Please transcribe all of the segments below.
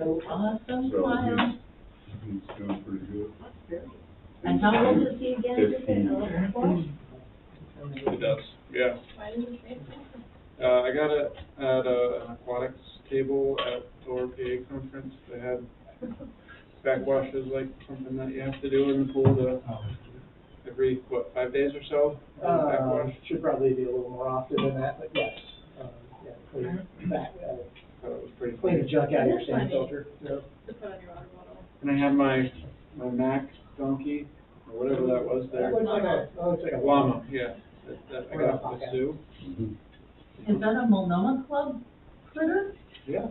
So awesome, So smile. he's doing pretty good. And how old is he again? 15. It does, yeah. I got it at an aquatics table at Door PA conference. They had backwashes, like something that you have to do in the pool to every, 5 days or so? Backwash? Should probably be a little more often than that, but yes. Yeah, clean back, Thought it was pretty clean the funny. junk out of your sand filter. Yeah. To put on your water bottle. And I had my Mac donkey, or whatever that was there. It looks like a Llama, yeah. That I got from the zoo. Is that a Multnomah Club critter? Yeah.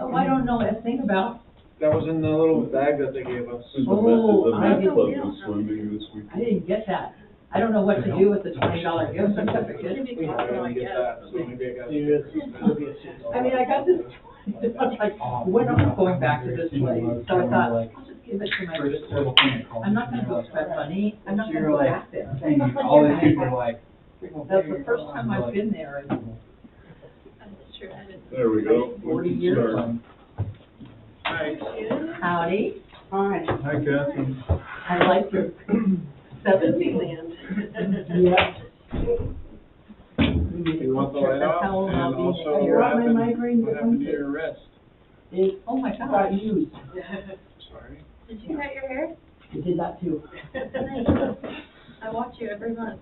Oh, I don't know a thing about. That was in the little bag that they gave us. The Oh, I Met didn't- Club was swimming this I weekend. didn't get that. I don't know what to do with the $20 gift certificate. Should be I Costco, I didn't get guess. that, so maybe I got Dude, it'll be a suit. I mean, I got this, I was like, when am I going back to this place? So I thought, I'll just give it to my sister. I'm not gonna go spend money, I'm not gonna go back there. All these people are like. That's the first time I've been there in That's true, I didn't. There we go. 40 We can years. start. Hi. Howdy. Hi. Hi, Kathy. I like your 70 land. Yeah. You want the light off? How old And I'll be also, next year. what My happened, migraine what happened to becomes- your wrist? Oh my God, you Sorry. Did you cut your hair? did that too. Nice. I watch you every month.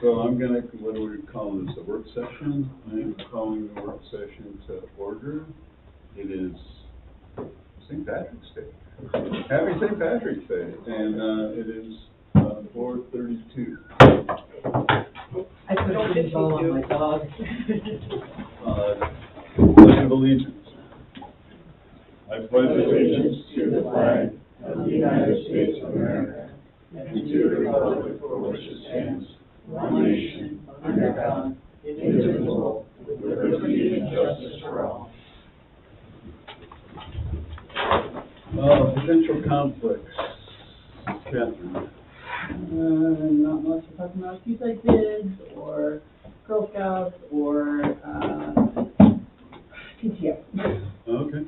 So I'm gonna, what do we call this, a work session? I'm calling the work session to order. It is St. Patrick's Day. Happy St. Patrick's Day, and it is 4:32. I put a big bow on my dog. Pledge of allegiance. I pledge allegiance to the flag of the United States of America and to the republic for which it stands, one nation, under God, indivisible, with liberty and justice for all. Potential conflicts. Catherine. Not much to talk about suicide bids or Girl Scouts or PTO. Okay.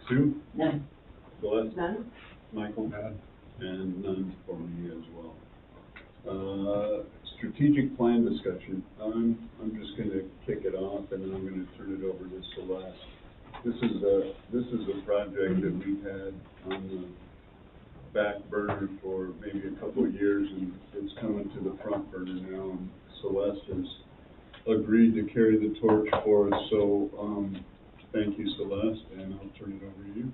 Sue? None. Celeste? None? Michael? And none for me as well. Strategic plan discussion. I'm just gonna kick it off and then I'm gonna turn it over to Celeste. This is a project that we've had on the back burner for maybe a couple of years, and it's coming to the front burner now, and Celeste has agreed to carry the torch for us, so, thank you, Celeste, and I'll turn it over to you.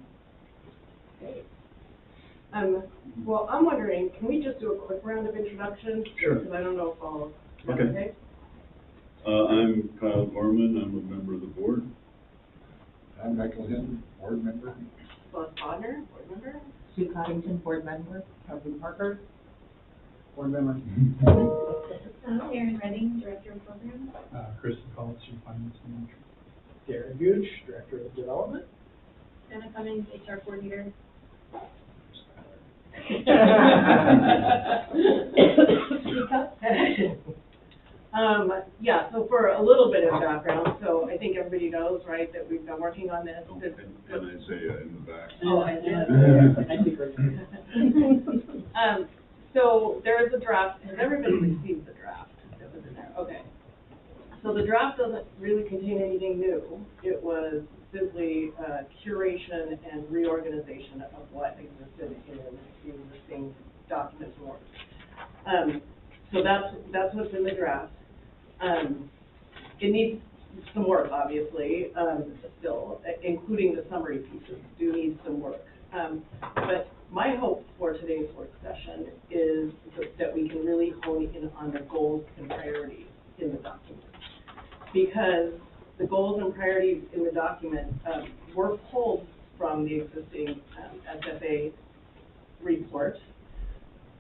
Well, I'm wondering, can we just do a quick round of introductions? Sure. Because I don't know if all, Okay. I'm Kyle Gorman, I'm a member of the board. I'm Michael Hinton, board member. Celeste Bodner, board member? Sue Coddington, board member. Kevin Parker. Board member. Erin Redding, Director of Programs. Kristen Collins, Chief Finance Manager. Darren Gooch, Director of Development. Anna Cummings, HR Coordinator. Yeah, so for a little bit of background, so I think everybody knows, right, that we've been working on this. And Isaiah in the back. Oh, I did. I think right. So there is a draft. Has everybody received the draft that was in there? Okay. So the draft doesn't really contain anything new. It was simply curation and reorganization of what existed in the existing documents and work. So that's what's in the draft. It needs some work, obviously, still, including the summary pieces do need some work. But my hope for today's work session is that we can really hone in on the goals and priorities in the document. Because the goals and priorities in the document were pulled from the existing SFA report,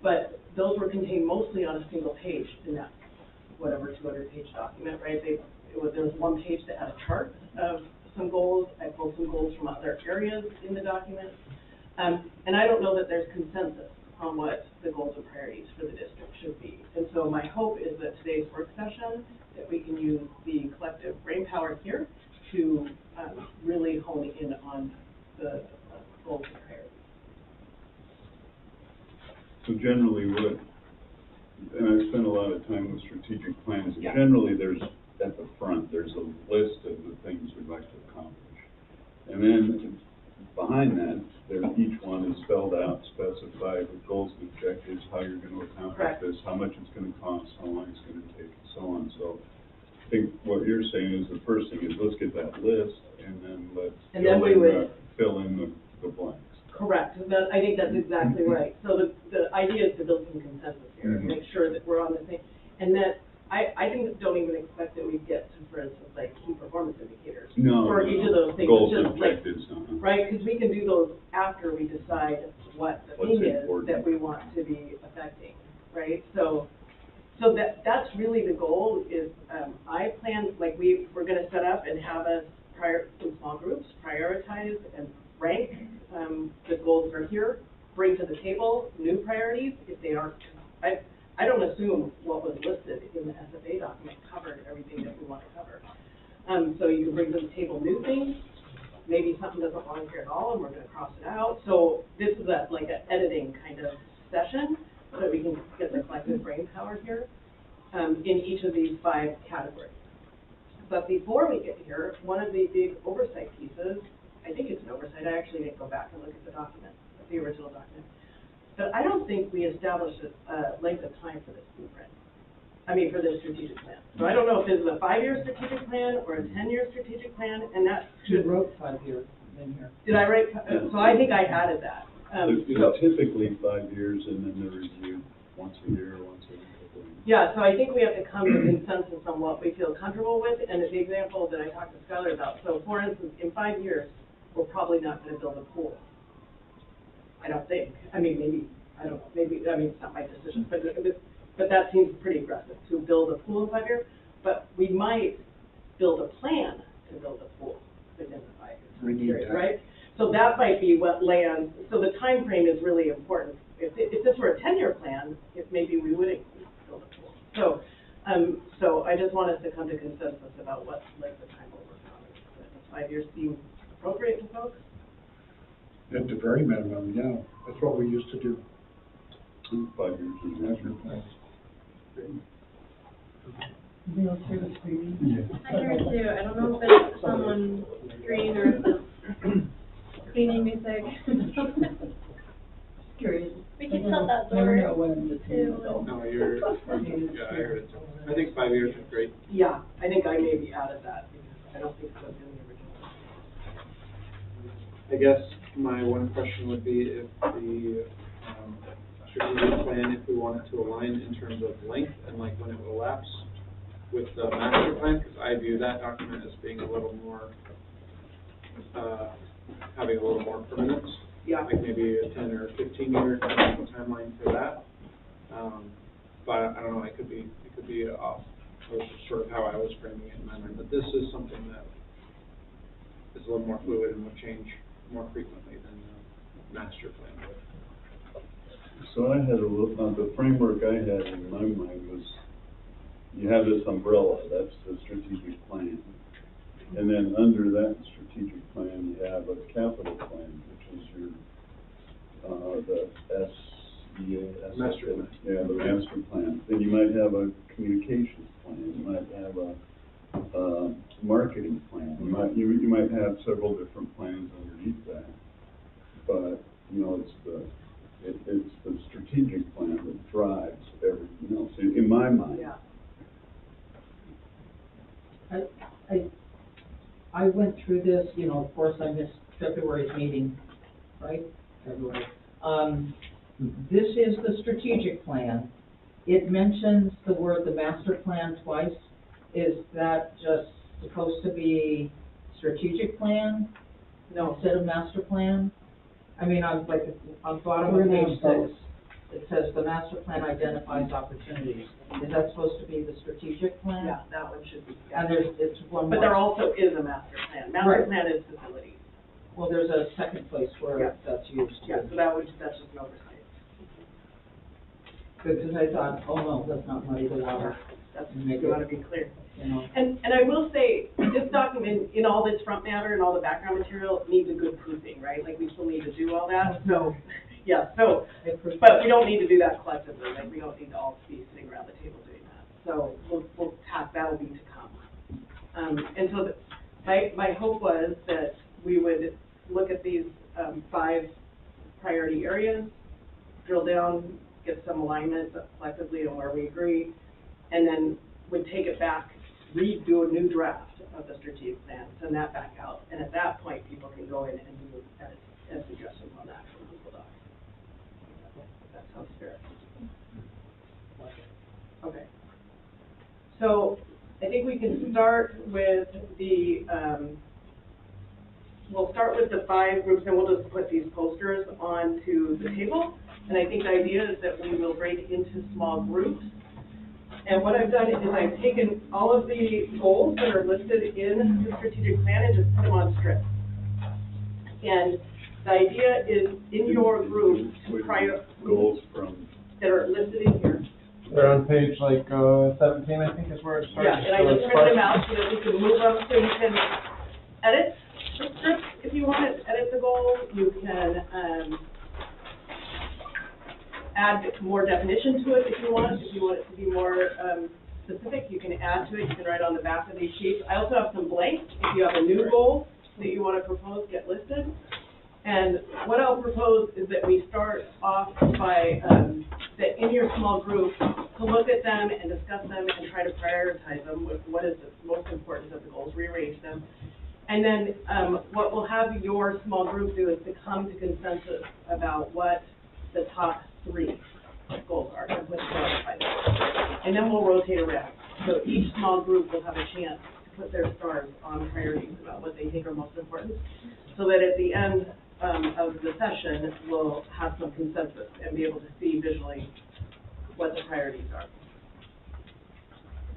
but those were contained mostly on a single page in that whatever 200-page document, right? There was one page that had a chart of some goals. I pulled some goals from other areas in the document. And I don't know that there's consensus on what the goals and priorities for the district should be. And so my hope is that today's work session, that we can use the collective brainpower here to really hone in on the goals and priorities. So generally what, and I've spent a lot of time with strategic plans, Yeah. generally there's, at the front, there's a list of the things we'd like to accomplish. And then behind that, there, each one is spelled out, specified with goals and objectives, how you're going to accomplish Correct. this, how much it's going to cost, how long it's going to take, and so on. So I think what you're saying is the first thing is let's get that list and then let's fill in the blanks. Correct. I think that's exactly right. So the idea is to build some consensus here, and make sure that we're on the same, and that I don't even expect that we get to, for instance, like key performance indicators for each of those things. Goals just and like, objectives, right, because we can do those after we decide what the What's thing is important. that we want to be affecting, right? So that's really the goal is, I plan, like we're gonna set up and have us in small groups, prioritize and rank, the goals that are here, bring to the table new priorities if they aren't. I don't assume what was listed in the SFA document covered everything that we want to cover. So you can bring to the table new things, maybe something doesn't belong here at all and we're gonna cross it out. So this is like an editing kind of session so that we can get the collective brain power here, in each of these 5 categories. But before we get here, one of the big oversight pieces, I think it's an oversight, I actually didn't go back and look at the document, the original document. But I don't think we established a length of time for this blueprint. I mean, for this strategic plan. So I don't know if this is a 5-year strategic plan or a 10-year strategic plan, and that You should. wrote 5 years in here. Did I write, so I think I added that. So, typically 5 years and then they're reviewed once a year, once every couple of years. yeah, so I think we have to come to consensus on what we feel comfortable with, and the example that I talked to Skylar about. So for instance, in 5 years, we're probably not gonna build a pool. I don't think. I mean, maybe, I don't know, maybe, I mean, it's not my decision, but that seems pretty aggressive to build a pool in 5 years. But we might build a plan to build a pool within the 5 years. We need that. Right? So that might be what lands, so the time frame is really important. If this were a 10-year plan, maybe we wouldn't build a pool. So I just want us to come to consensus about what length of time we're working on. Does 5 years seem appropriate to folks? At the very minimum, yeah, that's what we used to do. 5 years is Master plans. Anybody else hear the screaming? I hear it too. I don't know if it's someone screaming or if it's cleaning music. Curious. We can shut that Never know door when the too. No, yeah, I heard it too. I think 5 years is great. Yeah, I think I maybe added that because I don't think it was in the original. I guess my one question would be if the strategic plan, if we want it to align in terms of length and like when it will lapse with the master plan, because I view that document as being a little more, having a little more permanence. Yeah. Like maybe a 10 or 15-year timeline for that. But I don't know, it could be off. That was sort of how I was framing it in my mind. But this is something that is a little more fluid and will change more frequently than the master plan would. So I had a look, the framework I had in my mind was, you have this umbrella, that's the strategic plan. And then under that strategic plan, you have a capital plan, which is your, the SEA. Master plan. Yeah, the master plan. Then you might have a communications plan, you might have a marketing plan. You might have several different plans underneath that. But, you know, it's the strategic plan that drives everything else, in my mind. Yeah. I went through this, you know, of course I missed February's meeting, right? February. This is the strategic plan. It mentions the word, the master plan, twice. Is that just supposed to be strategic plan? No. Instead of master plan? I mean, on bottom of page 6, it says the master plan identifies opportunities. Is that supposed to be the strategic plan? Yeah, that one should be. And it's one more. But there also is a master plan. Master Right. plan is facilities. Well, there's a second place where Yeah. that's used. Yeah, so that's just an oversight. good, because I thought, oh no, let's not muddy the water. That's, Make you it- wanna be clear. You know, And I will say, this document, in all this front matter and all the background material, needs a good proofing, right? Like, we still need to do all that, so, yeah, so, I appreciate but we don't need to do that collectively, like, we don't need to all be sitting around the table doing that. So, we'll tack, that'll be to come. And so, my hope was that we would look at these, 5 priority areas, drill down, get some alignment collectively on where we agree, and then would take it back, redo a new draft of the strategic plan, send that back out, and at that point, people can go in and do edits and suggestions on that from Google Docs. That sounds fair. Okay. So, I think we can start with the, we'll start with the 5 groups, and we'll just put these posters onto the table. And I think the idea is that we will break into small groups. And what I've done is I've taken all of the goals that are listed in the strategic plan and just put them on strips. And the idea is in your group to Goals from, that are listed in here. They're on page like 17, I think is where it starts. Yeah, and I So just it's printed them part- out so that we can move them, so you can edit the script if you want to, edit the goal. You can, add more definition to it if you want it to be more, specific, you can add to it, you can write on the back of these sheets. I also have some blanks, if you have a new goal that you want to propose, get listed. And what I'll propose is that we start off by, that in your small group, to look at them and discuss them and try to prioritize them with what is the most important of the goals, rearrange them. And then, what we'll have your small group do is to come to consensus about what the top 3 goals are, and let's clarify that. And then we'll rotate around. So each small group will have a chance to put their stars on priorities about what they think are most important, so that at the end of the session, we'll have some consensus and be able to see visually what the priorities are.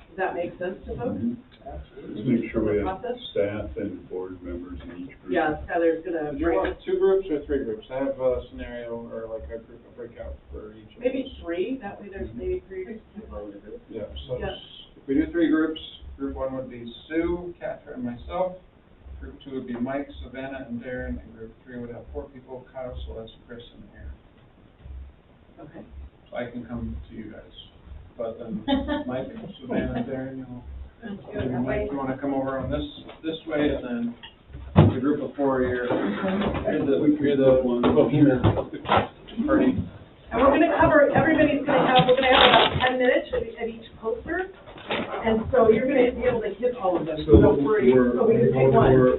Does that make sense to folks? let's make sure we have Process? staff and board members in each group. Yeah, Skylar's gonna Do you bring, want 2 groups or 3 groups? I have a scenario or like a group, a breakout for each of maybe those. 3, that way there's maybe 3 people in the group. Yeah, so Yeah. if we do 3 groups, group 1 would be Sue, Catherine, and myself. Group 2 would be Mike, Savannah, and Darren, and group 3 would have 4 people, Kyle, Celeste, Chris, and Aaron. Okay. So I can come to you guys, but then Mike, Savannah, and Darren, you know, maybe Mike, you wanna come over on this way, and then the group of 4, you're the bohemian party. And we're gonna cover, everybody's gonna have, we're gonna have about 10 minutes at each poster, and so you're gonna be able to hit all of them, so So don't worry, so we can pick one. we're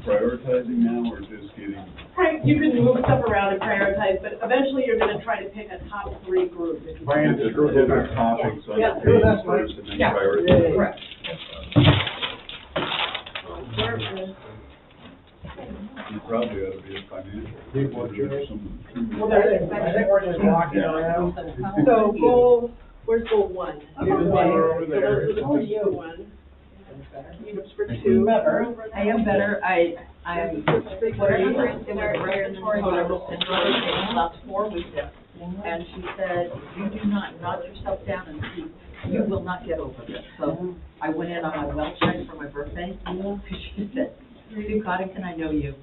prioritizing now, or just getting? Right, you can move stuff around and prioritize, but eventually you're gonna try to pick a top 3 group. if you can. Just hit our topics on Yeah, the page that's fine. first and then Yeah. prioritize. Correct. You probably ought to be a financial. Well, there's, I think we're just walking Yeah. around. so goal, where's goal 1? David, we're over So there. those are the Oh, first you. 2 ones. Groups for 2. Better. I am better. I'm, whatever, it was regulatory, but I was in the last 4 weeks. And she said, you do not nod yourself down and speak. You will not get over this. So I went in on my well check for my birthday. She said, Sue Coddington, I know you.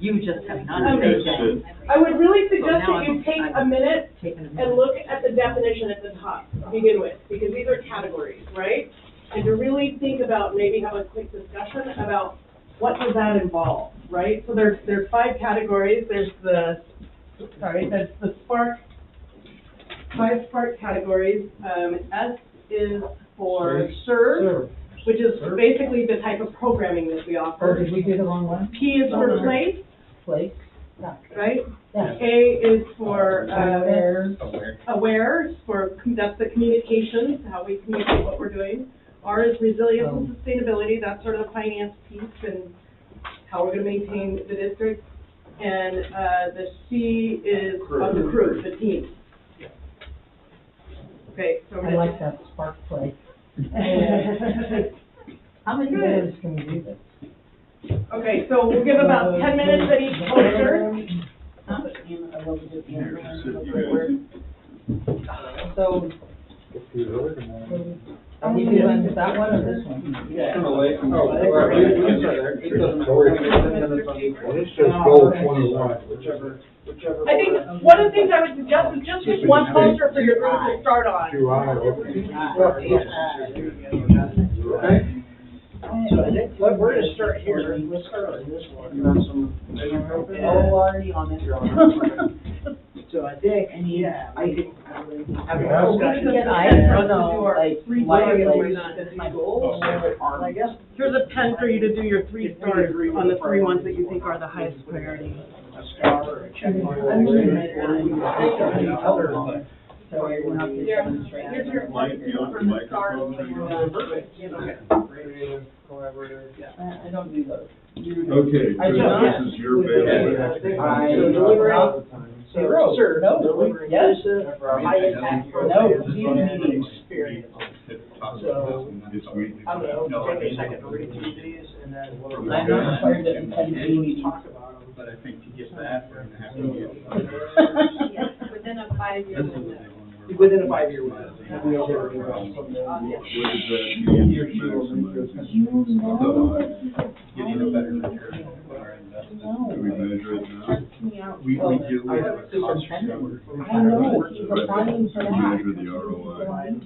You just have not Okay. stayed down. I would really suggest now that you I'm- take I'm a minute Taking a and minute. look at the definition at the top to begin with, because these are categories, right? And to really think about, maybe have a quick discussion about what does that involve, right? So there's 5 categories. There's the SPARK, 5 SPARK categories. S is for serve, which is basically the type of programming that we Or offer. did we do the wrong one? P is for place, Place? right? Yeah. A is for, Aware. aware, that's the communications, how we communicate what we're doing. R is resilience and sustainability, that's sort of the finance piece and how we're gonna maintain the district. And, the C is of the crew, the team. Okay, so we're I gonna. like that spark play. How many minutes can we do this? Okay, so we'll give about 10 minutes at each poster. Here, sit, you guys. So, are we doing that one or this one? Kinda late. It says goal 21. I think one of the things I would suggest is just pick one poster for your group to start on. Two eyes. So I think, we're gonna start here, let's start on this one. Oh, already on it. So I think, yeah, I could. Have a Yeah. discussion. Can I, don't know, like, My goals. I guess. Here's a pen for you to do your 3 stars on the 3 ones that you think are the highest priority. A star or a check mark. So we're gonna have to demonstrate. Here's your, Mike, you want the from the stars. Creative, collaborative. I don't do those. Okay, I so don't. this is your baby. So delivering, Zero. sir, No. delivering Yes. inclusive, high impact No. programs, meeting experience. So, This week. I don't know, take a second to read through these and then we'll. I'm not required to attend any meetings. Talk about them. But I think to get that, we're gonna have to get. Yes, within a 5-year window. Within a 5-year window. What does that mean? Getting a better return on our investment. Do we measure it now? We do, we have a cost structure. I know, he's applying for We that. measure the ROI.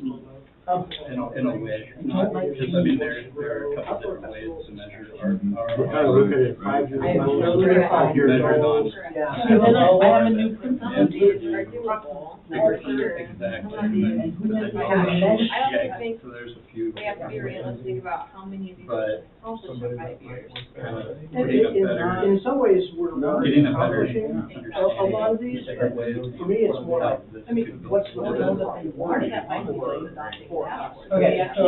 In a way, not, because I mean, there are a couple different ways to measure our. We're kind of looking at 5 years. I have no Three to 5 years Measured old. on. Yeah. And then I have a new principal. Exactly, but then I yeah, think so there's a few. we have to be realistic about how many of these But also took 5 years. Getting a better, In some ways, we're getting a better accomplishing understanding. a lot of these, different but ways for me, it's more like, this I mean, could be what's the built. one that they Part of wanted? that might be not Okay, so,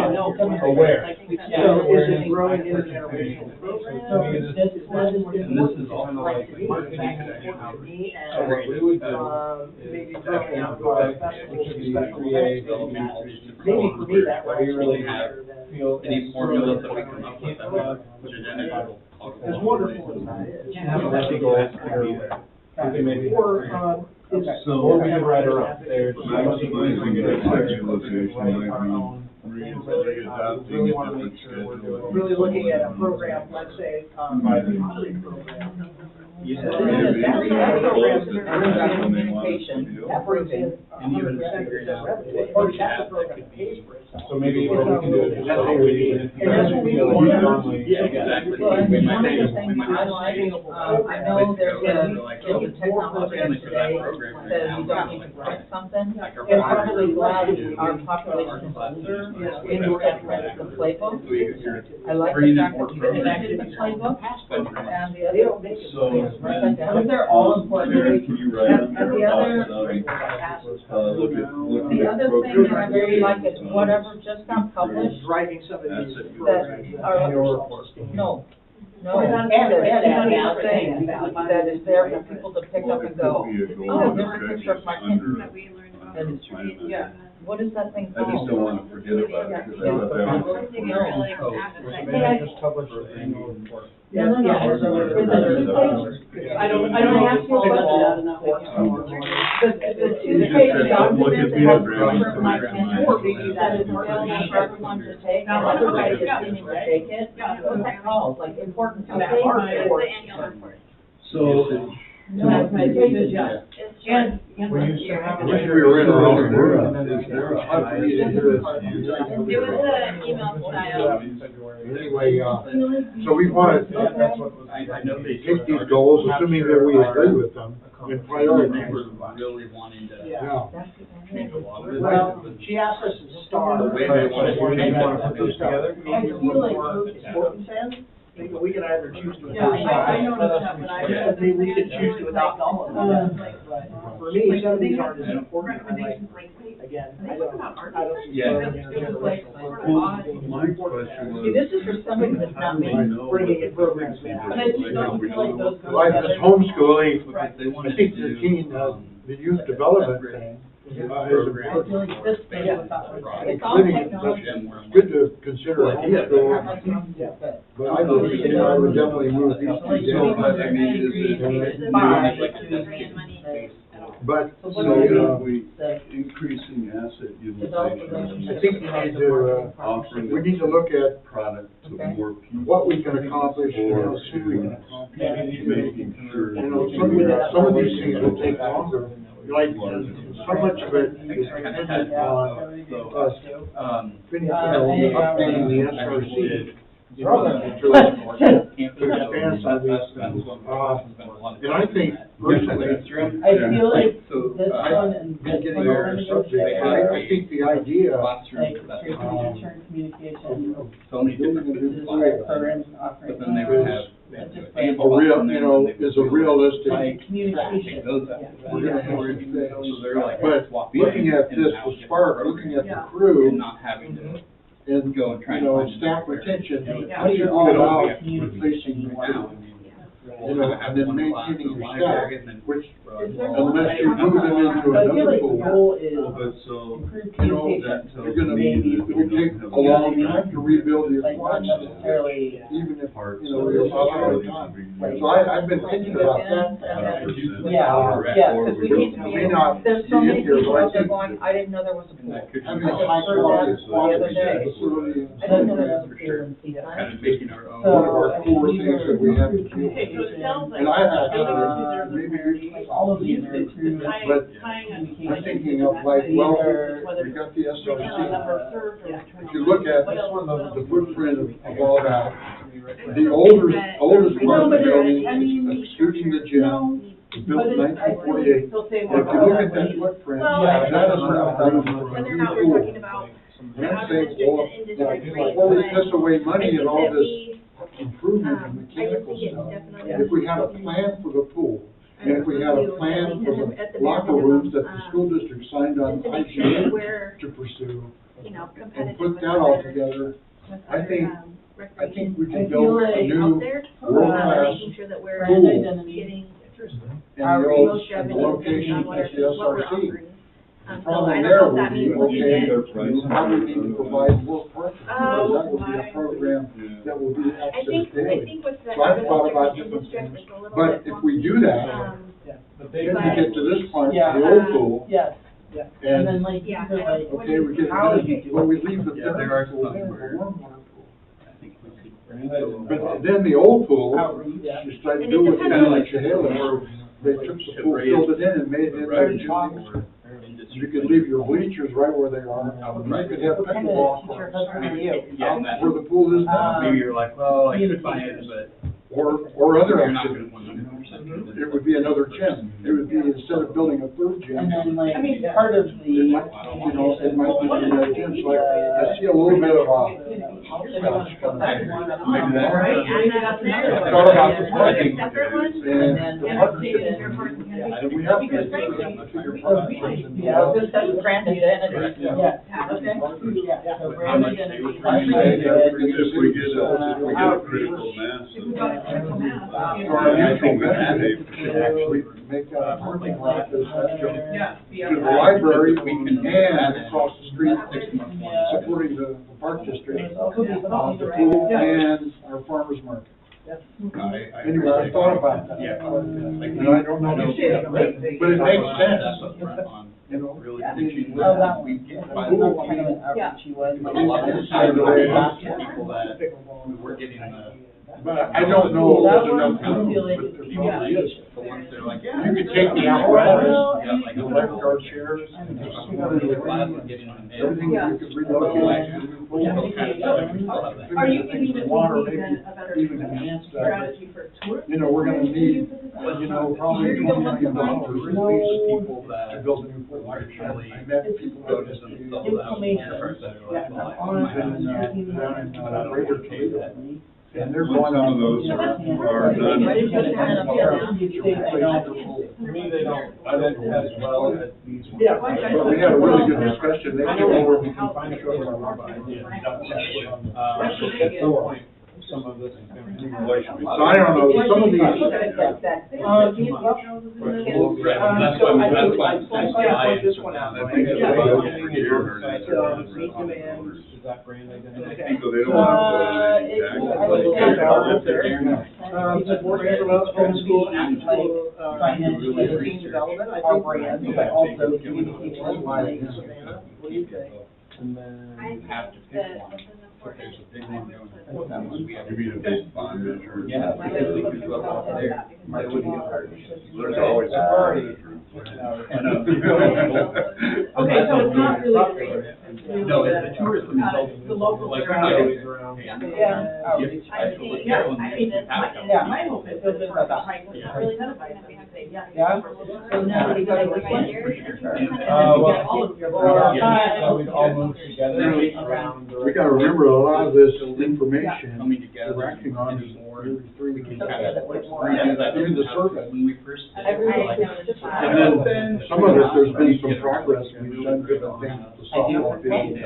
Aware. So is it growing intergenerational programs? So this one is And this is all Like, like me, marketing back and section. forth to me So what we would do and, maybe growing out is festivals and we special create events. Maybe Maybe for me, that that would we really better than. feel. Any formulas that we come up with that are genetic. As wonderful as that is. Have a lefty goal to be there. We can maybe. Or, is. So- Or we can write our own. There's. Maximizing the utilization might mean Really readapting wanna a make different sure we're schedule. doing. Really looking at a program, let's say, pottery program. You So said then maybe that we program have is goals that an are communication. that brings in And even 100% figuring out revenue. what Or we that's have a program that that could pays be. for itself. So maybe what we can do is just say we. And that's what we feel want. like strongly. Yeah, exactly. Well, and We one might of the make- things we might I have like, sustainable I know there's ways to a, go, like, in the technology okay, today, so that program right says now, you don't need to like, correct something. like our And I'm program really glad is our population is older, Yeah. and we have read the playbook. So you're I like the bringing in fact more that we enacted the programs. playbook, and the They other, don't make it. So, write that down, they're all important. Mary, can you write And on the your other, look at the other thing that I really like is whatever just got published, Driving some of these Asset programs. that are, No. no, Well, that's- and that's- that that's- thing that is there for people to pick up and go, oh, there's a picture of my kid. That we learned about history. Yeah. What is that thing I just called? don't wanna forget about it, because I thought that was. Something you really Oh, have to say. Maybe I just publish an annual report. No, no, no, Yeah. it's a- it's a- I don't Can I ask you a question? The two-page document that has a picture of my kid, or maybe that is available for everyone to take, and everybody is seeming to take it. What's that called, like important to That take? part It's or- the annual report. So, No, it's my pages, yeah. It's short. We used to have. Wish we were in our own world. is there a It was an email style. Anyway, so we want to That's what was. I know they. take these goals, assuming that we agree with them, and They prioritize were them. really wanting to Yeah. Yeah. change a lot of it. Well, she asked us to start. The way they want to- You want to put those together? I feel like sporting fans, we can either choose to Yeah, adopt. I noticed that, but I. Maybe we could choose to adopt all of them. But for me, some of these aren't as important. I like, again, I don't see. Yeah. My question was. See, this is for somebody that's not me. Bringing in programs, man. But I just don't feel like those go Like this together. homeschooling, But they I wanted think to the do, teen, the youth development thing is I feel important. like this thing is about, it's all I think technology. it's good to consider a homeschool, but I would definitely move these two So, down. but I mean, is it, Five. like, Doesn't bring in money at all. But, So so, what do you we, say? increasing asset Develop the utilization, I think we need to, offering we need to look at product to Okay. more people. what we can accomplish and Or how soon we can to accomplish. making sure. You know, some of these things will take longer, like, so much of it is dependent on us, updating the SRC. To expand some of these things. And I think personally, I feel like So, this one and this getting one our are gonna go subject, together. I think the idea, Like, return communication, So many different this is business great lines, programs offering. but then they would have. That's just a real, you know, is a realistic, Communication. Those out. we're gonna have to fix. So they're like. But walk looking away at and this, out the get spark, program looking at the Yeah. crew, And not having to. and, Go and try you and know, find staff another- retention, Yeah. how do you All get about out communication replacing you the want. crew? You know, and then maintaining your staff, which, Is there unless you move them into So I feel another like the pool, goal is But so, improve you know, communication. you're gonna, Maybe it will take a long time to rebuild your like not staff, necessarily. even if, parts you know, of you're the not out of facilities time. would be- So I've been thinking about that. Yeah, yeah, Or because we we need to don't be, may not there's be so many in here, people but I out there think going, I didn't know there was a And pool. that could be. having I a just high heard that quality the other day. facility. I didn't know there was a pool in Seaside. Kind of making our own. So, One of our I mean, core these things are that we have to improved do. Okay, so it sounds like. And I actually, deserves a maybe priority. you- all of these are improved. But I'm thinking of like, well, Whether we got the return on number SRC. served or return If you on- look at what else- the footprint of all that, the oldest No, part of but the building, I mean, excluding the gym, no, built in but it's, I 1948. still say If more you look at about that that. footprint, Well, that is not room for When a they're new not, we're pool. talking about And I'm out of saying, district well, and in district rates, before we but piss away I money think and all that this we, improvement in I just mechanical think it's stuff, definitely. if we had a plan for the pool, and if we had a plan for At the the bare locker minimum, rooms that the school district signed on just to make sure that IGA we're, to pursue, you know, and competitive put with that all other, together, with I other, think- I think we I can feel build a like out new there, world-class making sure that we're brand pool. identity. getting and Our the most and the revenue location on at whatever, the what we're SRC. offering. The So I problem don't there know if would that be, means looking okay, at, how we need to provide more parking, because that would be a program Yeah. that will be I access think daily. with the So I've thought about district, different district, things. it's a little But bit if we do that, Then then we get to this part, Yeah. the old pool, Yes, and then and, like, Yeah. they're like, okay, we get, how do you do well, it? we leave the Yeah, there are thermal pool some there, the where- warm water pool. I think we could. But then the old pool, Outreach. you start And it doing what they depends did on- in Chehalis, they took the pool, filled it in and made it into a gym. You could leave your bleachers right where they are, you could have What kind pickleball of teacher courts. husband are you? Yeah, and that, Where the pool is now, maybe you're like, well, I could buy it, but or other you're not gonna activities. want 100%. It would be another gym, it would be, instead of building a third gym, And then like, I mean, part of it the. might, you know, it might be a gym, so I see a little bit of Right, and that's there. Thought about the Parking. parking. Separate ones? And then the and partnership, your parking. we have to Because get frankly, Yeah, this is brand identity, yeah, okay, yeah, so brand identity. If we get a critical mass If of. we got a critical mass, So our I mutual think we should benefit pay for should actually make that a parking lot that's yeah, to the library and across the street, supporting the park district, the pool and our farmer's market. Anyway, I thought about that. Yeah. And I don't know, but it makes sense, you know, Really I teaching. Oh, that one. We get That's by not the what kind of outreach he was. A lot of the time, people that we're getting but I don't know That if there's one, enough I room, feel like but there it's probably is. the ones that are like, yeah. You could take the apparatus, the lifeguard chairs, and the everything that you could relocate. Are you thinking that Water, we need maybe a better even enhance that. strategy for tours? You know, we're gonna need, you know, probably $20 million People to that build a new pool. I met people go that to just, Inflammation. down in Greater Toledo, and they're Some going on of those are done. To me, they don't, I don't do as well as these ones. Yeah, but we had a really good discussion, they came over, We can find a show where our idea. At some point, some of this is gonna be. so I don't know, some of these. That's why. This one out. I think it's about every year or Is that brand identity? So they don't want to put It, any I would tax. say, Support and promote homeschool, after-school, teen development, I think, but also communication like Savannah, what do you think? And then I have to think pick that one. this is If there's a big important. one going, we have to. Give me a big bond measure. Yeah, because we could go up there, there would be a partnership. There's always a bond measure. Okay, so it's not really. No, it's the tourism consultant. The local Like, around. around. Yeah. Yes, I actually, think, that one, I they think have that's to my- come. My hope is that it's for the high, it's really incentivized them to say, yes. Yeah. So now we go with one. So we'd all move together around. We gotta remember, a lot of this information, Coming together. we're acting on is every 3 We weeks. can kind of Yeah. Even the survey. When we first. did it, And then, some of it, there's been some progress, we've done different things to solve that issue.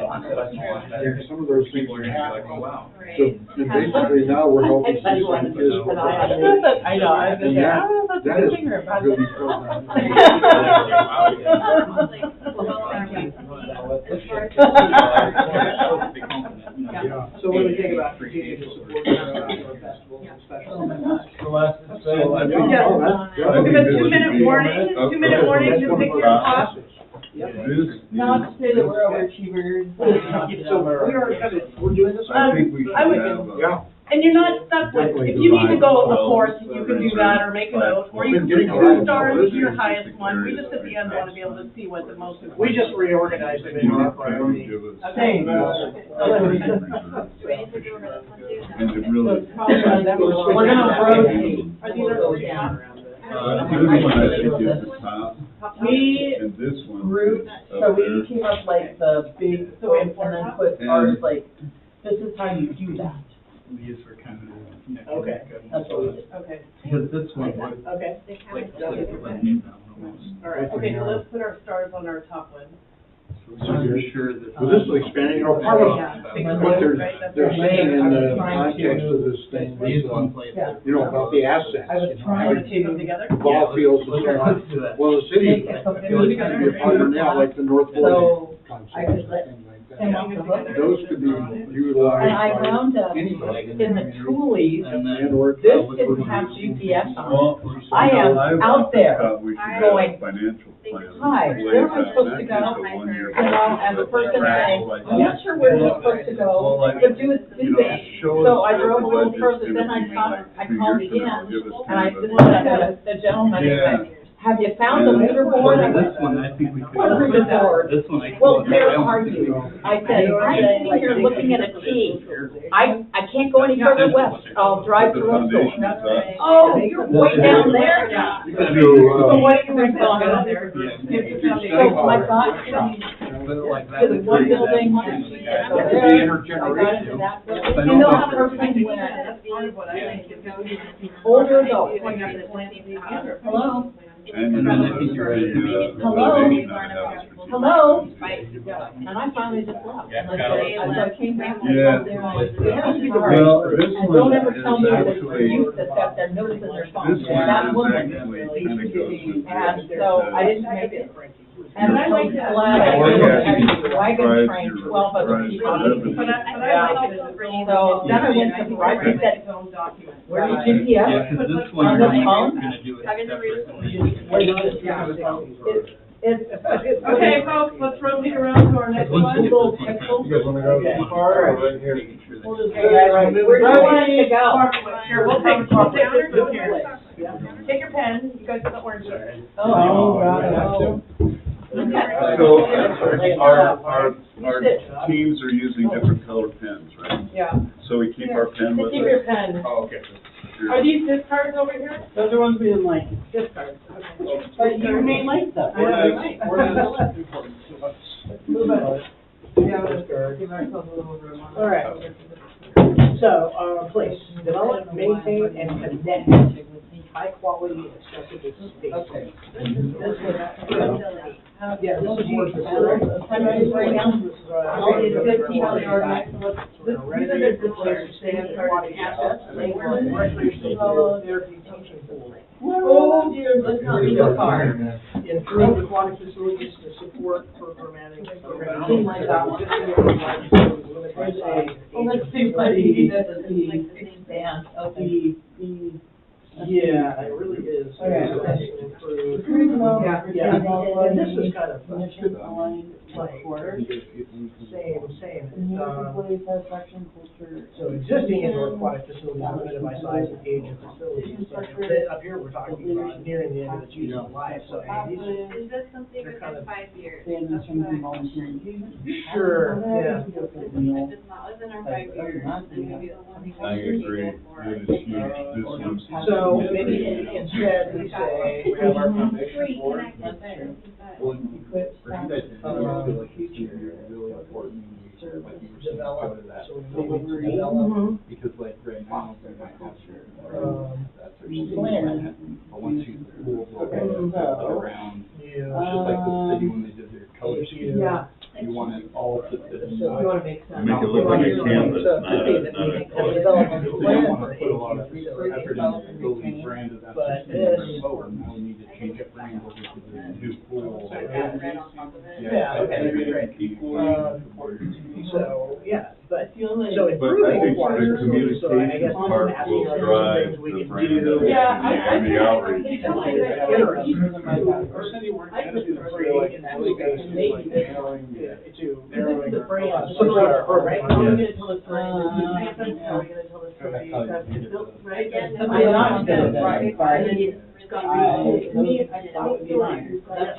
And some of those things People are are gonna be like, happening. oh, wow. So, and basically now we're helping some kids. I know, I was And that is really Yeah, so what do we think about continuing to support our festivals and special events? Yeah. I Give a think this 2-minute would be- warning, 2-minute warning, That's to one of pick our your spot. This Not to is- say that we're overachievers. So we are kind of, we're doing this. I think we should I would- have a. Yeah. And you're not stuck with, if you need to go, of course, you can do that, or make a note, or you can put 2 stars to your highest one. We just at the end want to be able to see what the most important. We just reorganized them in our priority. Same. Do we need to do over this one too? And it really. We're gonna rotate. Are these are Yeah. This one I think is the top, We and this one is grouped, so up we there. came up like the big, so and then put ours like, this is how you do that. These were kind of, you know. Okay. That's what we did. Okay, Because this one would, okay, like, like me down almost. all right, okay, so let's put our stars on our top one. So we're sure that. So this is expanding, you know, part of what they're saying in the Trying to- context of this thing These is, one place. Yeah. you know, about the assets. I was you know, trying like Take them together? Ball fields and so on. Do that. Well, the city Make it is so going to be a partner now, like the North So, Forty I concept, could let things like him that. off the hook. Those could be utilized And I by wound up anybody. in the Tules, And then. And or. this didn't have GPS on it. Well, I am out there thought we should have going, a financial plan. "Hi, where am I supposed to go?" You know, and the person saying, I'm not sure where you're supposed to go, but do this. So I drove a little further, then I called again, and I said to the gentleman, Yeah. have you found the leaderboard? I This went, one, I think we could. "What leaderboard?" This one, I. Well, where are you? I said, I'm sitting here looking at a T. I can't go any further west, I'll drive to Roseville. Oh, you're way down there? So what do you think on there? So I got to the one building, and she said, go there. I got into that building. You know how the first thing went? That's part of what I like, is Older adults. Hello? And And then I think you're ready to the, Hello? motivation on how it's- Hello? And I finally just left. Yeah, And I came back and Yeah. I sat there and I said, "Yeah, sorry." Well, this And one don't ever tell me that it's the actually, youth that's got their nose in their phone. this one That is woman. actually kind of goes with And this, so I didn't make it. And I like that. Or I you did have to wagon drive train, your- 12 other drive people. your revenue. But I like it as really. So then I went to, I think that, where's the GPS? Yeah, because this one, On you're the phone? gonna do it Having the separately. Okay, folks, let's rotate around to our next one. Google Pixel. You guys wanna go Okay. far or right here? Making sure that- Where do you want us to go? Here, we'll take this here. Take your pen, you guys have the orange. Oh, right. So, our teams are using different colored pens, right? Yeah. So we keep our pen with Keep your us? pen. Oh, okay. Are these discards over here? Those are ones we didn't like. Discards, okay. But you may like them. I know, right. Move on. Give ourselves a little room on. All right. So, place, develop, maintain, and connect high-quality accessible space. Okay. Yeah, this is more Somebody's right now. All these are 15 on the ordinance. These are the good places to stand for quality assets, recreational, therapy, teaching pools. Oh, dear, let's not go far. improve aquatic facilities to support programmatic. Seems like that one. Well, let's see, but he doesn't expand, okay. Yeah, it really is. Okay. Yeah, and this is kind of like, same. So existing indoor aquatic facilities limited by size and age of facilities. Then up here, we're talking about nearing the end of its useful life, so I mean, these Is this something they're within kind of- 5 years? Sure, yeah. If it's not within our 5 years, then maybe the one. I agree, it is huge, this one's. So maybe instead we say, we have our foundation Free board. connected better. Well, for you guys, I feel like it's really important, like you were saying, go to that. So we would develop. Because like right now, they might have your, that's their Plan. but once you move Okay. around, Yeah. just like the city when they did their color scheme, Yeah. you want it all to fit in. So you wanna make sense. Make it look like a canvas, not a So you don't want to put a lot of effort into building brand of that. But system. this- Oh, now we need to change it brand over to the new pool. So add red on top of it. Yeah, okay, great. So, yeah, but, so But I improving think aquatic the facilities, so I guess communication I'm part asking will are there drive things we the can brand do? and the outreach. Our city work I management could is agree like, in that really space, good, maybe like this narrowing to narrowing the our brand, costs. support our program. Right, how are we gonna tell the story, Uh, how are we gonna tell the story, that's built, right? Again, I mean, not good at that, right, but and it's got really To me, I thought would be nice. That's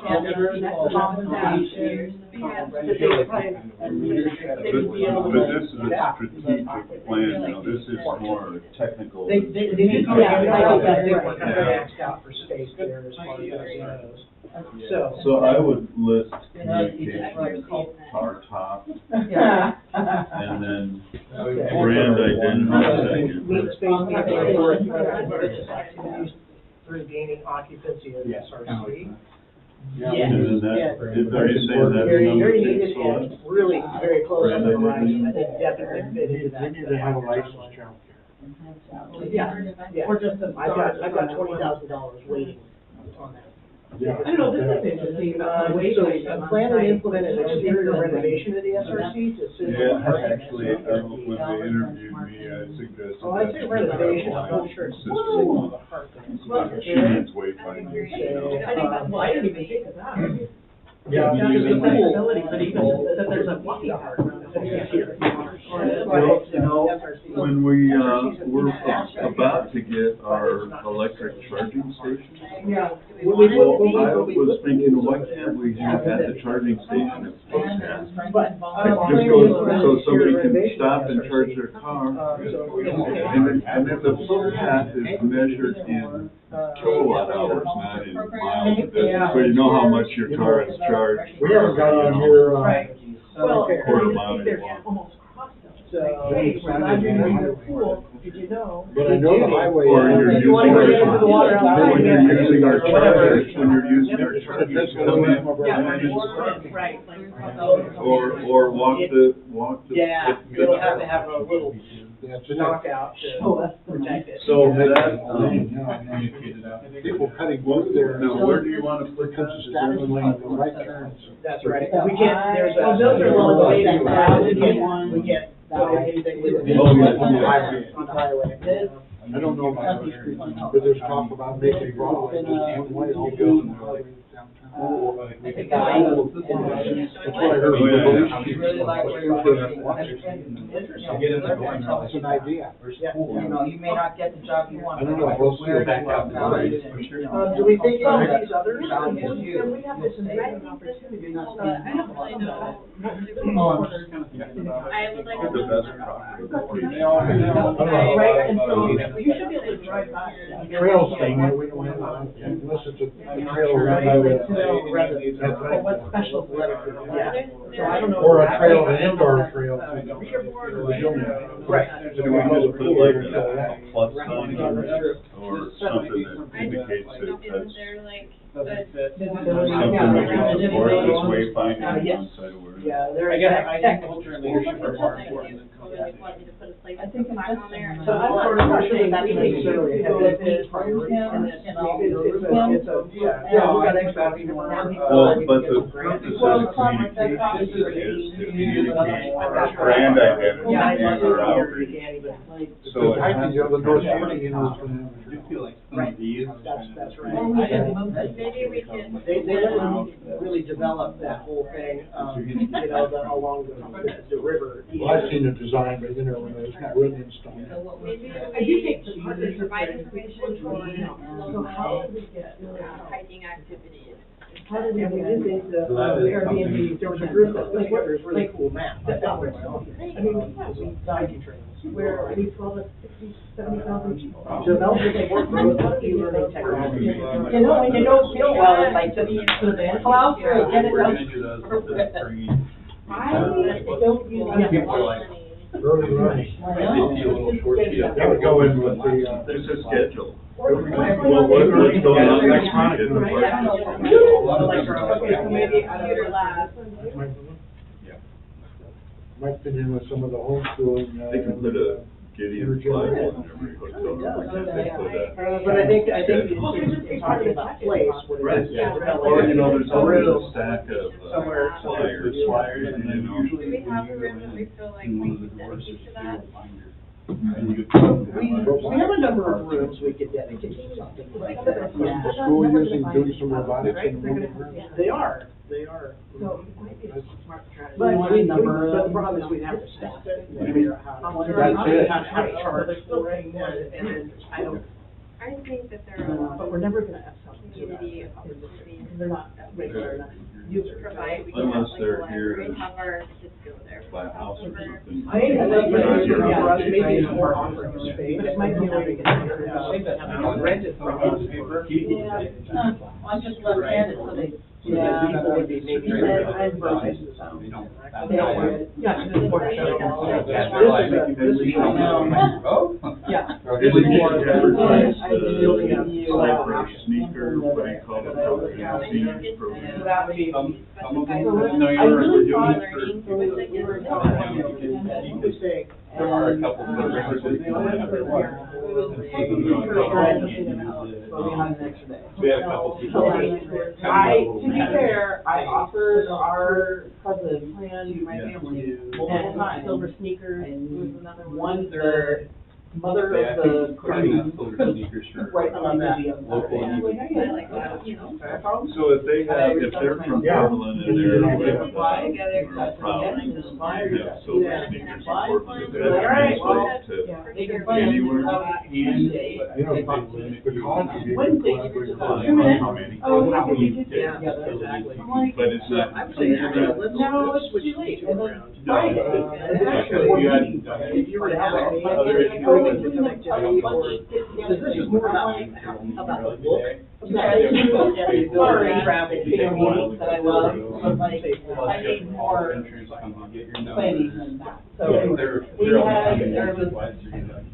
But this is a strategic plan, now this is more technical. They need to, Yeah, I yeah, think we're right. kind of maxed out for space there as far as that goes. So. So I would list You know, you just communication like- our top, Yeah. and then Okay. brand identity Meet second. space people for religious activities through gaining occupancy of SRC. And then that, are you saying that's Very, number very 6 needed select? and really very close on the Brand horizon, I identity. think definitely fit into that. They need to have a licensed childcare. Yeah, yeah. Or just a I've got start. $20,000 waiting on that. Yeah. I don't know, this is interesting, So, plan and implement an exterior renovation of the SRC to assist. Yeah, actually, when they interviewed me, I suggested. Oh, I'd say renovation, I'm not sure it's Sister-in-law. signal the heart. She needs wayfinding, you know. I think, well, I didn't even think of that. Yeah. Not just accessibility, but even that there's a walking path around the city here. Well, you know, when we, we're about to get our electric charging station. Yeah. Well, I was thinking, why can't we have at the charging station a postcard? But. Just go, so somebody can stop and charge their car, and then the footpath is measured in kilowatt hours, not in miles a day. So you know how much your car is charged. We haven't got on here, Well, Quarter mile they're anymore. almost crossed them. So. Hey, we're glad you're doing your pool, did you know? but I know the highway. Or you're You wanna go using into the water our, outside? when you're using our Whatever. chargers, when you're using our chargers, come in. Right. Or walk the. Yeah, it'll have to have a little That's it. knockout to protect it. So that, People cutting wood there. now where do you wanna put Becomes that? a static lane for right turns. That's right. We can't, there's a. Well, those are little baby We can't put anything with it. Oh, yeah. On the highway. I don't know about other streets, but there's talk about making Broadway just one way, all going downtown. That's what I heard. Oh, yeah. I really like where you're working. It's an idea. You know, you may not get the job you want, I but don't know, we'll see. where you are valued and, you know. Do we think any of these others? Value is you. And we have this amazing opportunity, not I don't really know. Oh, I'm just kind of thinking about it. I would like to. The best property. Right, and so you should be able to drive by. Trails thing, we don't have, unless it's a trail run by the. But what's special is letter. Yeah. So I don't know. Or a trail, an indoor trail. Rear board or. Right. So do we need to put like a plus sign on it, or something that indicates that Isn't that's there like Doesn't fit. something we can support this wayfinding Yes. on site of where. Yeah, there. I guess culture and leadership are more important than Or like want you to put a place like I think a plaque on there. So I'm not sure that that's We necessarily a go heavy with priority. him, It's and I'll it's remove a, him. it's a, yeah. Yeah, we got I extra think people we're now. happy. Well, but the Get some purpose grants. Well, of it's not like that communication obviously is to you- communicate you- our brand identity Yeah, and our outreach. So it has The other North Yeah. County, you know, is gonna I do feel like some Right. of these. That's right. Well, we can move it. Maybe we can. They really developed that whole thing, you know, along the river. Well, I've seen the design, but you know, when it's not written in stone. Maybe I do think the we partners provide are- information for So how did we get, hiking activities. how did we get into So that is Airbnb? There was a group that put together this really cool map. I found it on my own. I mean, Hiking trails. where we saw the 60,000 people. So they'll just work with e-learning technology. You know, when you don't feel well, it's like just plow through it, get it We're done. gonna do those with the spring. I don't use. People are like, Early running. I they know. see a little short field. That would go in with the, There's a schedule. Well, what's going on next week is the Right. park. Okay, so maybe out of your lab. might fit in with some of the homeschooling. They can put a Gideon flag on every hotel room, or they put a. But I think it's talking about place where Right, there's development. or, you know, there's always room a stack of somewhere. flyers. Flyers, and then You know. usually Do we when have you a go room that we feel like in we one of the could doors, dedicate to there's that? a reminder. And you get. We have a number of rooms we could dedicate to something like that. The school using, doing some robotics in the moving room. They are. So it might be a smart strategy. But, want a number but the of- problem is we'd have to staff it. Maybe. How That's it. how to charge for it, and then I don't, I think that there are a lot But of we're never gonna have some. community opportunities They're not regular enough users. provide. We can have Unless like they're a library, here have our kids go there. By a house or something. I think They're not here. for us, maybe it's more offering space. But it might be a way to get Rented from us. I'm just left-handed, so they. Yeah, people would be maybe. They don't. They don't want it. Yeah, it's just more show. This is, I know. Oh. Yeah. If we could advertise I think the you- cyber sneaker, what do you call it, seniors program. That would be. Some of them, So no, I you're, we're really doing thought it for. learning with the kids. You can say, there are a couple of programs that they don't have their water. We had a couple people. To be fair, I offered our cousin plan to my Yeah. family multiple and times. silver sneakers And was another one. One, the mother They of the actually carving out silver sneakers for. right on that. Local. I like that, you know. So if they have, if they're from Yeah. Portland and they're with, Fly together. we're proud, Yeah. we have silver sneakers in Portland, if All right, that well, translates Yeah. They can to plan anywhere. And, You know, the college would be able to Wednesday, collaborate just on about How many? Oh, how we did get that. together. Exactly. But it's not. I'm saying, let's, No, let's it's switch too late. these two around. Friday. And actually, You hadn't done it. if you were to have a meeting, Other it's issues. really good connectivity or, because this is more about the look. Sorry, Travel. bigger meetings that I love, but like, Plus, I you need have more insurance company, get your planning numbers. than that. Yeah, So they're, we they're all had, coming there in was twice, so you're like,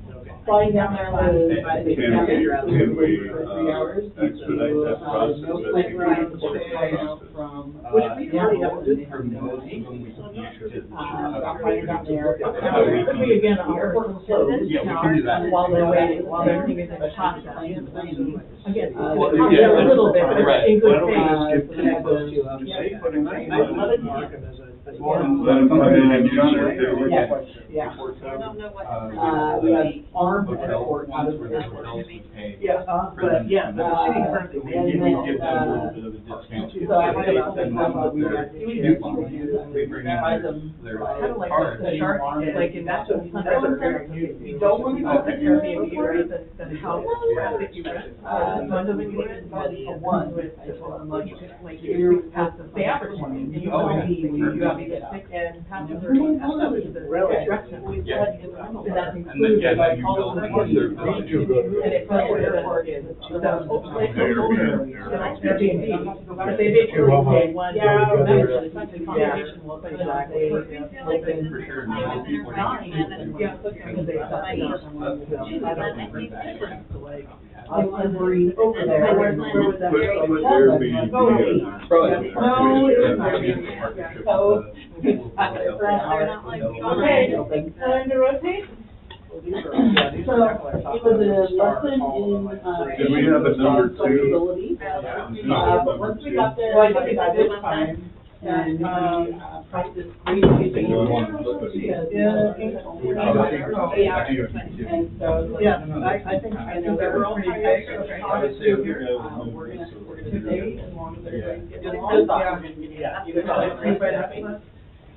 flying down there was, I think, Can we, for 3 hours. expedite that process? No That's playground, the flying out from. Which we really have to do. For most of them, we can use. Flying down there. Could be again, our airport closed. Yeah, we can do that. While they're waiting, while everything is in the process. Again, Well, it's yeah, a little bit, but right. it's in Why good don't we faith. just give Connect those two up. Just Yeah. put them I in. love it, mark them as a. Let them come in and use their. Yeah. Yeah. I don't know what. We have armed airport out Ones of where the the airport. hotels would pay. Yeah, but, yeah, but the city currently, We they give, do. we give them a little bit of a discount. So I They have send some them with their coupon. They bring in buy their, them. their Kind of like card. the shark, like in That's that. a, that's a very new. You don't want to go to Airbnb, right, the house that you rent. One doesn't get A one. I told them, like, you have to pay advertising, and you Oh, have to yeah. be, you have to get sick and passive or the Really? direct message. Yeah. And that's And then, included, yeah, like, then you all build the one of their things. villages. And it's like the airport is, so, like, Airbnb, but they basically pay one. Yeah, membership, that's the a combination will put it on Exactly. the- For sure, most people are. Yeah, because they set it up. I don't think I'm worried over there. Put Airbnb on. Probably. No, it's not. Partnership So, with the- They're not like, Okay, okay, time to rotate. Well, these are, yeah, these So, are definitely top it was a star lesson column. in, Did we have a number two? flexibility. But once we got there, Well, I we think got it's this time, and we, practiced One, because, Yeah. and so. Yeah, I think they're all pretty big. I would say we We're gonna Today, as long as everybody gets Yeah. along, yeah, you know,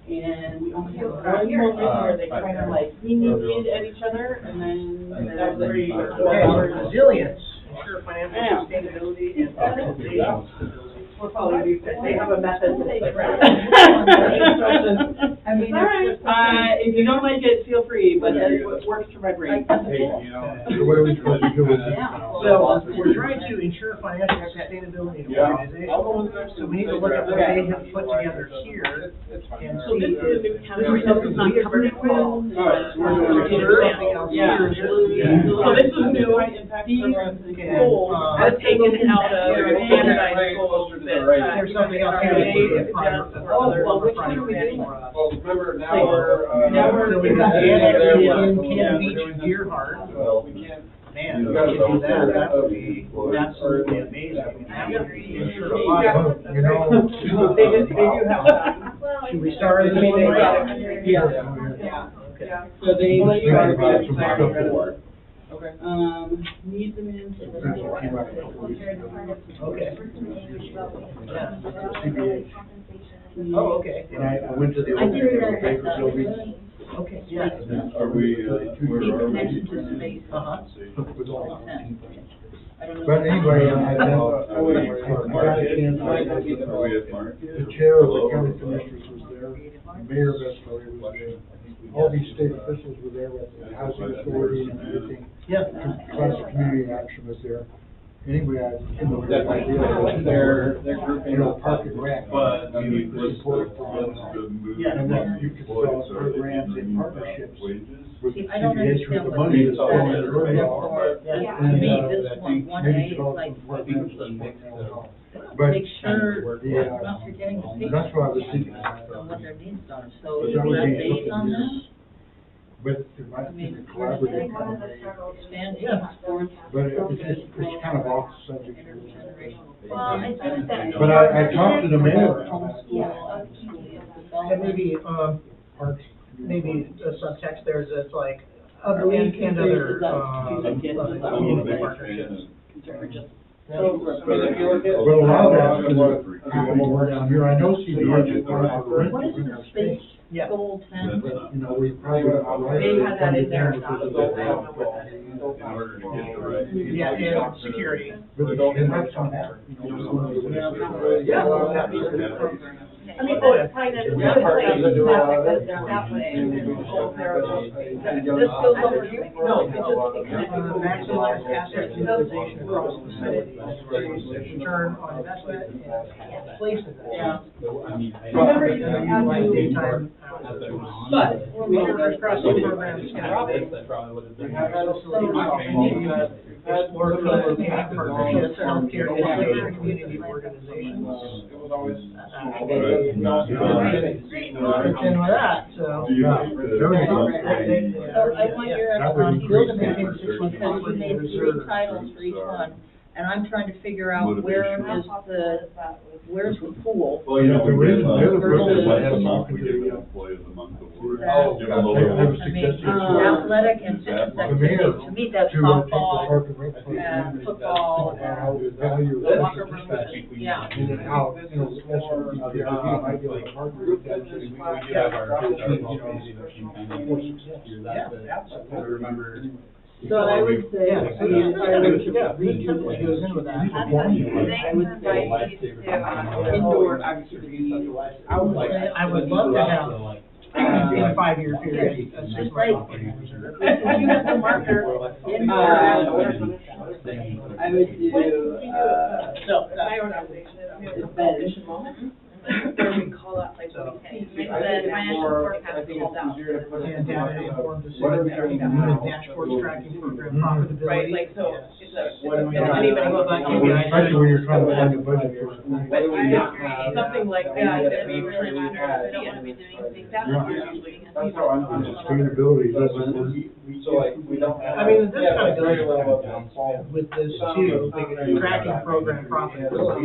and we only had one moment where they kind of like, we needed at each other, and then that was pretty. Resilience, ensure financial sustainability and organizational stability. We'll probably do, they have a method. I mean, If you don't like it, feel free, but it works for my brain. Hey, you know, so what are we supposed to do with this? So, we're trying to ensure financial sustainability in the organization, so we need to look at what they have put together here and So this see. is a new category that was not covered in well. Yeah. So this is new, these goals are taken out of standardized goals that, There's something else here that we they can find. adjust for other. well, which one are we doing? Well, remember now So we've got Annex in Cannon Beach, Deer Heart. Well, we can't. Man, if we could do that, that would be absolutely amazing. That would ensure a lot of, You know. They do have some. should we start in the one way? Yeah. Okay. So they, Thinking about some stuff for it. need them in. Okay. Yeah. CBH. Oh, okay. And I went to the I old figured out paper that building. Okay, yeah. Are we, where are Connection we? to space. Uh-huh. With all- I don't know. But anyway, I got a chance, Are we at Market? the chair of the county commissioners was there, Mayor Vescovi was there. All these state officials were there with the housing authority and everything. Yeah. Classic Community Action was there. Anyway, I came up with That the idea of, they're you grouping. know, park and rec. But, I mean, What's support the, for what's the move? Yeah, and then you could develop Employees, are they programs in doing, partnerships. Wages? With See, I don't CBH with understand the what money these that's going in are. early on. Yeah, to me, this one A Maybe is develop like, some programs that work now. But make sure the, we're not forgetting the patients. that's what I was thinking. And what their needs are, so But is that would that be based on something this? But it might be a collaborative kind of way. Expand team sports. But it's kind of off subject. Intergenerational. Well, I think that. But I talked to the mayor. And maybe, Parks. maybe a subtext there is it's like, other, and other, community partnerships. But a lot of that's gonna happen more down here. I know CBH is part of the rent What is in the our space space. Yeah. goal 10? But, you know, we probably. They had that in there. In order to get the right. Yeah, and security. But it helps on that, you know, one of the- Yeah. I mean, that's kind of, Yeah. This goes over here? No, it just, Maximize asset utilization across the facilities, return on investment, and placement. Yeah. Remember, you can add Like new- daytime. But, We have those crossing programs. That probably would have been. Explore co-locating partnerships, healthcare, education, community organizations. It was always. And with that, so. Do you Yeah. think Very that- good. so I want your, That would build increase a the maintenance system, because you made three titles for each one, and I'm trying to figure out where is where's the pool? Well, you know, we There is- give, there is a person once that a has month, something we to give do. an employee of the month award. Oh, Give them a They have little. a suggestion. Athletic and fitness That- activities, to me, that's To take the softball, park and rec plan and football, and how the value of locker this rooms, dispatch. yeah. And then how, you know, SEPRD might be able to partner with that. We did have our policy that came kind of years after. I remember. So I would say, Yeah. I mean, if I were to Yeah, redo what goes into that. I would say indoor activities, outside. I would love to have, in a 5-year period, a 6-month operating reserve. If you have the marker, indoor activities, I would do, So, my organization is, bench. where we call that like, So- it's the financial forecast called out. And data informed What are decision we making, doing now? dashboards tracking program profitability. Right, like, so, Yes. it's a When we And even go back to the Especially when you're trying to find a budget for. But something like that, that we really had. I don't wanna be doing things. That Yeah. was usually. That's how I'm doing sustainability, doesn't work. So like, we don't have. I mean, this kind of very goes little downside. with this too, because tracking program profitability,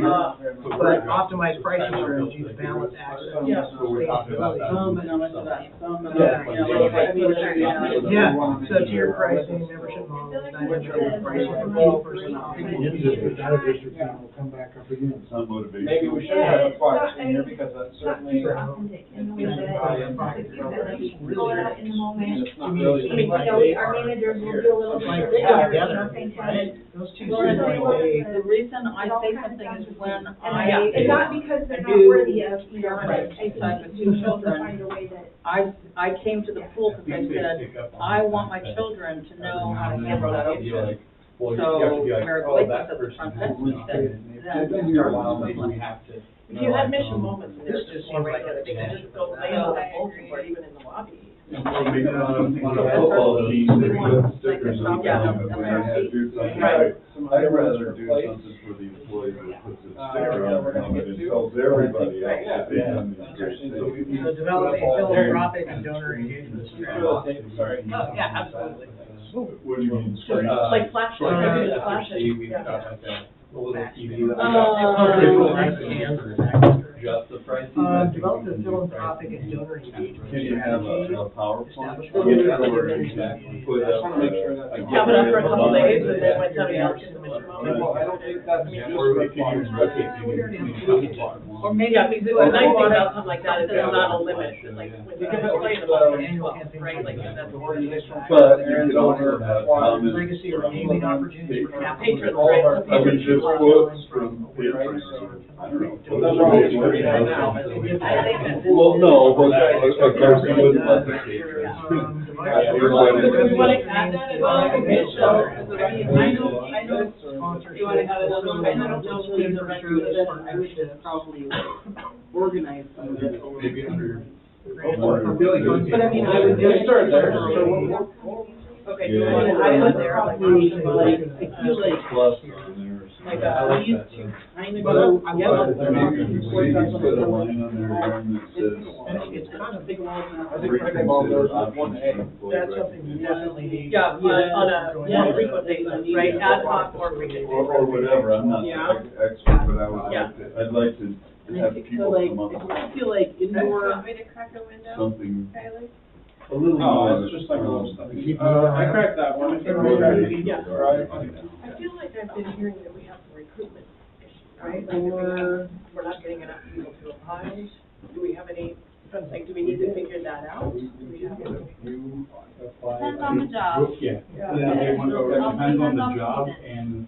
but optimized pricing strategies balance access and Yeah. So we're talking about that. Some, but not much of that, some, but Yeah. not, like, Yeah, so tier pricing, membership models, dynamic pricing for people versus In district, out of district, will come back up again. It's not motivation. Maybe we should have aquatics in here because that's certainly. Authentic in the way that pull it out in the moment. It's not really. I mean, our managers will do a little bit Like, of they go this, together, things right? Those two Well, seem like they. the reason I say something is when And not because they're not do worthy of, you know, right, I type of think two you have to children. find a way that. I came to the pool because I said, I want my children to know how to handle that ocean. So Mary Blake was at the front desk and said, Then you're allowed, maybe we have to. If you had mission moments in there, it just seems like they could just go lay on the bulletin board, even in the lobby. On a football team, they put stickers on Yeah. them, but when I had to do something, Right. I'd rather do something for the employee that puts a sticker on their helmet and tells everybody else that they've done these great things. So developing philanthropic and donor engagement. Sorry. Oh, yeah, absolutely. What do you mean? Just like flashlights, maybe the flashlights. We've Yeah. got like a little TV that we got. Just the price. Develop a philanthropic and donor engagement Can you have strategy. a PowerPoint? Establish- Or exactly put I just up wanna make sure that. a- Have it up for a couple days, and then when somebody else gets the mission moment. Well, I don't think that's just. Or we can use or maybe Yeah, we because do the a nice thing water- about something like that is there's not a limit, like, when you can play the ball as well, right, like, that's. But you could also have comments. Legacy or gaming opportunities for Yeah, capital. patrons, right, so I mean, patrons. just quotes from patrons, I don't know. Well, those are always pretty right now. Well, no, but a person with publication. Do we wanna add that as well? Okay, so, I know, You wanna have it on, I don't know if there's a record of it, I would probably organize some of it. Maybe under. But I mean, I would Just start there. okay, do we wanna add it there, like, Probably, option like, like, I feel like, Plus on there. like, or we used to kind of But go, I'm- yeah, something. but Maybe you put a line on there that says. it's kind of big walls now. I think pickleball goes with 1A. That's something we definitely need. yeah, on a more frequent basis, right, ad hoc or frequent. Or whatever, I'm not Yeah. an expert, but I would Yeah. like to, I'd like to And I have feel people like, come up with I feel like indoor, me to crack a window, something Tyler? a little No, more. it's just like a little stuff. Keep I cracked that one. It's gonna be ready. Yeah. Right. I feel like I've been hearing that we have some recruitment issues, right? Like, we're not getting enough people to apply. Do we have any, like, do we need to figure that out? Do we have? Depends on the job. Yeah. Yeah. It depends on the job and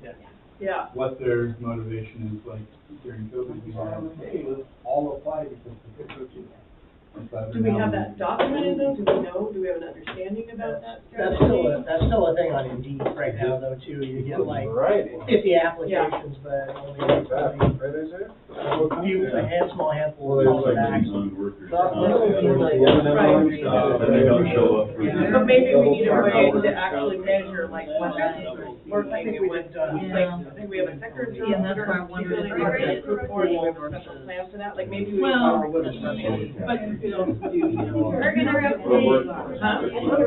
Yeah. what their motivation is, like during COVID, we had, hey, let's all apply because the picture is. Do we have that documented though? Do we know, do we have an understanding about that That's strategy? still a thing on Indeed right now though too, you get like Right. 50 applications, but only like, a few, a small handful Well, call there's like back. these on workers' Well, comp, it'll be like- and they don't show up for Yeah. the. But maybe we need a way to actually measure like what they're working and what, like, I think we have a sector job. Yeah, and that's why I wondered if we Right, could report, we have a special plan for that, like maybe we. Well, But you could also do, you know. We're gonna have But we're- Huh?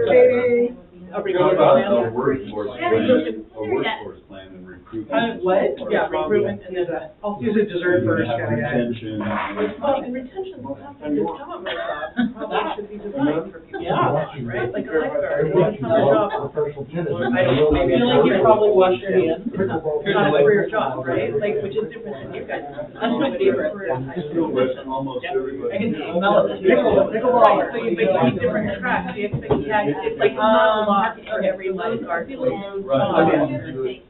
Katie. A How recruitment about plan. a workforce plan, a workforce plan and recruitment? What? Yeah, recruitment and then also. Use a dessert first Have kind of guy. retention. Well, and retention will have to do some of our jobs, probably should be designed for people. Yeah. Right, like a lifeguard, Watching it's not a job, professional tennis. I don't know, I feel like you probably washed your hands. it's not a career job, right? Like, which is different than you guys. That's my favorite. But almost everybody. I can smell it. Pickleball. So you make different tracks, you expect, it's like not a lot for every lifeguard. Right. Community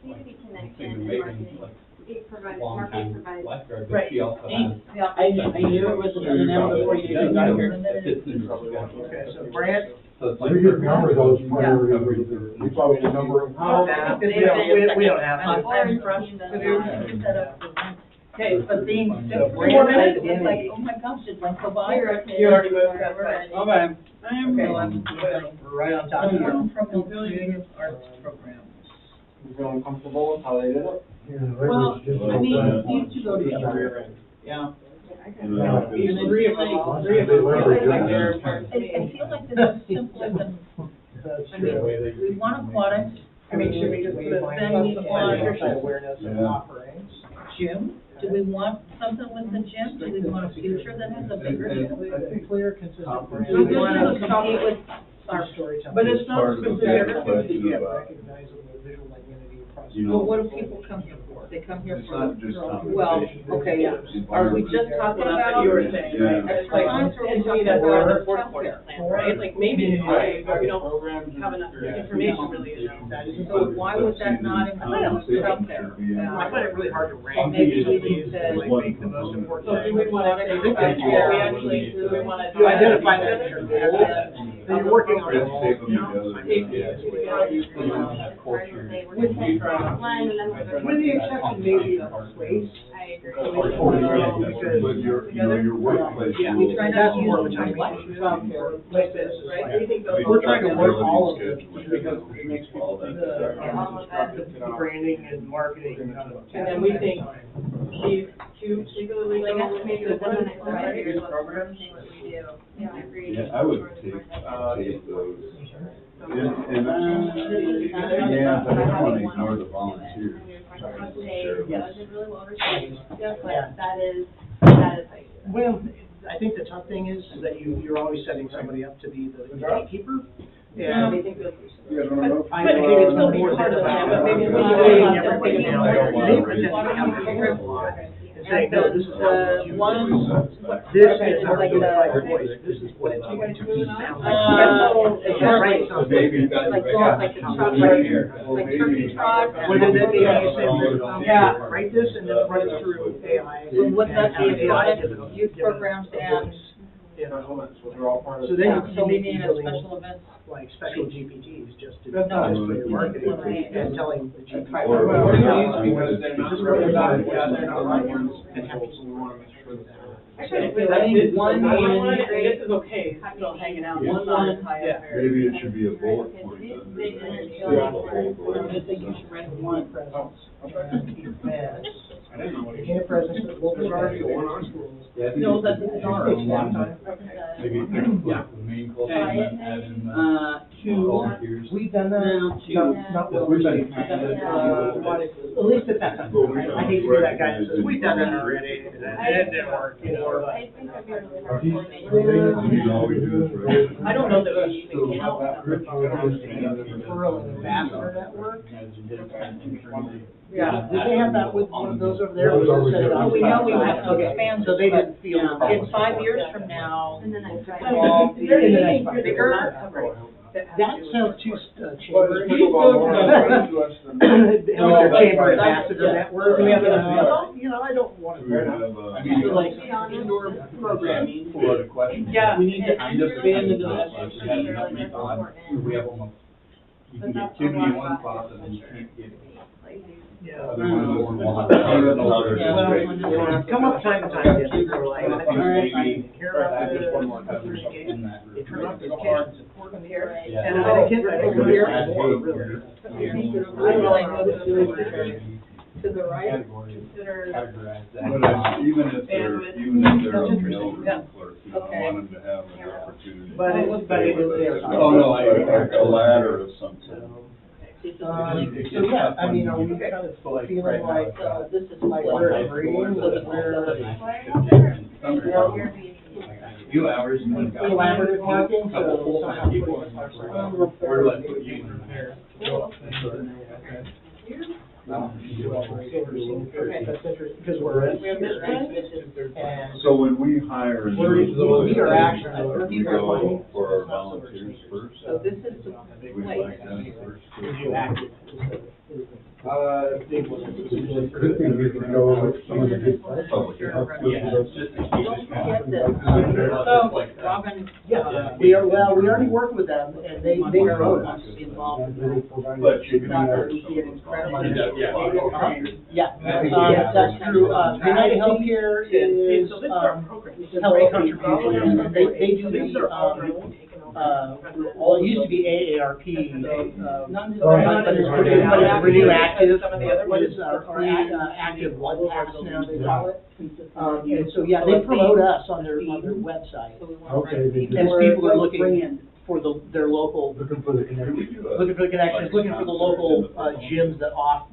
connection Thing and maybe marketing. like It provides, long marketing time provides. lifeguard, Right. but she also I, has. I knew it was an M before you even got here. Fits into the Okay, so Brant, So it's like. We get numbers, those priorities, we probably the number of. we don't have to. I'm frustrated to do. Set up the event. Okay, But being So 3 more minutes, Brand's it's like, identity. oh my gosh, it went so by. You already moved that fast. Okay. I am Okay. going. We're right on top of From you. from Pavilion Arts Programs. You feeling comfortable with how they did it? Well, I mean, these two go together. Yeah. These three of them, all three of them, feel like they're important to me. I feel like this is simpler than, I mean, we want aquatics. I mean, should we just put a Then we want awareness and Yeah. offerings. gym. Do we want something with the gym? Do we want a future that has a bigger gym? Clear, consistent. Do we want to compete with our storytelling. But it's not Part of the specific. bigger question Yeah, about, recognizable visual identity across. you know, Well, what do people come here for? They come here it's for, not just well, compensation. okay, It's are we environment. just talking That's about? what you were saying, right? Yeah. It's like, Exercise or and to me, that's or not an important part healthcare? of the plan, right? Like, maybe it's Right. fine, we don't Programs have and- enough yeah. information really, you know. So why would that not include healthcare? I find it really hard to rank Maybe we these, need to- like, make the most important. So do we wanna take think that, that's we fair. actually, do we wanna You do identify that that together? as your goal, and you're working on Let's it. tape them together. With the exception maybe of place. I agree. But your workplace. Yeah, rules. try not that's to more use of a like childcare. Like this, Right, we think those. We're trying to work all of Scheduling, it, because it makes people think that they're the branding and marketing kind of. And then we think these two particularly. Well, I guess maybe the within the ones next that 5 years, are- let's start seeing what we do. Yeah, I agree. Yeah, I would take those. And yeah, but I don't wanna ignore the volunteers. Yeah, it's really well received. Yeah. But that is how you do it. Well, I think the tough thing is that you're always setting somebody up to be the gatekeeper. Yeah, And we think that's. You guys wanna know? I think it's Still be more part than of that, about but maybe we motivating should- everybody Yeah. down. I don't They wanna potentially have to figure it out and say, no, this is how The you one- do it. This is our unified voice, this is what it's going to be. Sound like. It's not right, So maybe that's Like, right. well, like the truck right here, like turkey trot. Well, then maybe you say, yeah, write this and then run it through AI. So would that and be have AI aquatic, give it a- youth give it a programs and, voice, you know. So they're all part of. So then yeah, you so we may be need a building special events? like special GPTs just to, That's not- just for your marketing Right. and telling the GPT. Or- Well, or- because they're not, This is really not, not- yeah, they're not right ones, and we wanna make sure that. Actually, I think this is one the main in- one, and this is okay, still hanging out, Yeah. one not as high Yeah. up there. Maybe it should be a bullet point under Big the energy. whole goal. I think you should write one. And events. I didn't know what Beginning of presence of local already schools. one on schools. Yeah, I think No, it's- that's it's not. a long time. Maybe, Yeah. the main culture and then add in Two, volunteers. We've done that. no, two. Not Because well we've been received. kind of- At least at that time, right? I hate to be that guy that says, we've done that already, and it didn't work, you know. I think that'd be really hard to coordinate. You know, we do this right. I don't know that we even count them. Referral and ambassador network. As you did kind of internally. Yeah. Did they have that with one of those over there? Those are Set it up? Oh, we know we have to Okay, expand so they this, didn't feel. the but problem. in 5 years from now, And then I try. Well, Is there in the next anything five here that bigger- we're not covering that has That to do with sounds this too, work? chamber. People go more to us than. With No, their but chamber that's- ambassador yeah. network. Do we have that? I don't want Do to. we have, I mean, so like indoor programming for the question. Yeah. We need to kind of expand into That's that, really we had enough important. on, we have almost, you can get kidney in one class and then you can't get Yeah. other ones over one. Well, come up time to time, yeah, people are like, Maybe here are just one more the, coverage in that. they turn off the kids support here. Yeah. And I think I think here more, really. to the right. Consider, Categorize that. But it's, even if they're a mill Yeah. clerk, you know, I Okay. want them to have an opportunity. But it is there. Oh, no, a ladder of some sort. So yeah, I mean, are we kind of feeling like, This is like like we're agreeing that we're Few hours and then. collaborative marking, Couple so full-time somehow people. people. Or like put you in there. Okay, that's interesting, because we're in we have this one, and So when we hire, we are actually. we go for our volunteers first. So this is the We place. like them first. Would you active? Big one. Good thing we can go over some of the big. Public health. Yeah, just to keep it kind of. So, Robin, Yeah, we are, well, we already worked with them, and they wrote us. wants to be involved in that. But you can Not hire that we get incredible. Yeah. Yeah, that's true, United Healthcare is, so this is our program. healthy contributions, and they do the, well, it used to be AARP, None but it's Renew Active, Some of the other ones is our active blood pass now they call it. And so, yeah, they promote us on their website. So we want to Okay, they do. As people are looking Brand. for their local, Looking for the connection. looking for the connections, looking for the local, gyms that are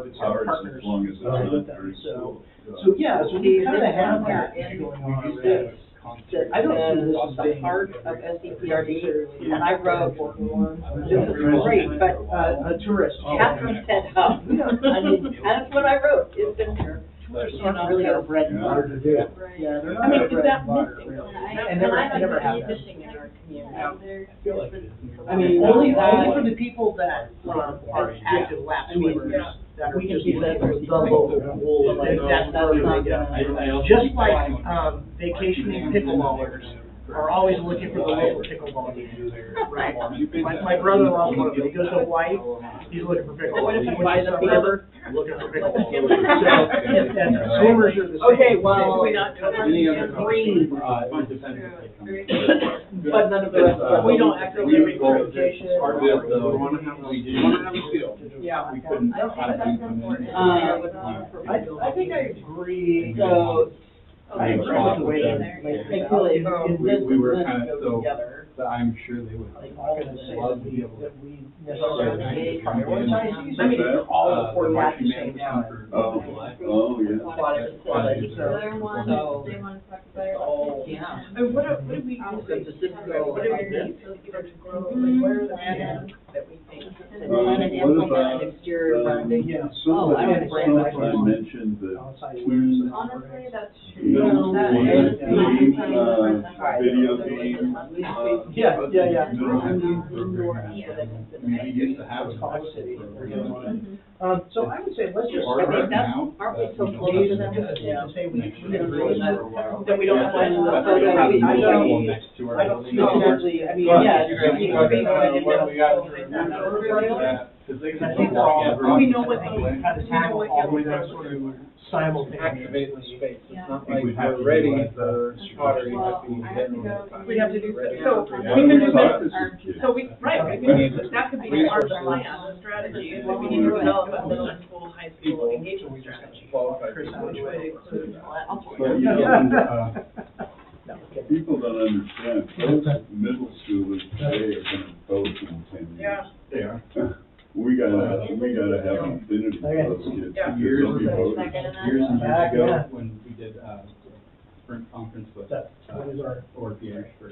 It's ours partners. as long as it's with not them. very So, cool. yeah, so we kinda have that going on already. I don't see this as a part of SEPRD, and I wrote, this is great, but, A tourist. Catherine said, oh, I mean, that's what I wrote, it's in here. Tourists aren't really our bread and Yeah. butter to do. Yeah, they're not our bread and butter, really. And never have been. Fishing in our community. I mean, Only for the people that are active lap I mean, swimmers, that are we can just keep that looking for for the local pool, like, that's that's where not they go. gonna- Just like, vacationing pickleballers are always looking for the local pickleball game. Right. My brother-in-law's one of them, he goes to Hawaii, he's looking for pickleball. What if He he went buys to a the river, looking for pickleball. So, and swimmers are the same. Okay, well, we not do Any other green, but none of the rest, of we don't actively recruit vacation. Part of it, though, we wanna have a field. Yeah. We couldn't, I think that's important. I think I agree. So, I agree with the way I feel like we were this kind of, so, together. but I'm sure they would. I'm not gonna say love that to be able to. we necessarily prioritize these, I mean, they're all reporting at the Marching same band time. for Oh, oh, yeah. Aquatic So facilities. they're one, So- they want to talk about it. Oh, Yeah. I mean, what did we, So just this go what did like we this. need to get to grow, like, what are the plans that we think? Plan and implement an exterior branding. Yeah. Oh, I don't brand my Somebody phone. mentioned that Outside two, Honestly, that's true. two, That one, is- video game, Yeah. We used to have. So I would say, let's just. Part of it that's- now, aren't we so that close we to don't- them? Yeah, say we can really really That we don't have one in the That's photo. why we have I a don't- wall next to our I don't building. feel exactly, I mean, But yeah. you guys it's- want to, it's- what do we got for? Really? Because they I can think walk all- everyone we know what that they- way. Kind of tackle all of them sort of simultaneously. Activate the space, it's not We like would have we're to ready do like for pottery, Well, like we I have get to in go. the. We have to do, so, Yeah, we can do talk this, to some kids. so we, right, we can do, that could be part of the plan, the strategy, is that we need to develop a middle school, high school engagement strategy. Chris, how would you Would include But you know, people don't understand, those middle schoolers today are gonna vote in 10 years. Yeah. They are. We gotta have infinity for those kids, Yeah. because Years they'll be voting. Years and Yeah, years ago, yeah. when we did, sprint conference with, What is our? or PH for,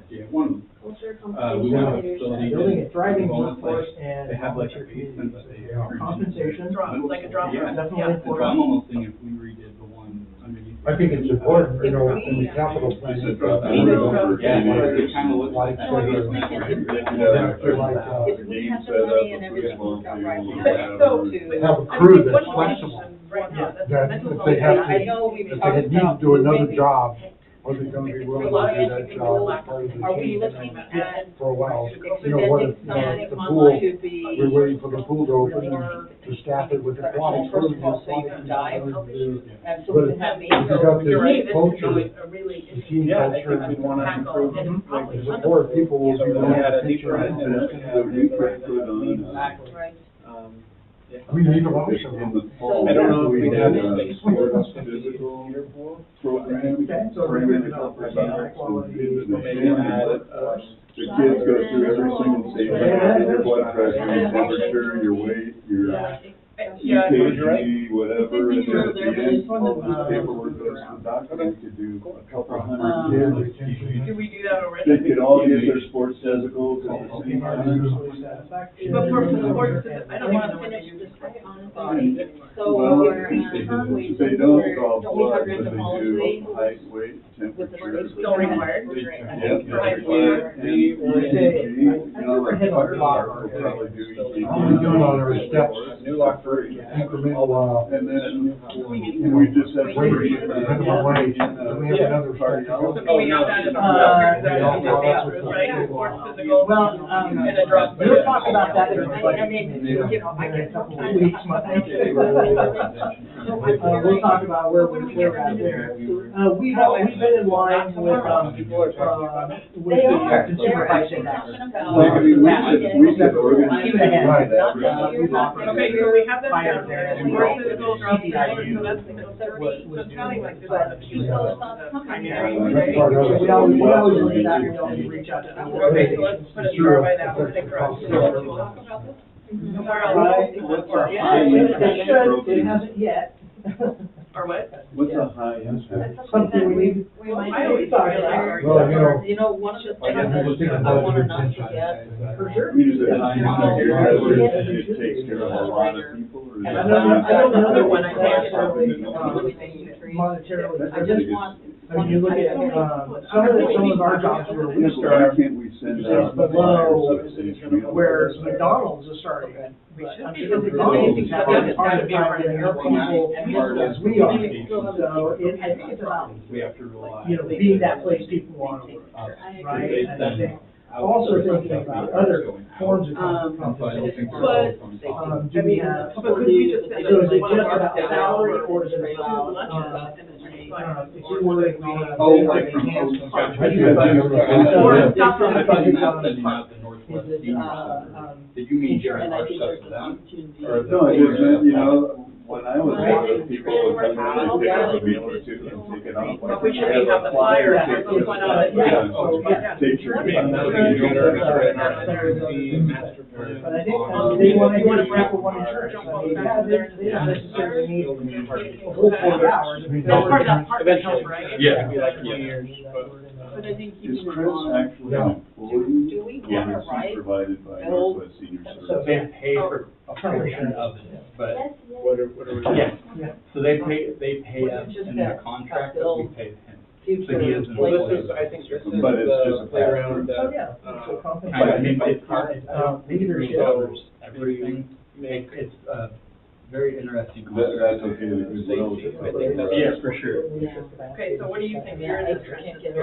yeah, one of them. Culture, We compensation, have a leadership. facility. Building a thriving Bonus, workforce like, and They have like a volunteer basement, but communities. they. Compensation. Drop, like a drop. Yeah, Definitely yeah, important. so I'm almost thinking if we redid the one underneath. I think it's important, you know, in the capital plan. It's a drop We know- Yeah, It it kind of looks like that. No, I'm just thinking, They could have if a we game have the set up, money a and everything worked out football right field, now, whatever. to. Have a crew that's flexible, Right now, that's that mental if they have health. to, I know we've if talked they need to about do another maybe- job, are they gonna be willing to do that job as part of the Are we team looking at for a while? You know, what if, extending the some pool, to be we're waiting for the pool to open, more to staff it with aquatics, first what of all, so you can dive, do? and so But we can have if you got maybe. You're right, this this could culture, be a really the interesting team Yeah, I culture, think we'd wanna tackle, improve, and it's like, probably the support, people will So be we willing had to a pitch deeper in. end That we could put on, Exactly. Right. I mean, even also, in the fall. I don't know if we we'd have did the a space. sports physical program, Okay, so bring we're in a good couple of enough. dollars and Maybe into the Maybe gym, add, but, the kids go through every single stage, your blood pressure, your temperature, your weight, your Yeah, EKG, whatever, and then at the They're end, all this paperwork goes to the doctor, we could do a couple hundred kids. do we do that already? They could all get their sports physicals at the same time. But for sports, I don't even know what they do this way. So Well, we're, they don't draw don't we blood, have but in the they policy? do height, weight, temperature. Still required? Yep, For high and school. EKG, you know, we're hitting a lot. We'll probably do. All we're doing on our steps, New lock for incremental, And then you know, we just have. wage, minimum wage, then we have another step. So we have that in the right, sports, physical, Well, and a drop. we'll talk about that during the I budget mean, committee you know, I in a get couple of sometimes. weeks, we'll talk about where we're at there. We've been in line with the consumer price index. Well, I mean, we could organize. Keep it ahead. Right. We've offered Okay, so we have that higher down there, than sports, physical, drop, CPIU. so that's the 30, so it's sounding like this is the piece of the primary. That's part of it. We always look at that, we always reach out to them. Okay, so let's put a star by that, we'll take the rest. It hasn't yet. Or what? What's a high impact? Something we need. We might I always talk about. Well, you know, one of the I things guess we'll take a that I wanna budget not intention. forget, For sure. We use a high impact area where it takes care of a lot of people, or is And it- I know another one, I Something think, monetarily. I just want. I mean, you look at, some of our jobs where we Yeah, but why start, can't we send out? below subsidies? where McDonald's is starting. We should Because be. McDonald's is having a hard That's time getting their people as we are. So I think it's about, we have to rely. being that place people want to work, right? And I think also thinking about other forms of compensation. Do we have, But could we just send so is it one of just our about staff salary or or is it two about, lunches and then we if you're working on a. Oh, like like, enhanced oh, budget, gotcha. or Stop on the budget Not on- the Northwest is it, Senior Center. Did you mean during our stuff for them? Or the- No, it just meant, when I was working, people would come in and pick up a meal or two and take it off. But we should have the flyer, Take so why not? Take your. I mean, that would be your master plan. But I think, they want to grab one insurance, I mean, they don't necessarily need a whole 40 hours. That's part of that part, Eventually. right? Yeah. It'd be like 20 years, But I think Is keeping in Chris mind, actually an employee? Do we Yeah, wanna it's write provided by old- Northwest Senior So Services. They pay for a portion of it, but, what are we doing? yeah, so they pay us in their contract, but we pay him. future So he is an Well, employee. this is, I think this is But it's just the a playground Oh, that, yeah, so compensation. I mean, it's not, Leadership. covers everything, it's a very interesting concept. That's okay, because Safety, I think that's, Yeah. for sure. Okay, so what do you think you're in this? I think it's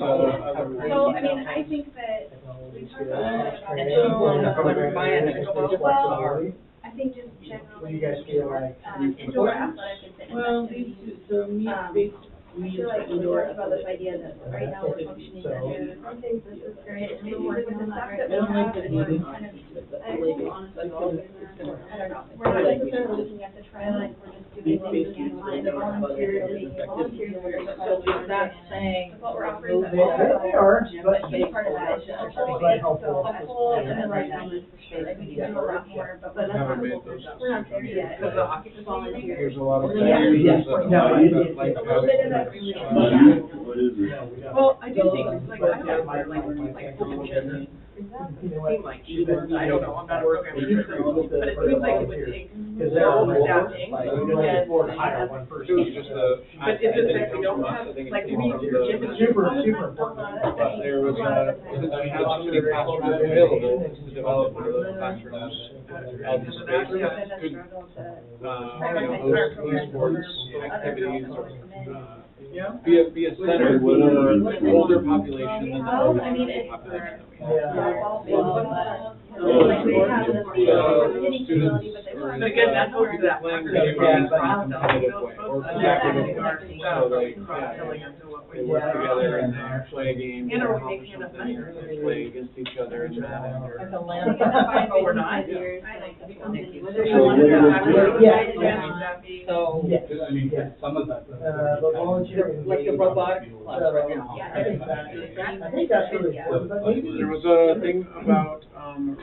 all. so, I mean, I think that we talked a little bit about it. Flexibility. I think just What do generally, you guys feel like? indoor athletics and fitness. Well, these two, so meat-based, I feel like we talked about this idea that right now we're functioning under, I think this is great, and maybe with the stuff that we I don't like have, the we're meeting. kind of, I like honestly, I don't know, we're not necessarily looking at the trend, like, we're just doing what we can find, the volunteers, making volunteers, So is that saying? what we're offering. They are, but Big part of that is just our whole, But helpful. so a whole, and then like that, like we can do a lot more, but we're not, Haven't made those. we're not there yet. Because the hockey Volunteers. There's a lot of. Yeah. Yes. No, it- Like, A little bit of that really. What is it? Well, I do think, like, I have, like, coaches, seem like, I don't know, I'm not a program recruiter, but it seems like it would take no staffing, Like, we don't afford to hire one It person. was just a. but is it that we don't have, like, do we, Super, super important. But there was since we have so many classrooms available to develop one of those classrooms, all these spaces, could, host sports activities, be a center for older population than the Well, I older mean, it's, population. like we have this, hitting ability, but they But again, that's where that Playing factor together in in a competitive way, or collaborative way, so like, they work together and they play a game, And or are we making enough money? they play against each other and manage, or. Like a land. Oh, we're not? Whether you So want what to. is it? Yeah. So, Yes. I mean, some of that. The volunteering. like the robotics class right now. Yeah, I think that's really important, but maybe. There was a thing about,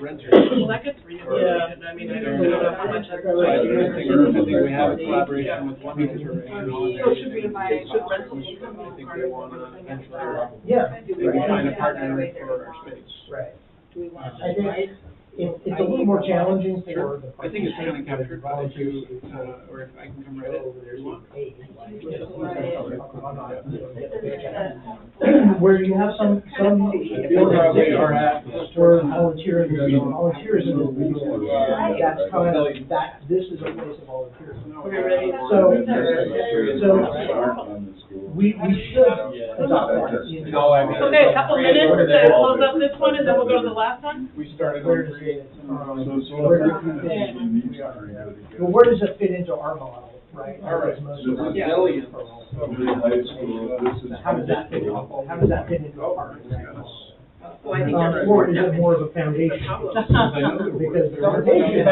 renters. Well, that gets reiterated, I mean, I don't know how much. So I think we have a collaboration with one renter, and So should we invite, should rentals I come think part they of wanna something? eventually, Yeah. maybe find a partner for our space. Right. Do we want to I just think write? it's a little more challenging for the. I think it's kind of captured, but if you, or if I can come write it, if you want. where you have some, Probably are at. where volunteerism, that's kind of, this is a place of volunteerism. Okay, ready? So, Aren't on the school. we should adopt that. No, I mean. Okay, a couple minutes to close up this one, and then we'll go to the last one. We started Where on does three. it, Well, where does it fit into our model, right? All right. Most So of our- Resilience. high school, this is. How does that fit, how does that fit into our model? Well, I think you're. Or is it more of a foundation? Because the foundation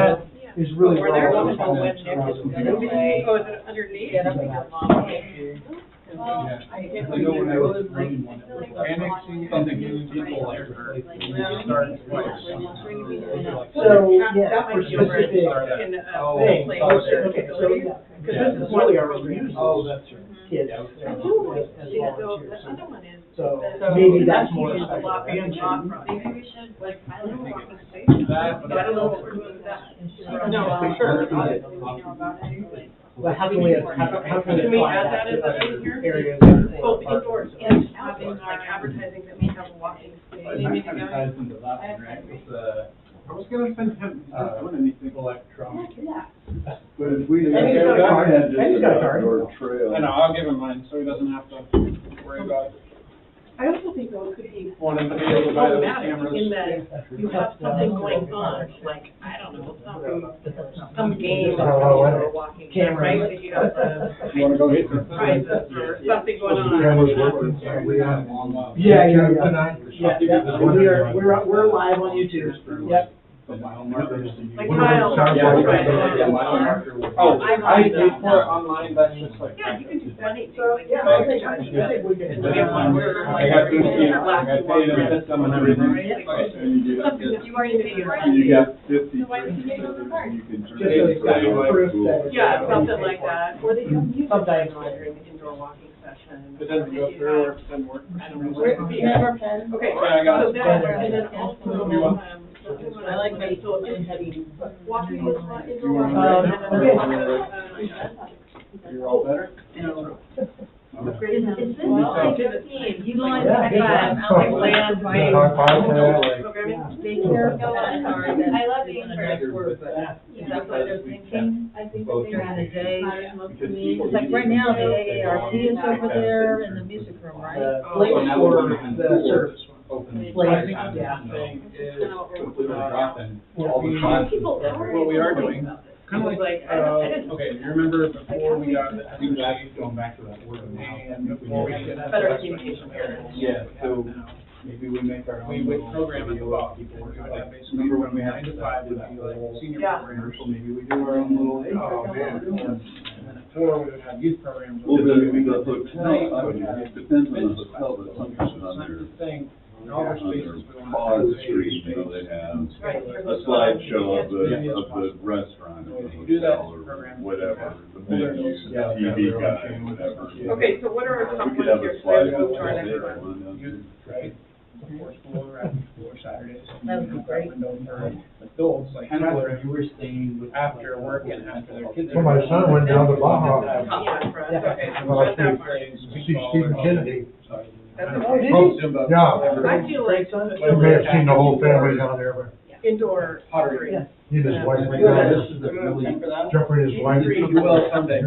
is really. Were there well- one when Nick was gonna say, oh, is it underneath? Get up and your mom came Yeah. I know when I was reading one, it was annexing something new people like, started twice. So, yeah, That for might be over specific in a Oh, things, place. okay, so, yeah. Because this is really one our program. Oh, that's right. kids Yeah. as See, so volunteers. the other one is. So that- maybe that's more Is a lot special. being taught from. Maybe we should, like, pilot Make a a mistake. That, But I don't know if we're doing that. No, for sure. we know about it, like. Well, how can we, how can Can we we apply add that that as to a thing other here? areas? Both indoors and having like advertising that we have a walking space. Maybe to go. ties into that one, right, with the, I was gonna send him, he's not doing anything. electronic. But if we. And he's got a card. had just And he's got a an card. outdoor trail. I know, I'll give him mine, so he doesn't have to worry about it. I also think though it could be Want him to be able to buy those problematic cameras. in that you have something going on, like, I don't know, some game or walking, Camera. right? Like you have the You wanna go hit the. prizes or something going on. Yeah. Yeah, we're live on YouTube. Yep. The mile markers. Like miles. Yeah, mile marker. Oh, I paid for it online, that's just like. Yeah, you can do funny things. So, like yeah, that. I think we can. And we have one where I got this, I got paid in system and everything. And you get, something that you already paid for. you got 50 So why don't you take it on the card? you can turn Just it so into a proof school. that- Yeah, something like that, or they come use it Sometimes. during the indoor walking session. It doesn't go through or it doesn't work. I don't know. Never pen. Okay, Yeah, I got so it. that, and then also, You want- I like my Philippine heavy. walking with indoor You walking. want- You're all better? Is this Well, like I did it. utilize Yeah. that outland Programming. daycare? I love being Isn't a nice first. word, but is that what they're thinking? I think that Both they during the day. Because It's like right now, the AARP is over there in the music room, right? Place for the service. Open. I Place, think the yeah. thing is, Completely dropping all the classes. what we are doing, kind of like, okay, you remember before we got the I think that's going back to that word of mouth. and before we get Better communication here. Yeah, so maybe we make our own. we would little program at the video bottom, of people, like like, basically remember from when we had 9 to 5 would be like senior Yeah. programs. commercial, maybe we do our own little. Oh, man. And then at 4, we would have youth programs. Well, the hotel, Tonight, I would, it depends on the hotel, but sometimes on their, Thing, and all their on their spaces we want to. pause screen, you know, they have a slideshow of the restaurant or the You do that hotel or program. whatever, the menu, the Yeah. TV guide, whatever. Okay, so what are our top We could ones have here? a So let's slideshow move to our all next day one. on, Youth, right? Before school, or after school, or Saturdays. That would be great. Window for adults, like Kind of where Catherine, you were staying with. after work and after their kids. So my son went down to Baja. Yeah, okay, so Well, we're at that actually, part. to see Stephen Kennedy. That's Oh, okay. did Oh, Zumba. yeah. I feel like. You may have seen the whole family down there, but Indoor pottery. Yeah. he and his wife went Yeah, down, this is the really. jumping his wife. You will someday.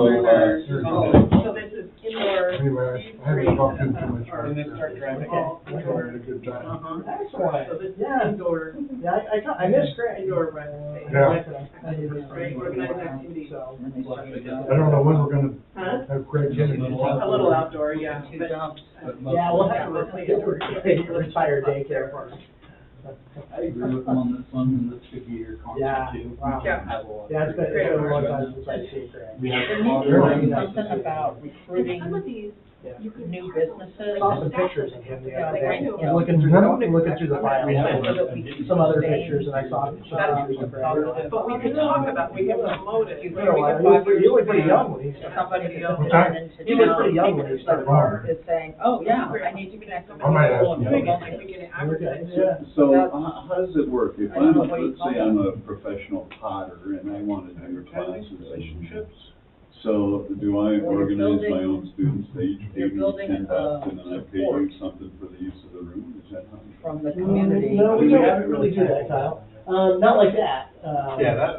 So this is indoor. Anyway, I haven't talked to him too much. And then start driving. We're having a good time. So this is Yeah. indoor, Yeah, I miss Greg. indoor rec space. Yeah. Right, organized activities. So. I don't know when we're gonna Huh? have Craig Kennedy. A little outdoor, yeah, Two but. jumps. Yeah, we'll have to replace it, retire daycare park. I agree with them on this one, and this could be your Yeah, concept too. wow. Yeah. Have a lot. Yeah, it's been a long time since I've seen Greg. We have. There needs to be something about And recruiting some of these, Yeah. you could. new businesses. Saw some pictures of him the other day, Yeah, and looking through the files, We have some other pictures, and I saw some pictures of Greg. But we could talk about, we can promote it. He was pretty young when he started. Somebody who What's goes that? into He was town, pretty young when he started. is saying, oh, yeah, I need to connect with I might ask people and you. bring them. Like we can advertise. Yeah. So, how does it work? If I don't know I'm, what you let's call say them. I'm a professional potter and I want to do classes. Relationships. So do I organize my own students, they each pay you're me building $10 and then I pay you support. something for the use of the room, is that how? From the community. No, we don't really do that, Kyle. Not like that.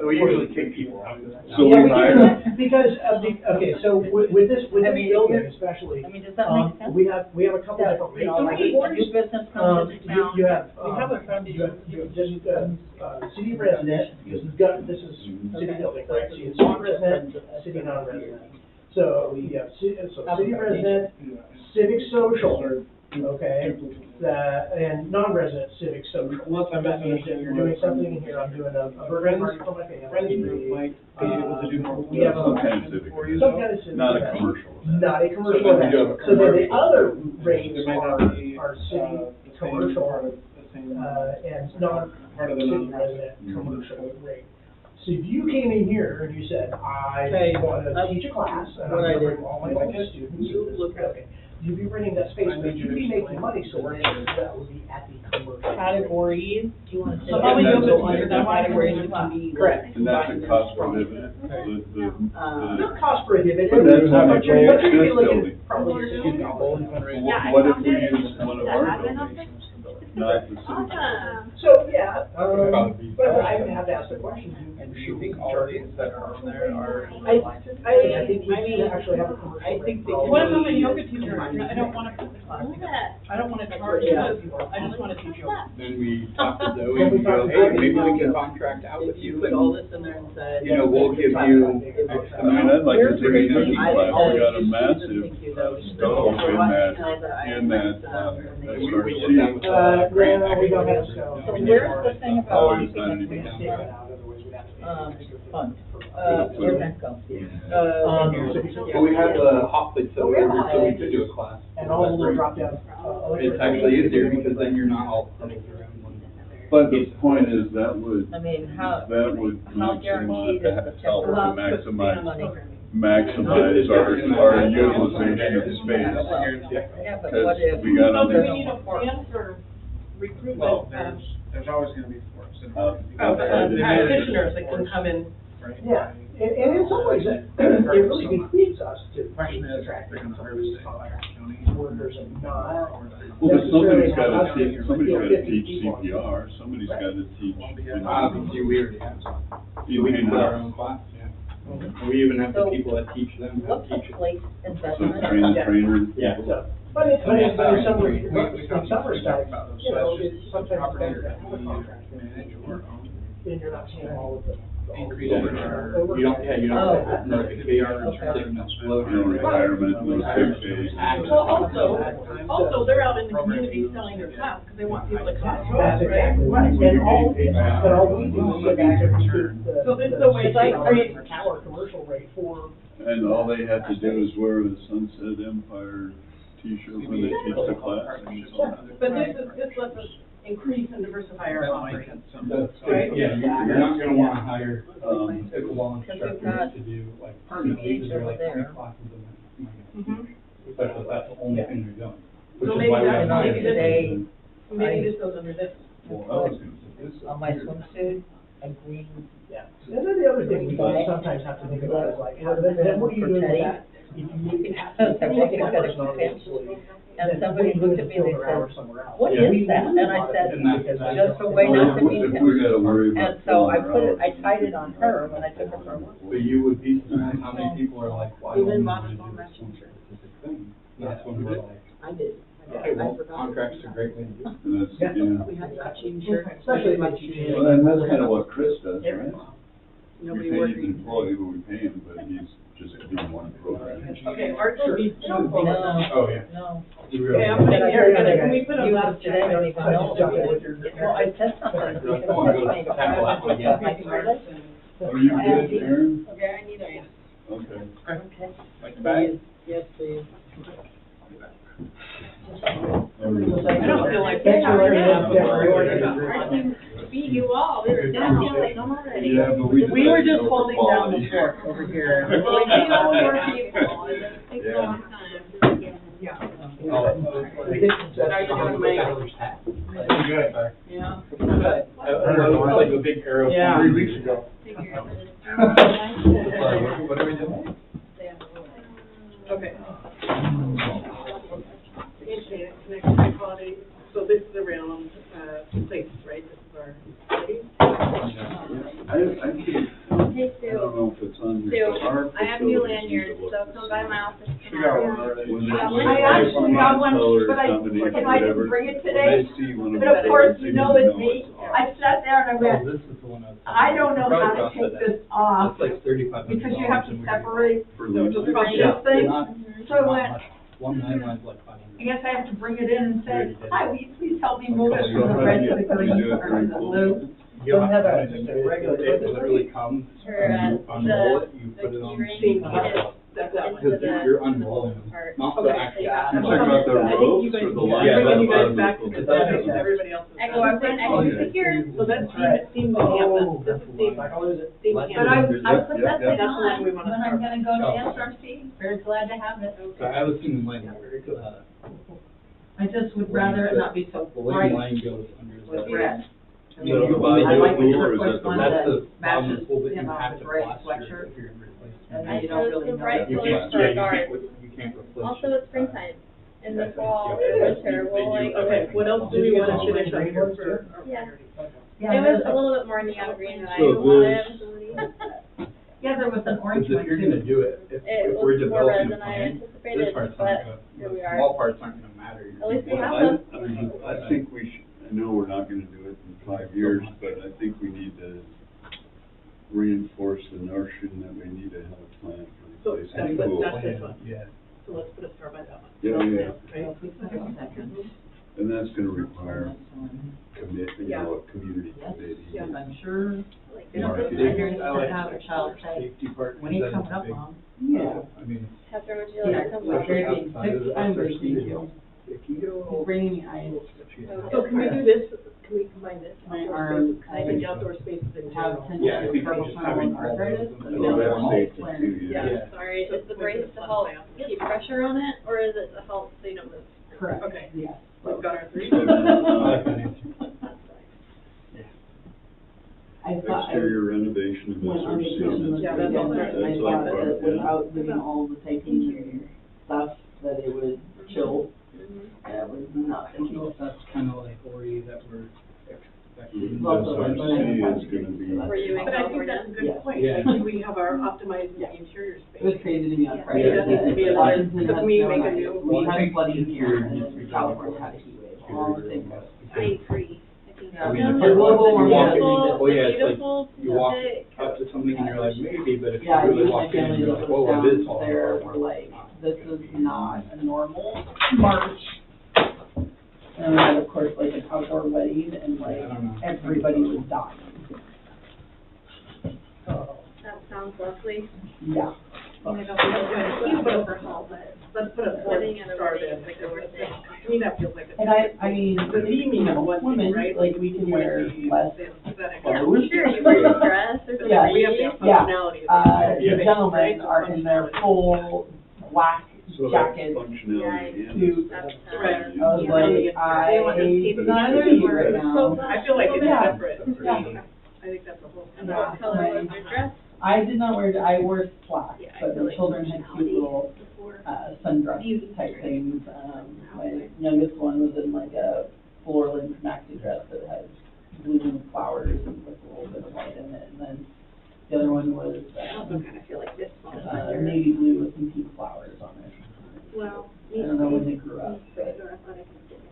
we usually kick people out. So Yeah, we hire, because of the, okay, so with this I mean, building you're- especially, I mean, does that make sense? we have a couple That, different you know, like, rates. a new business comes into town. You have, We have a you have just, city resident, because we've got, this is city building, right? So you have city resident, city non-resident. So we have city resident, civic social, okay, and non-resident civic social. That means that you're doing something in here, I'm doing a birthday party for my family. Friends group might be able to do more. We have a- some kind of civic, Some kind of civic not a event. commercial. Not a commercial So then we event. do have a So then the commercial. other rates There might are, not be, city the same commercial, part of the same, and part of the non-city non-profit. resident commercial rate. So if you came in here and you said, I want to teach a class, and I'm what I going to did. bring all my students, You look at- okay, you'd be renting that space, but you'd be making money, so then that would be at the commercial. Categories. Do you want to say? So how many And yoga that's- teachers are categories that can be? Correct. And that's a cost prohibitive, the, Not cost prohibitive, But that's how but it you're goes. gonna be This looking building. probably Yeah, what if we use one of our buildings, not the city? Awesome. So, yeah, About the- but I have to ask the question, And do you think all of these that are on there are? I think we need to actually have a commercial I rate think for they all can. What of if I'm a these. yoga teacher? I don't wanna put the class together. I don't wanna charge you, I just wanna teach yoga. Then we talk to Zoe Then we and talk go, to hey, Zoe. maybe we can contract out with If you you. put all this in there and said. You know, we'll give you X I mean, I'd like to Here's take a the cooking reason class, I we got a always massive think you know, stove in that, that We starts just have heating. No, we don't have to go. So where's the thing Oh, about it's not keeping anything. it Take that out, otherwise we'd have to pay. fund? So- Where'd that go? Well, we have a hot plate Oh, we have a cylinder, hot so we plate. could do a class. And all the little drop down. It's actually easier because then you're not all huddled around one. But the point is, that would, I mean, how, that would how guaranteed is the help to temporary maximize, money? maximize our utilization of space. Yeah, but what if? Because we got So under, do we need a plan for recruitment? Well, there's always gonna be forms. Practitioners that can come in. Yeah, and in some ways, it really behooves us to Question is, attract they're gonna some of harvest these it contract workers and not. well, but somebody's gotta necessarily teach, somebody's have gotta 50 teach people. CPR, somebody's gotta teach, you Obviously, we already have some. You We may can put our not. own class, yeah. And we even have the So, people that teach them how What's to the teach it. place So investment? train the trainer. Yeah. So, but in some, We in some talked respects, about those, you know, so it's sometimes property better to that have a we contract. manage or own. Then you're not paying all of the. Increase Yeah, our. you don't, yeah, you Oh. don't have notification, Okay. sickness, No floating. retirement, no sick days. Well, also, they're out in the community selling their class, because they want people to come to That's us, right? exactly right, and all, but all we do is sit back and keep the. So this is the way- the tower commercial rate for. And all they have to do is wear a Sunset Empire t-shirt when they teach the class. But this lets us increase and diversify our offerings. That's, Right? yeah, you're not gonna wanna hire, pickleball Because we've instructors got to do like, RVH these are like over 20 there. classes a month. Mhm. Especially if that's the only thing they're doing. Which So is maybe why we that's- have And maybe on this- today, Maybe this goes under this. Well, I was gonna say this. on my swimsuit, a green, Yeah, and then the other thing we sometimes have to think about is like, then what are you doing with that? If you have to. I'm looking at it, and somebody looked at me and they said, what Yeah. is that? And I said, And that's- just a way not to be If we gotta worry about. And so I put it, I filling tied it on her when I took her for a walk. But you would be surprised how many people are like, why don't Even we modest wanna on do that this one t-shirt. specific thing? That's when we're like, I did. okay, well, contract's a great way to do it. And that's, yeah. We had matching shirts. Especially my teaching. Well, and that's kind of what Chris does, right? Nobody We pay his working. employee, but we pay him, but he's just doing one program. Okay, Art should be. No, Oh, yeah. no. Okay, I'm putting here, can we put a You last today don't even know. Jump in with your. Well, I said something. Really? Oh, I go to tackle that one again. Are you good, Aaron? Okay, I need a. Okay. Okay. Like the bag? Yes, please. I don't feel like. Thanks for letting us I can beat you all, this is definitely, I'm already. Yeah, but we. We were just decided to go for holding down the quality. fort over here. Well, we know more people, and it takes a long time. Yeah. But I just wanna make, Good. yeah. It's like a big arrow. Yeah. 3 weeks ago. Figure it out. Sorry, what are we doing? Connection quality, so this is around, places, right? This is our city. I think, Hey, I don't know if it's on Sue, here, but our I have new facilities need lanyards, to look so the come by same. my office She got tomorrow. one already. When they- I when they actually find got one, color but I combination, didn't whatever, bring it when today. they see one of But of those, course, they you know need to it's me. it's off. I sat there and I Oh, went, this is the one I was. I don't know how to Probably take crossed this off, That's like $3,500. because you have to separate For So leaves. just this cross it Yeah, out. thing. not- So I not went, much. One line's like $500. I guess I have to bring it in and say, Already did. hi, will you please help me move it So from the how red do to the you green, do it or during the pool blue? season? You Don't have a- it just a regular literally comes, For, you unroll it, you put it on. key ring, That's that one. Because you're unrolling them, not the Okay. actual. Yeah. You're talking about the I think ropes you guys, or the I'm lines? Yeah, bringing you that's guys back to what the, I was- everybody else. I go up and I Oh, go, yeah. here. So that's Right. Team Oh, Campus, this is Team, I can lose it. Team But Campus. I put that thing That's the one we on, wanna when I'm start gonna go to Oh. SRC, very glad to have it. So I was thinking like, I just would rather it not be so the way bright the line goes under with the. red. I Is mean, that on the bottom I of like the the pool, or is Turquoise that the one That's that the bottom of matches the pool that you him on have the to gray plaster sweatshirt. if you're replacing. And I you don't chose really some know. bright that. You colors can't, for yeah, a guard. you can't replace. Also, it's springtime. In the Yeah. fall, Yeah. or winter, we'll like. Okay, what else do we wanna finish up here for? Yeah. Yeah, It was there's a little bit more neon green than I So wanted. Yeah, there was an orange Because one if you're gonna too. do it, if It we're was more red developing a than I plan, this anticipated, part's but not gonna, here we the are. small part's not gonna matter. At least we have I, them. I think we should, I know we're not gonna do it in 5 years, but I think we need to reinforce the notion that we need to have a plan So for replacing that's pools. this one. Yeah. So let's put a star by that one. Yeah, yeah, Right? If we took a second. and that's gonna require a community Yes, committee. yes, I'm sure. You know, Marketing. I hear you I like have a child say, safety part. when he because comes that up is a big- on. Yeah. I mean, Pepper, would you Yeah, like some? we're very especially being outside of the I'm very SRC, thank you. it can get a He's little bringing me ice. sketchy. So can we do this, can we combine this? My Outdoor arm, spaces? 'Cause I think outdoor spaces in Have general. ten Yeah, I years think carpal just tunnel having and all those arthritis. and and Oh, now that's I'm all safety flared. too, yeah. Yeah. Sorry, is the brace to help keep pressure on it, or is it to help so you don't move? Correct. Okay. Yes. We've got our three. I like that answer. I thought, I Exterior renovation of went on vacation SRC. this Yeah, that's all weekend, right. I That's all thought part, that yeah. without doing all the taking stuff, that it would chill. Yeah, it was not I don't know thinking. if that's kind of like Ori that we're expecting. Also, like, SRC is gonna be. Were you in But I think California? that's a good Yes. point, Yeah. like, we have our optimized Yeah. interior It was space. crazy to me on Yeah. Friday. That needs to be another- Washington could has we snow make a and new- ice. Well, We I had think flooding interior here, needs and to be California done. had a heat wave, all the same. I agree. I think Yeah. I mean, that's if you're global warming, walking, yeah. oh yeah, it's like, beautiful, you walk sick. up to something and you're like, maybe, but if you Yeah, really you and my walk in and family you're that like, was whoa, it is down all. there were like, this is not a normal March. And we had, of course, like an outdoor wedding and like I don't know. everybody was dying. That sounds lovely. Yeah. I mean, I don't know if it's overhaul, but Let's put a fourth living at a star wedding there, is like, the worst thing. to me, that feels like a. And I mean, The theming is one thing, women, right? like we can wear less The aesthetic. Yeah, clothes. sure, you wear a dress or something. Yeah. We have to have Yeah. functionality. The Yeah. gentlemen are in their full black So that's jackets. functionality and. Suit. That's Right. I was Yeah. like, They want I'm to not into you right now. I feel like it's Yeah. separate. Yeah. I think that's a whole. And what color was your dress? I did not wear, I wore black, Yeah, I but feel the like children had cute little, before. sundress type things. My youngest one was in like a floor length maxi dress that had blue flowers and with a little bit of white in it. And then the other one was, I also kind of feel like this falls navy blue with some pink flowers on it. Well, I don't know when they grew up, but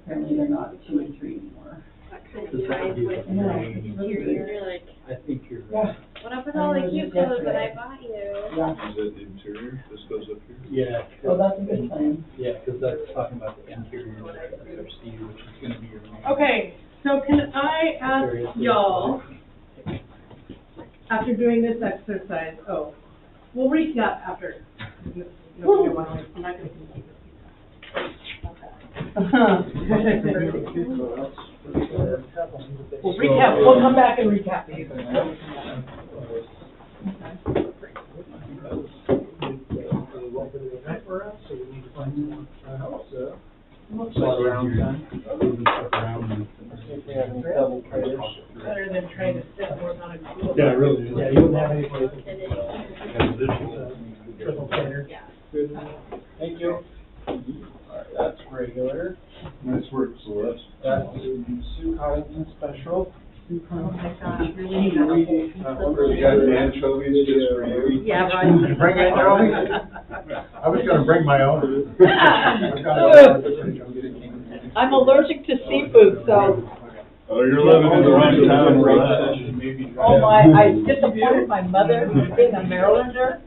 apparently they're not 2 and 3 anymore. that kind of ties with Yeah, the it's really interior. good. You're like, I think you're Yeah. right. what up with all the cute clothes that I bought you? Yeah, Is that the interior? This goes up here? Yeah. so that's a good plan. Yeah, because that's talking about the interior of SRC, which is gonna be your main. Okay, so can I ask y'all, after doing this exercise, we'll recap after. No, I'm not gonna continue. We'll recap, we'll come back and recap these. Around time. Moving stuff around and- Better than trying to sit more on a. Yeah, really. Yeah, you wouldn't have any place. It is. Triple standard. Yeah. Thank you. regular. Nice work, Celeste. That's Sue Coddington special. Oh my gosh, really? You got a whole piece of You got the anchovies just for you. Yeah, right. Bring anchovies? I was gonna bring my own. I'm allergic to seafood, so, Oh, you're living in the right town, Russ. oh my, I disappointed my mother, being a Marylander.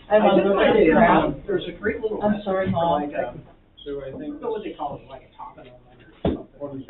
I'm I just allergic wanted to to, crab. there's a great little I'm recipe sorry, for Mom. like, So I I think. don't know what they call it, like a taco or something. What is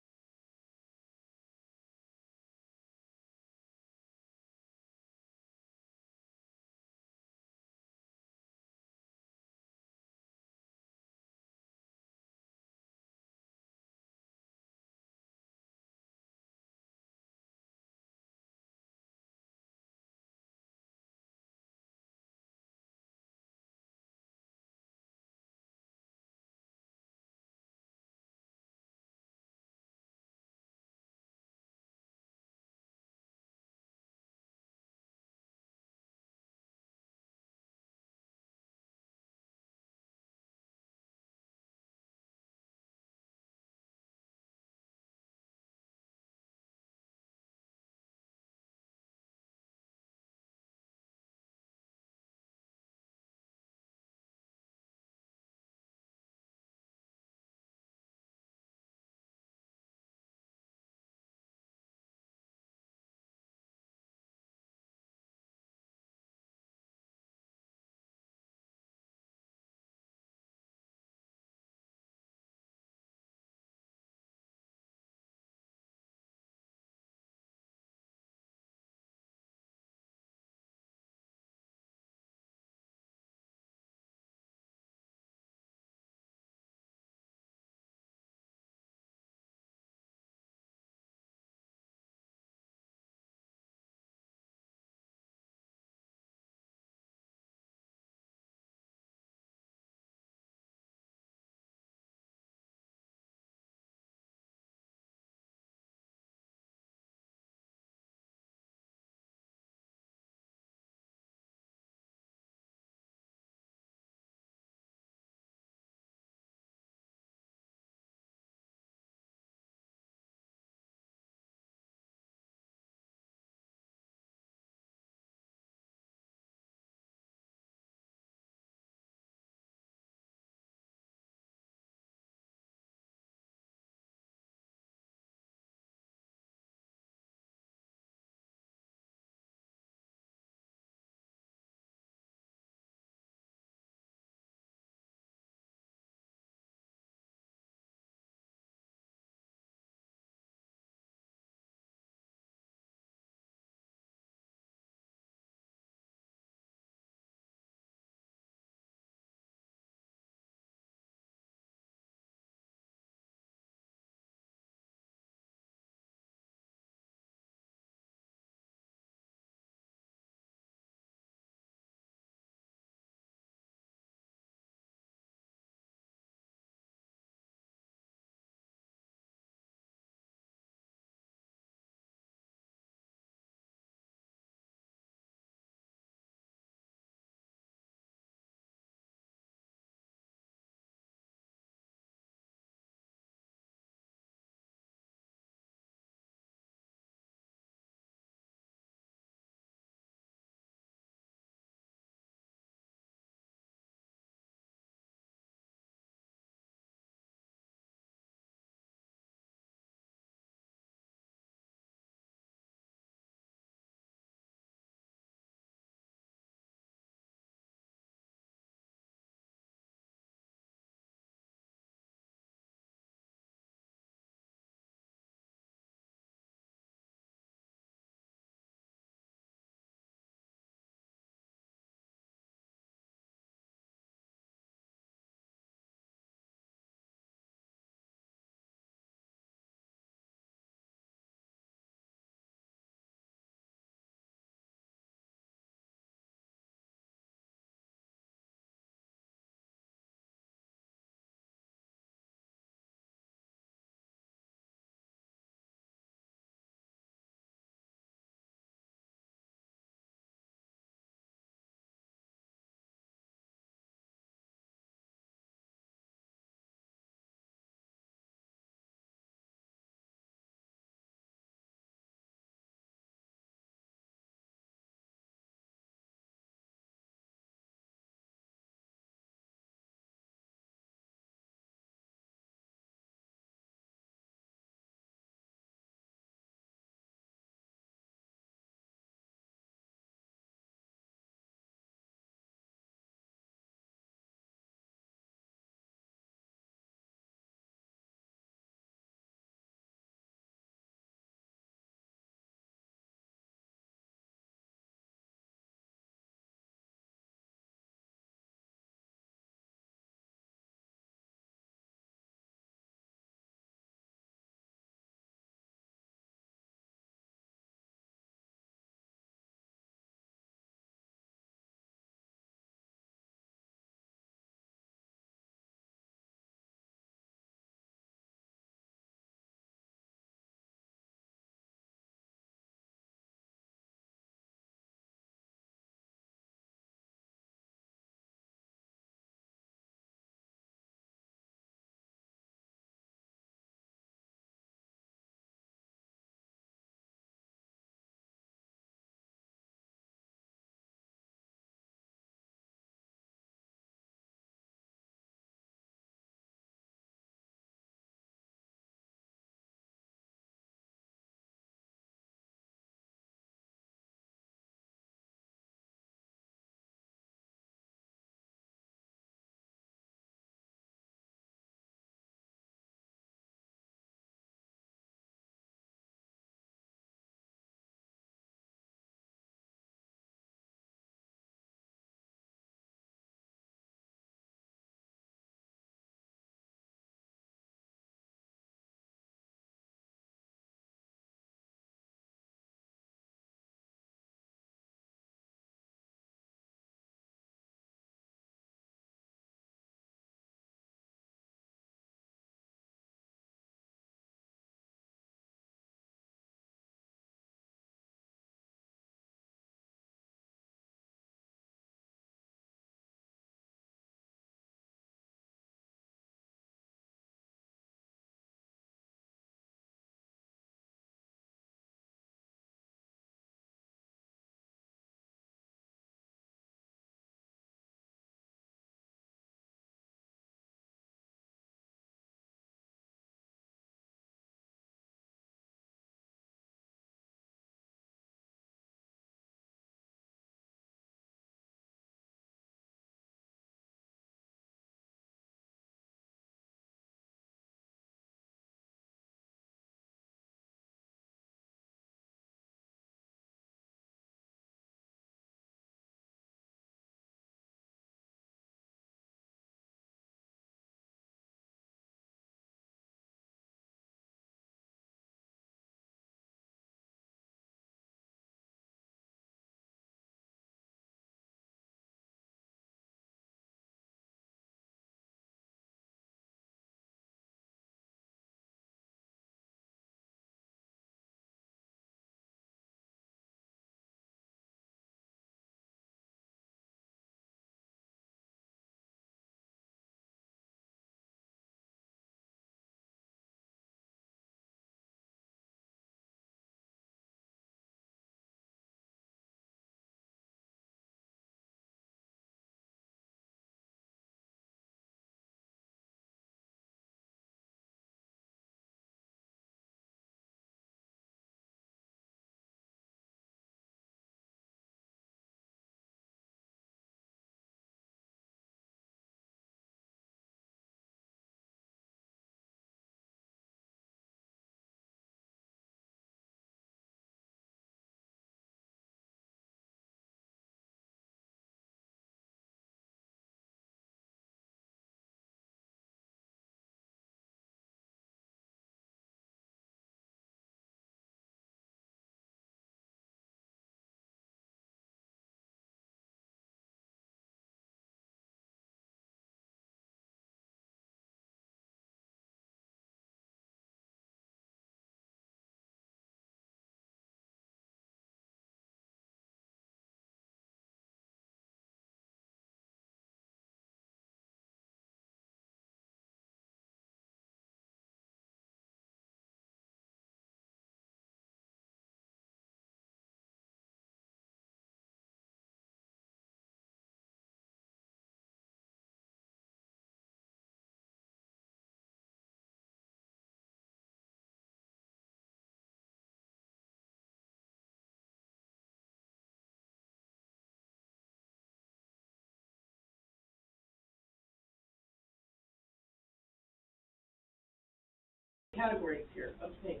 categories here of things.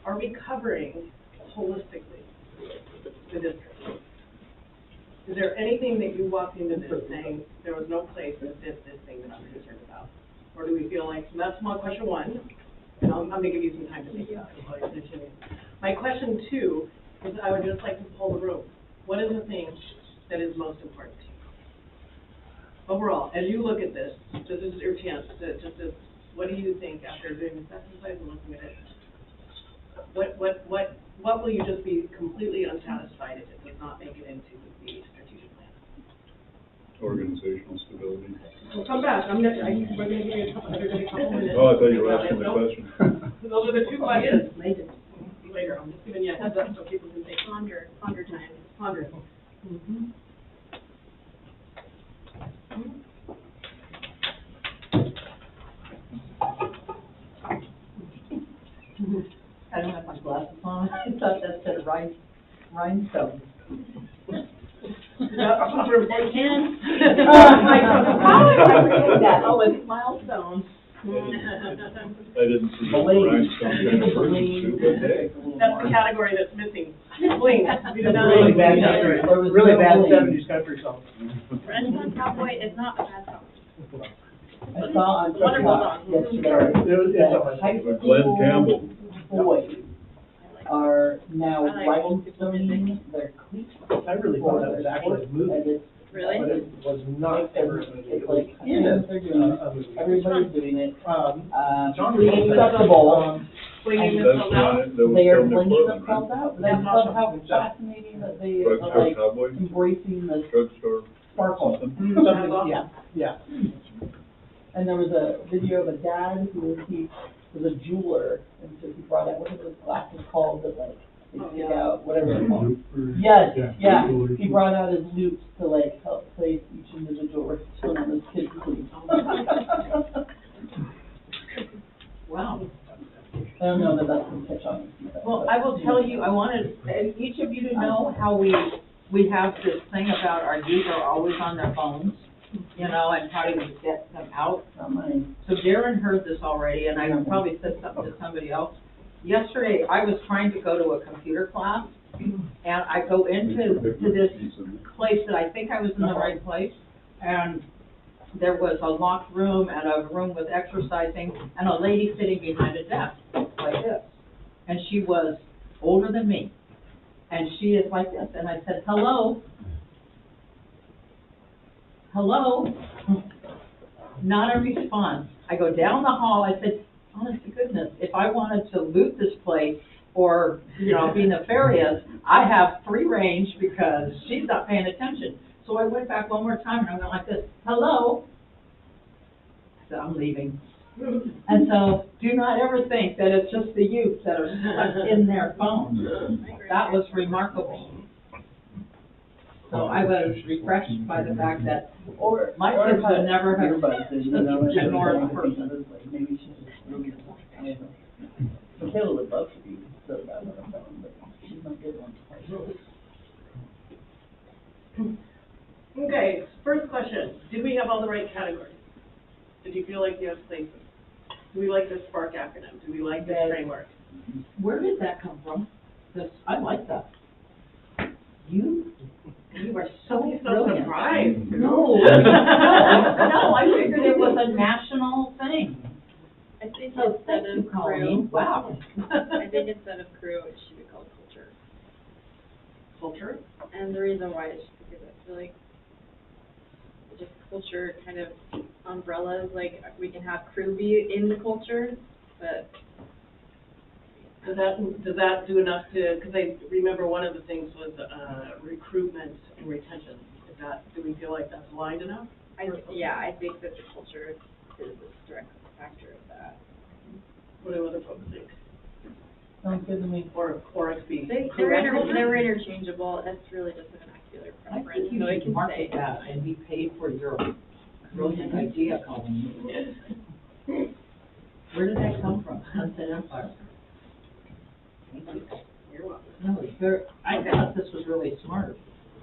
Are we covering holistically the district? Is there anything that you walked into this saying, there was no place that did this thing that I'm concerned about? Or do we feel like, so that's my question one, and I'm gonna give you some time to think about it while you're finishing. My question two is I would just like to poll the room. What is the thing that is most important to you? Overall, as you look at this is your chance to just, what do you think after doing this exercise and looking at it? What will you just be completely unsatisfied if it does not make it into the strategic plan? Organizational stability. We'll come back, we're gonna give you a couple minutes. Oh, I thought you were asking the Nope. question. Those are the two questions. Later, I'm just giving you a heads up so people can think. Ponder time. Ponder. Mm-hmm. I don't have my glasses on. I thought that said rhinestone. That's super important. Oh, it's milestones. I didn't see the rhinestone kind of person too, but hey. That's the category that's missing. Bling. We did not Really like bad that. country, really bad seventies country song. Renaissance Cowboy is not a bad song. I saw on TikTok yesterday that high Glenn school Campbell. boys are now rhinestoning their cleats. I really thought that was actually a movie. And it's, Really? But it was not ever a movie. it's It was like, in a they're doing it. movie. Everybody's doing it. John Being acceptable. Blinging That's themselves out. why that was They are from the blinging clothing, themselves right? out. That's how fascinating that they are Drugstore like cowboy, embracing the drugstore sparkle. something. Something, yeah. And there was a video of a dad who he was a jeweler, and so he brought out, what are those glasses called that like, they stick out, whatever they're called. Yes, yeah, he brought out his loops to like help place each individual ringtone on his kid's sleeve. Wow. I don't know that that's gonna catch on. Well, I will tell you, I wanted each of you to know how we have this thing about our youth are always on their phones, you know, and how do we get them out? Not mine. So Darren heard this already, and I probably said something to somebody else. Yesterday, I was trying to go to a computer class, and I go into this place that I think I was in the right place, and there was a locked room and a room with exercising, and a lady sitting behind a desk, like this. And she was older than me, and she is like this, and I said, hello? Hello? Not a response. I go down the hall, I said, honest to goodness, if I wanted to loot this place or, you know, be nefarious, I have free range because she's not paying attention. So I went back one more time and I went like this, hello? I said, I'm leaving. And so do not ever think that it's just the youth that are stuck in their phones. That was remarkable. So I was refreshed by the fact that, or my kids would never have ignored a person. Maybe she's just really, I don't know. Michaela would love to be so bad on her phone, but she's not good on it. Okay, first question, did we have all the right categories? Did you feel like you have places? Do we like the SPARK acronym? Do we like this framework? Where did that come from? This, I like that. You are so So brilliant. surprised. No, no, I figured it was a national thing. I think So instead thank you, of Colleen. crew, Wow. I think instead of crew, it should be called culture. Culture? And the reason why is just because I feel like just culture kind of umbrellas, like we can have crew be in the culture, but Does that do enough to, because I remember one of the things was, recruitment and retention. Do we feel like that's aligned enough? I think that the culture is a direct factor of that. What do other folks think? Sounds good to me. Or XB? They're interchangeable, that's really just a vernacular I preference, think you so it should can market say. that and be paid for your brilliant idea, Colleen. Where did that come from? Sunset Empire. Thank you. You're welcome. No, it's very, I thought this was really smart.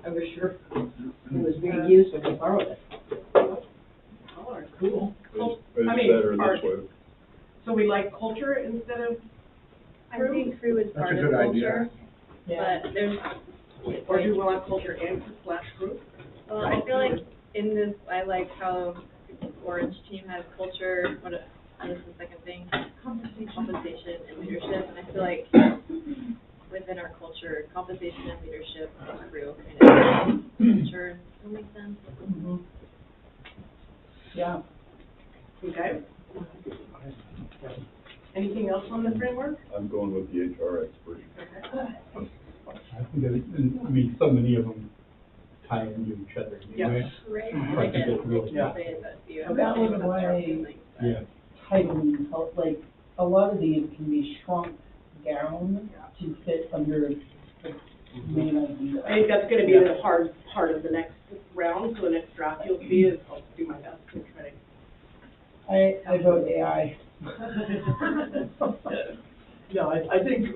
I was sure it was being used when we borrowed it. Color, cool. It's better this way. So we like culture instead of I think crew is That's part a of good culture, idea. but there's, or do you want culture and slash group? well, I feel like in this, I like how Orange team has culture, what is the second thing? Compensation and leadership, and I feel like within our culture, compensation and leadership and crew kind of culture, does that make sense? Mhm. Yeah. Okay. Anything else on the framework? I'm going with the HR expert. I think that, I mean, so many of them tie into each other anyway. Right. I think it's really, Yeah. Say that you That was have why- strong feelings, but- yeah. Titling, like, a lot of these can be shrunk down to fit under the main idea. I think that's gonna be the hard part of the next round, so the next draft you'll see is, I'll do my best to try I vote AI. No, I think,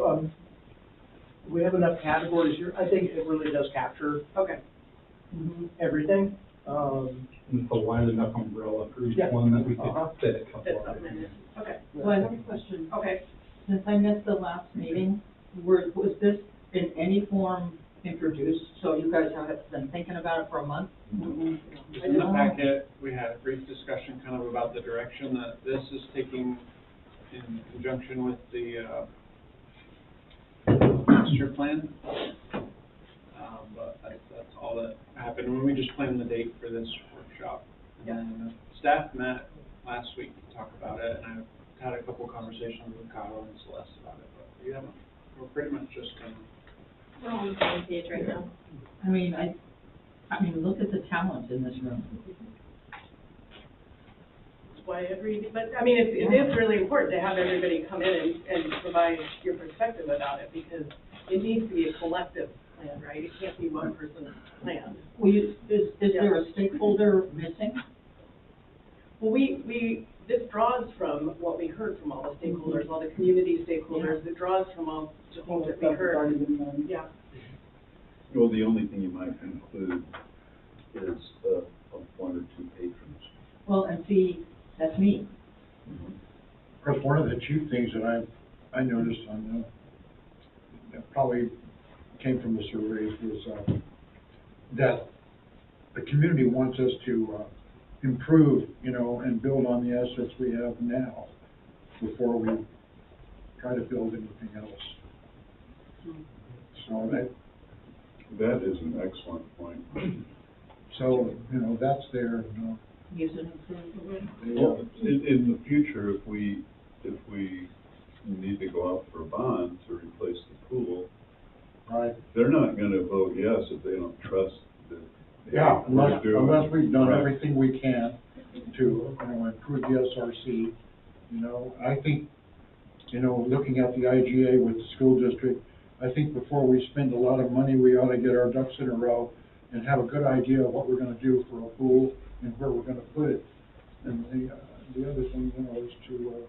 we have enough categories here, I think it really does capture Okay. everything. And it's a wide enough umbrella for each Yeah. one that we Uh-huh. could fit a couple Fit of something in them. it. Okay. So I have a question. Okay. Since I missed the last meeting, was this in any form introduced? So you guys have been thinking about it for a month? In the packet, we had a brief discussion kind of about the direction that this is taking in conjunction with the, master plan. But that's all that happened, when we just planned the date for this workshop. And then staff met last week to talk about it, and I've had a couple conversations with Kyle and Celeste about it, but we haven't, we're pretty much just kind of. We're all on the same page right now. I mean, I mean, look at the talent in this room. That's why but, I mean, it is really important to have everybody come in and provide your perspective about it, because it needs to be a collective plan, right? It can't be one person's plan. Is there a stakeholder missing? Well, this draws from what we heard from all the stakeholders, all the community stakeholders, it draws from all the things that we heard. Yeah. Well, the only thing you might include is, one or two patrons. Well, and see, that's me. Of course, one of the chief things that I noticed on that probably came from the surveys was, that the community wants us to, improve, and build on the assets we have now before we try to build anything else. So That is an excellent point. that's there, Use and improve. Well, in the future, if we need to go out for a bond to replace the pool, right? they're not gonna vote yes if they don't trust that. Yeah, we're doing- unless we've done Right. everything we can to, improve the SRC, I think, looking at the IGA with the school district, I think before we spend a lot of money, we ought to get our ducks in a row and have a good idea of what we're gonna do for a pool and where we're gonna put it. And the other thing, is to,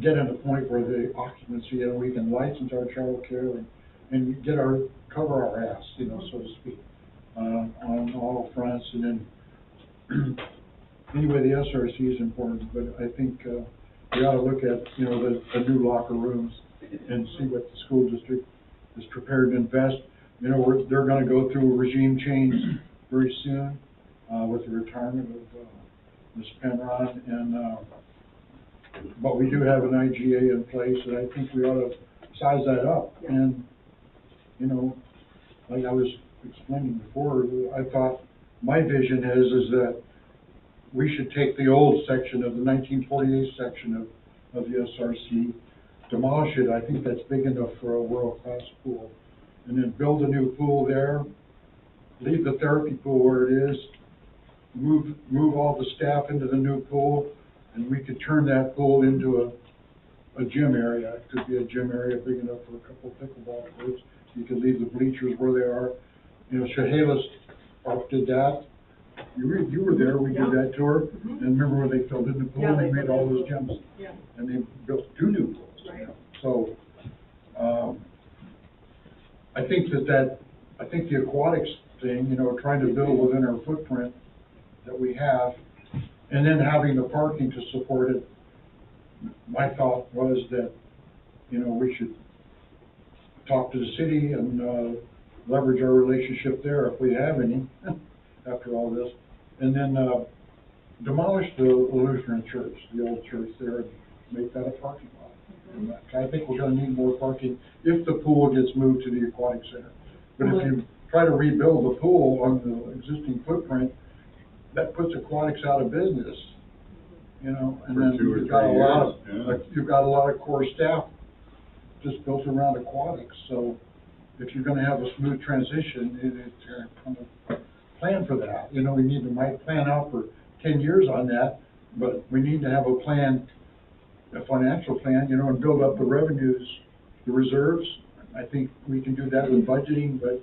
get in a point where the occupancy, we can license our childcare and cover our ass, so to speak, on all fronts. And then, anyway, the SRC is important, but I think, we ought to look at, the new locker rooms and see what the school district is prepared to invest. They're gonna go through a regime change very soon, with the retirement of, Ms. Penron, and, but we do have an IGA in place, and I think we ought to size that up. And, like I was explaining before, I thought, my vision is that we should take the old section of the 1948 section of the SRC, demolish it. I think that's big enough for a world-class pool. And then build a new pool there, leave the therapy pool where it is, move all the staff into the new pool, and we could turn that pool into a gym area. It could be a gym area big enough for a couple of pickleball courts. You could leave the bleachers where they are. Chehalis Park did that. You were there, we did that tour, and remember when they filled in the pool, and they made all those gyms? Yeah. And they built 2 new pools. Right. So, I think the aquatics thing, you know, trying to build within our footprint that we have, and then having the parking to support it. My thought was that, you know, we should talk to the city and, leverage our relationship there if we have any, after all this. And then, demolish the Lutheran church, the old church there, and make that a parking lot. And I think we're gonna need more parking if the pool gets moved to the aquatic center. But if you try to rebuild the pool on the existing footprint, that puts aquatics out of business, you know, and For then 2 or you've got 3 a lot of, years, yeah. like, you've got a lot of core staff just built around aquatics, so if you're gonna have a smooth transition, it's kind of plan for that. You know, we need to might plan out for 10 years on that, but we need to have a plan, a financial plan, you know, and build up the revenues, the reserves. I think we can do that with budgeting, but,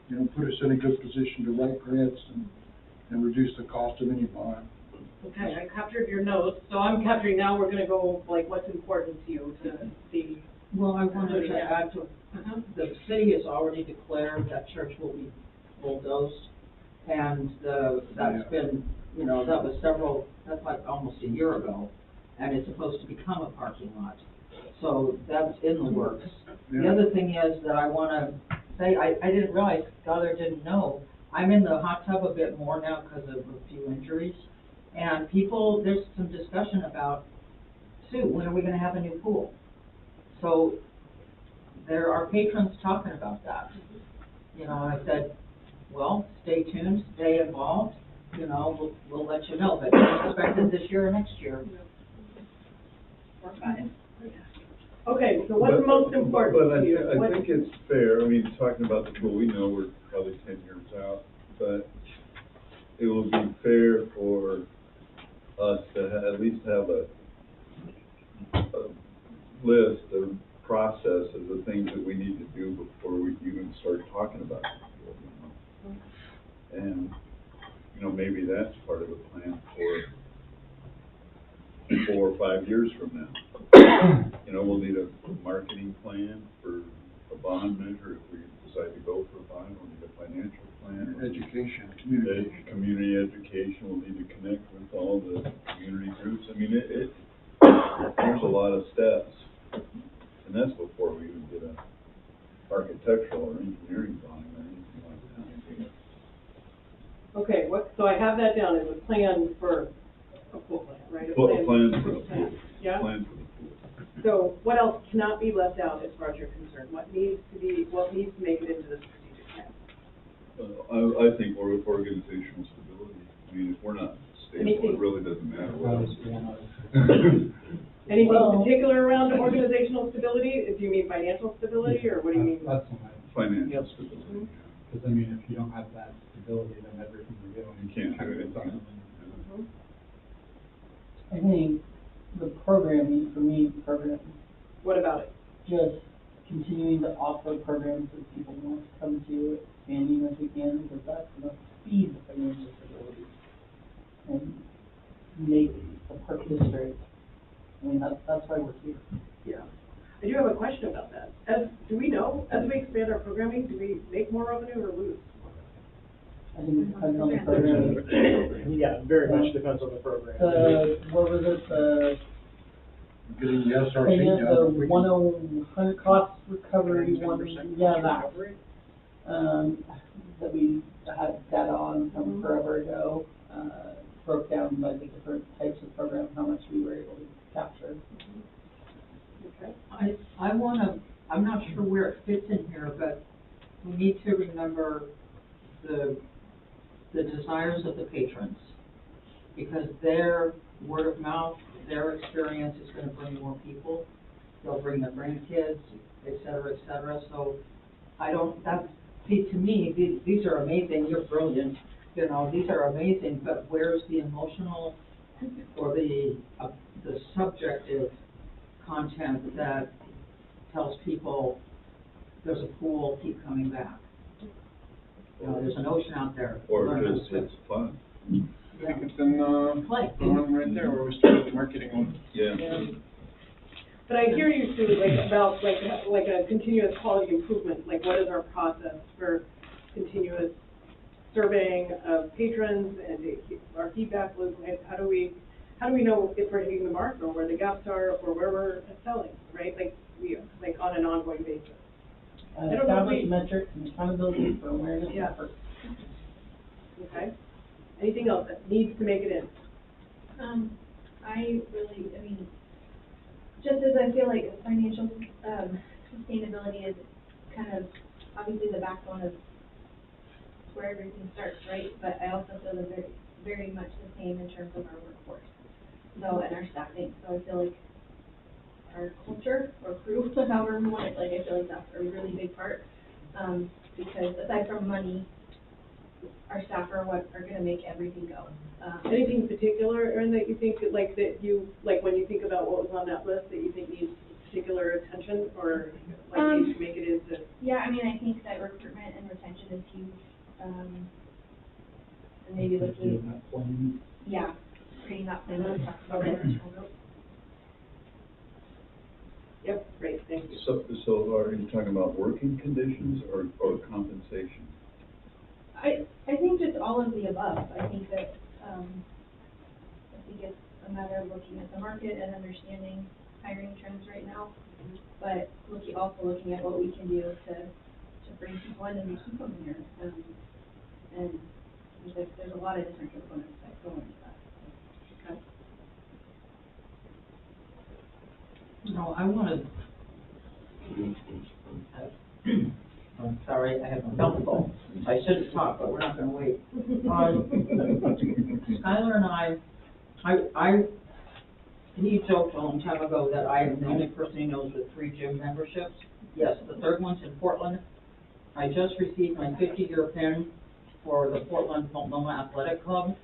you know, put us in a good position to write grants and reduce the cost of any bond. Okay, I captured your notes, so I'm capturing now, we're gonna go, like, what's important to you to see. Well, I wanted to add to, the city has already declared that church will be bulldozed, and that's been, you know, that was that's like almost a year ago, and it's supposed to become a parking lot. So that's in the works. The other thing is that I wanna say, I didn't realize, Goddard didn't know, I'm in the hot tub a bit more now because of a few injuries, and there's some discussion about, Sue, when are we gonna have a new pool? So there are patrons talking about that. You know, and I said, well, stay tuned, stay involved, you know, we'll let you know, but don't expect it this year or next year. Or 5. Okay, so what's most important to you? But I think it's fair, I mean, talking about the pool, we know we're probably 10 years out, but it will be fair for us to at least have a list of processes of things that we need to do before we even start talking about it. You know? And, you know, maybe that's part of the plan for 4 or 5 years from now. You know, we'll need a marketing plan for a bond measure. If we decide to go for a bond, we'll need a financial plan. Education, Community education, we'll need to connect with all the community groups. I mean, there's a lot of steps. And that's before we even get an architectural or engineering drawing or anything like that. Okay, so I have that down as a plan for a pool plan, right? A plan for the pool. Yeah? Plan for the pool. So what else cannot be left out as far as you're concerned? What needs to make it into the strategic plan? I think organizational stability. I mean, if we're not stable, it really doesn't matter what else is. Anything particular around organizational stability? Do you mean financial stability, or what do you mean? That's what Financial stability. because I mean, if you don't have that stability, then everything you're doing. You can't do it. I think the programming, for me, What about it? just continuing to offer programs that people want to come to, expanding as we can, because that's going to feed the financial stability and make the park district. I mean, that's why we're here. Yeah. I do have a question about that. Do we know, as we expand our programming, do we make more revenue or lose? I think it depends on the program. Yeah, very much depends on the program. What was it, Getting the SRC the done. 100 cost recovery one, 10% yeah, that, recovery? that we had data on from forever ago, broke down by the different types of programs, how much we were able to capture. Okay. I'm not sure where it fits in here, but we need to remember the desires of the patrons, because their word of mouth, their experience is gonna bring more people. They'll bring their grandkids, et cetera, so to me, these are amazing, you're brilliant, you know, these are amazing, but where's the emotional or the subjective content that tells people there's a pool, keep coming back? You know, there's an ocean out there. Or Learn how to just, swim. it's fun. I think it's in, the Play. one right there where we started marketing on. Yeah. But I hear you, Sue, about a continuous quality improvement, like what is our process for continuous surveying of patrons and our feedback loop, and how do we know if we're hitting the mark or where the gaps are or where we're excelling, right? Like on an ongoing basis. I don't know if Establish we- metrics and accountability for awareness Yeah. efforts. Okay. Anything else that needs to make it in? I mean, just as I feel like financial, sustainability is kind of obviously the backbone of where everything starts, right? But I also feel that very, very much the same in terms of our workforce, and our staffing. So I feel like our culture or crew, however we want it, I feel like that's a really big part. Because aside from money, our staff are what are gonna make everything go. Anything in particular, Erin, that you think, when you think about what was on that list, that you think needs particular attention, or needs to make it into? Yeah, I mean, I think that recruitment and retention is huge. And maybe looking, creating that plan, we talked about it. Yep, great, thank you. So are you talking about working conditions or compensation? I think just all of the above. I think that, it's a matter of looking at the market and understanding hiring trends right now, but also looking at what we can do to bring people in and keep them here. And there's a lot of different components that go into that. You know, I wanted, I'm sorry, I have my mouthful. I shouldn't talk, but we're not gonna wait. Skylar and he joked a long time ago that I am the only person he knows with 3 gym memberships. Yes, the third one's in Portland. I just received my 50-year pin for the Portland Multnomah Athletic Club.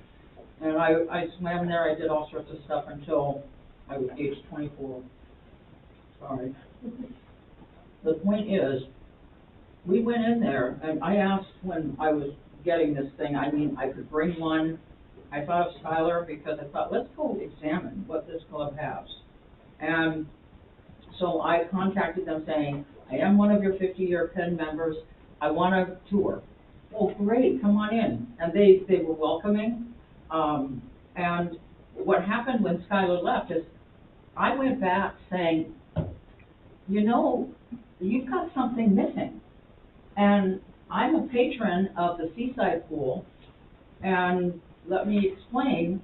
And I swam there, I did all sorts of stuff until I was age 24. Sorry. The point is, we went in there, and I asked when I was getting this thing, I could bring one. I thought of Skylar because I thought, let's go examine what this club has. And so I contacted them saying, I am one of your 50-year PEN members. I want a tour. Oh, great, come on in. And they were welcoming. And what happened when Skylar left is I went back saying, you know, you've got something missing. And I'm a patron of the Seaside Pool, and let me explain,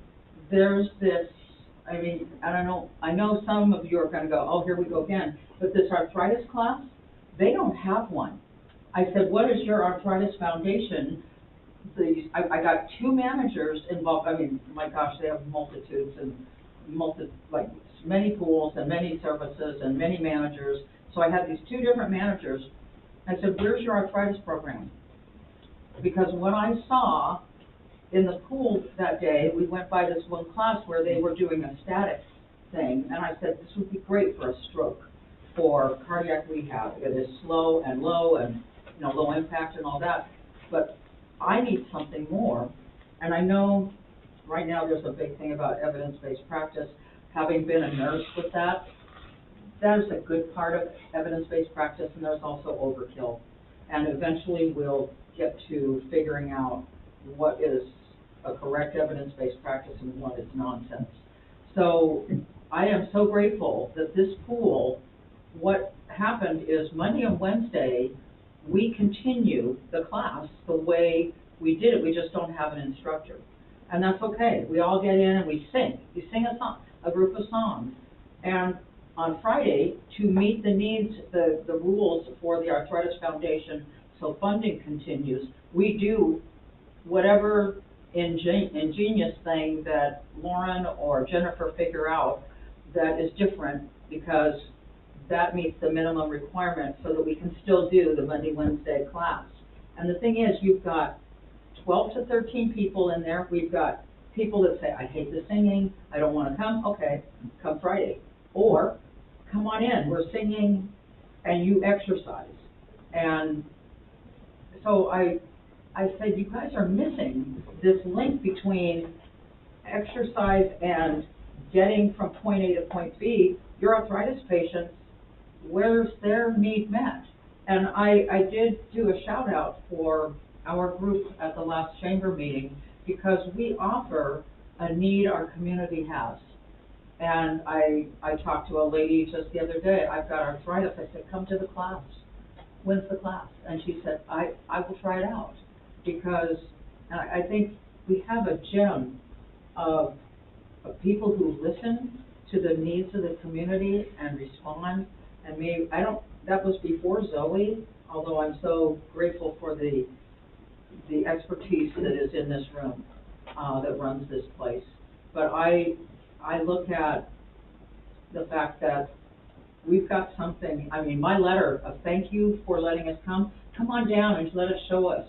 there's this, I don't know, I know some of you are gonna go, oh, here we go again, but this arthritis class, they don't have one. I said, what is your arthritis foundation? I got 2 managers involved, my gosh, they have multitudes and many pools and many services and many managers. So I had these 2 different managers. I said, where's your arthritis program? Because what I saw in the pool that day, we went by this one class where they were doing a static thing, and I said, this would be great for a stroke, for cardiac rehab. It is slow and low and, low impact and all that, but I need something more. And I know right now there's a big thing about evidence-based practice. Having been a nurse with that is a good part of evidence-based practice, and there's also overkill. And eventually we'll get to figuring out what is a correct evidence-based practice and what is nonsense. So I am so grateful that this pool, what happened is Monday and Wednesday, we continue the class the way we did it. We just don't have an instructor. And that's okay. We all get in and we sing. We sing a song, a group of songs. And on Friday, to meet the needs, the rules for the Arthritis Foundation, so funding continues, we do whatever ingenious thing that Lauren or Jennifer figure out that is different, because that meets the minimum requirement so that we can still do the Monday, Wednesday class. And the thing is, you've got 12 to 13 people in there. We've got people that say, I hate the singing, I don't want to come. Okay, come Friday. Or, come on in, we're singing and you exercise. And so I said, you guys are missing this link between exercise and getting from point A to point B. Your arthritis patients, where's their need met? And I did do a shout out for our group at the last chamber meeting, because we offer a need our community has. And I talked to a lady just the other day, I've got arthritis, I said, come to the class. When's the class? And she said, I will try it out, because I think we have a gem of people who listen to the needs of the community and respond, and maybe, that was before Zoe, although I'm so grateful for the expertise that is in this room, that runs this place. But I look at the fact that we've got something, I mean, my letter of thank you for letting us come on down and let us show us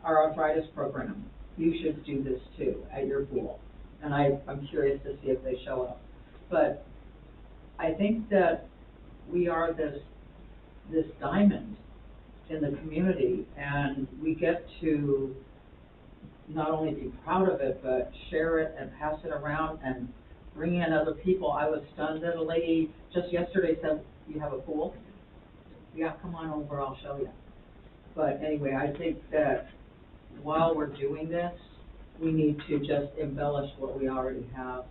our arthritis program. You should do this too at your pool. And I'm curious to see if they show up. But I think that we are this diamond in the community, and we get to not only be proud of it, but share it and pass it around and bring in other people. I was stunned that a lady just yesterday said, you have a pool? Yeah, come on over, I'll show you. But anyway, I think that while we're doing this, we need to just embellish what we already have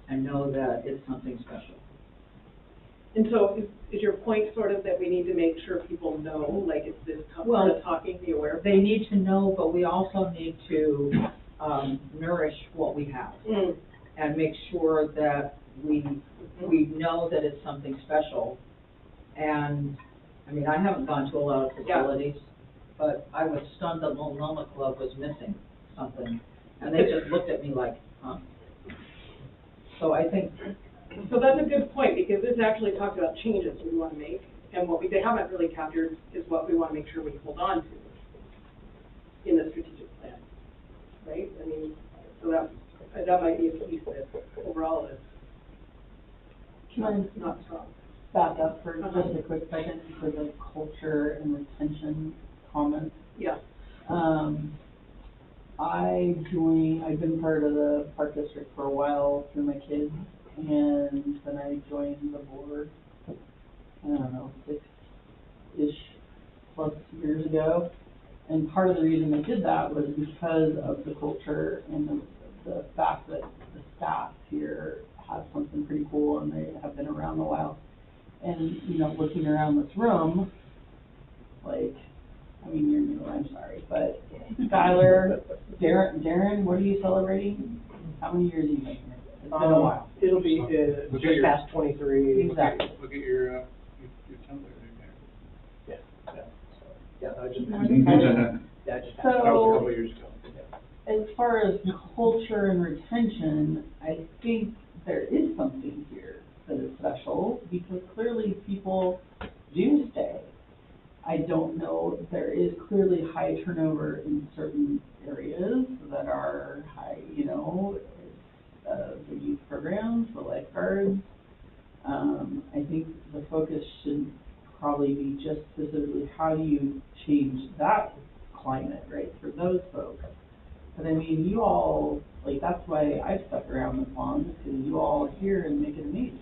and know that it's something special. And so is your point sort of that we need to make sure people know, like it's this part of talking, be aware? They need to know, but we also need to nourish what we have and make sure that we know that it's something special. And, I mean, I haven't gone to a lot of facilities, but I was stunned that Multnomah Club was missing something. And they just looked at me like, huh? So I think... So that's a good point, because this actually talks about changes we want to make, and what they haven't really captured is what we want to make sure we hold on to in the strategic plan, right? I mean, so that might be a piece that overall is not strong. Back up for just a quick second for the culture and retention comments. Yeah. I've been part of the park district for a while through my kids, and then I joined the board, I don't know, 6-ish plus years ago. And part of the reason I did that was because of the culture and the fact that the staff here have something pretty cool and they have been around a while. And, you know, looking around this room, like, I mean, you're new, I'm sorry, but Skylar, Darren, what are you celebrating? How many years have you been here? It's been a while. It'll be, just past 23. Exactly. Look at your template right Yeah, I just, there. just. That was a So, couple of years ago. as far as culture and retention, I think there is something here that is special, because clearly people do stay. I don't know, there is clearly high turnover in certain areas that are high, you know, the youth programs, the lifeguards. I think the focus should probably be just specifically how do you change that climate, right, for those folks. But I mean, you all, like, that's why I've stuck around this long, because you all are here and make it amazing.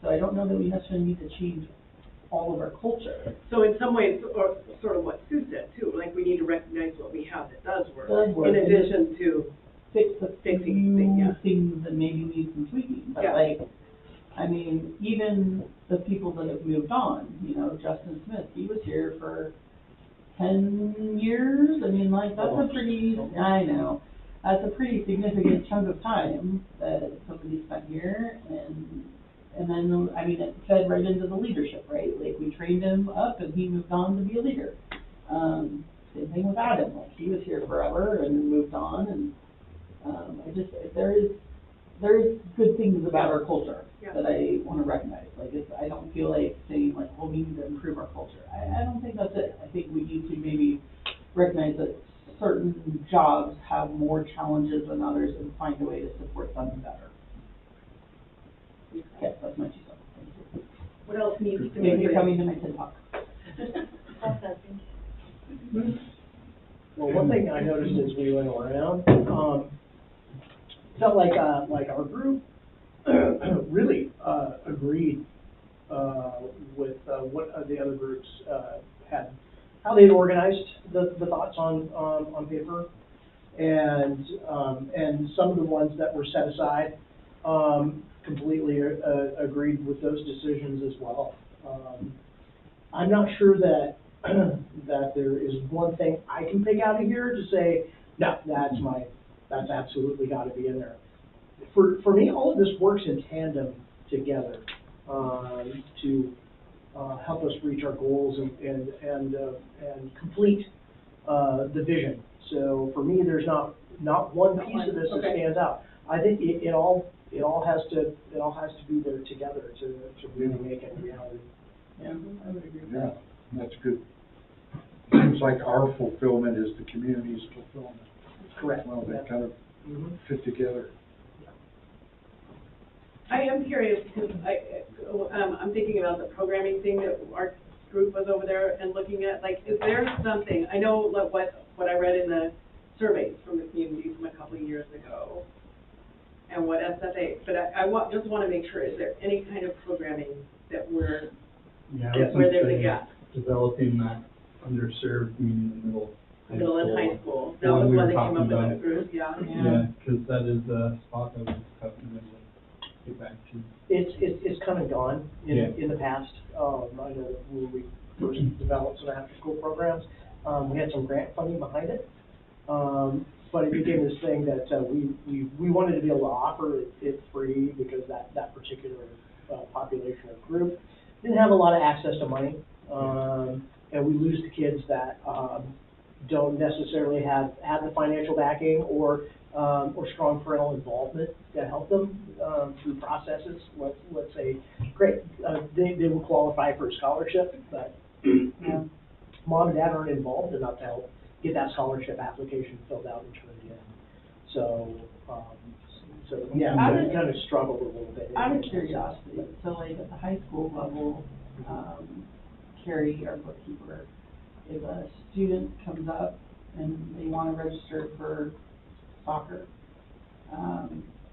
So I don't know that we necessarily need to change all of our culture. So in some ways, or sort of what Sue said too, like we need to recognize what we have that does work, in addition to fix the fixing things that maybe need some tweaking. But like, I mean, even the people that have moved on, you know, Justin Smith, he was here for 10 years. I mean, like, that's a pretty, I know, that's a pretty significant chunk of time that somebody spent here. And then, I mean, it fed right into the leadership, right? Like, we trained him up and he moved on to be a leader. Same thing with Adam, like, he was here forever and moved on, and there is good things about our culture that I want to recognize. Like, I don't feel like saying, like, well, we need to improve our culture. I don't think that's it. I think we need to maybe recognize that certain jobs have more challenges than others and find a way to support them better. Okay, that's my 2 cents. Thank you. What else needs to be? Thank you for coming to my TED Talk. Well, one thing I noticed as we went around, felt like our group really agreed with what the other groups had how they'd organized the thoughts on paper. And some of the ones that were set aside, completely, agreed with those decisions as well. I'm not sure that, that there is one thing I can pick out of here to say, no, that's absolutely gotta be in there. For me, all of this works in tandem together, to, help us reach our goals and complete, the vision. So for me, there's not one piece of this that stands out. I think it all has to be there together to really make it a reality. Yeah, I would agree with Yeah, that. that's good. Seems like our fulfillment is the community's fulfillment. Correct. Well, they Yeah. kind of fit together. I am curious, because I'm thinking about the programming thing that our group was over there and looking at, like, is there something, I know like what I read in the surveys from the community from a couple of years ago, and what SFA, but just want to make sure, is there any kind of programming that we're, Yeah, that where there's a gap? Developing that underserved, meaning the middle. Middle and high school, that One was we one were that came up talking in the about. group, yeah. Yeah, because that is a spot that was tough to get back to. It's come and gone Yeah. in the past. I know that when we first developed some after-school programs, we had some grant funding behind it. But it became this thing that, we wanted to be able to offer it free because that particular, population or group didn't have a lot of access to money. And we lose the kids that, don't necessarily have the financial backing or strong parental involvement to help them, through processes. Let's say, great, they will qualify for a scholarship, but mom and dad aren't involved enough to help get that scholarship application filled out and turned in. So yeah, we kind of struggled a little bit. Out of curiosity, so like at the high school level, Carrie, our bookkeeper, if a student comes up and they want to register for soccer,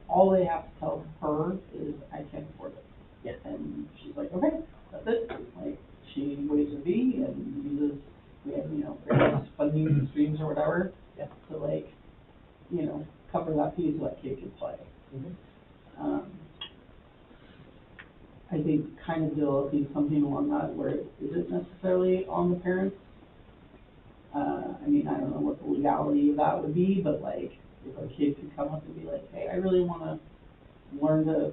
all they have to tell her is, I can't afford it. Yeah. And she's like, okay, that's it. Like, she waives a fee and uses, we have, various funding streams or whatever, to like, cover that fee so that kid can play. I think kind of developing something along that where it isn't necessarily on the parents. I don't know what the legality of that would be, but like, if a kid could come up and be like, hey, I really want to learn to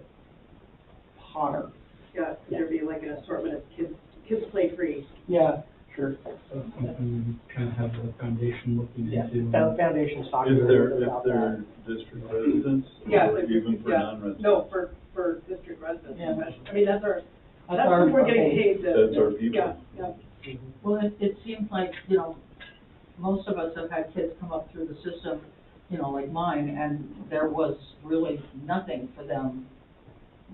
potter. Yeah, there'd be like an assortment of kids play free. Yeah, sure. So something we kind of have the foundation looking Yeah, into. foundation's talking If a little bit about they're that. district residents, Yeah, or like, even for yeah. non-residents. No, for district residents, Yeah. especially. That's our who we're getting base. paid to. That's our people. Yeah. Well, it seems like, most of us have had kids come up through the system, like mine, and there was really nothing for them.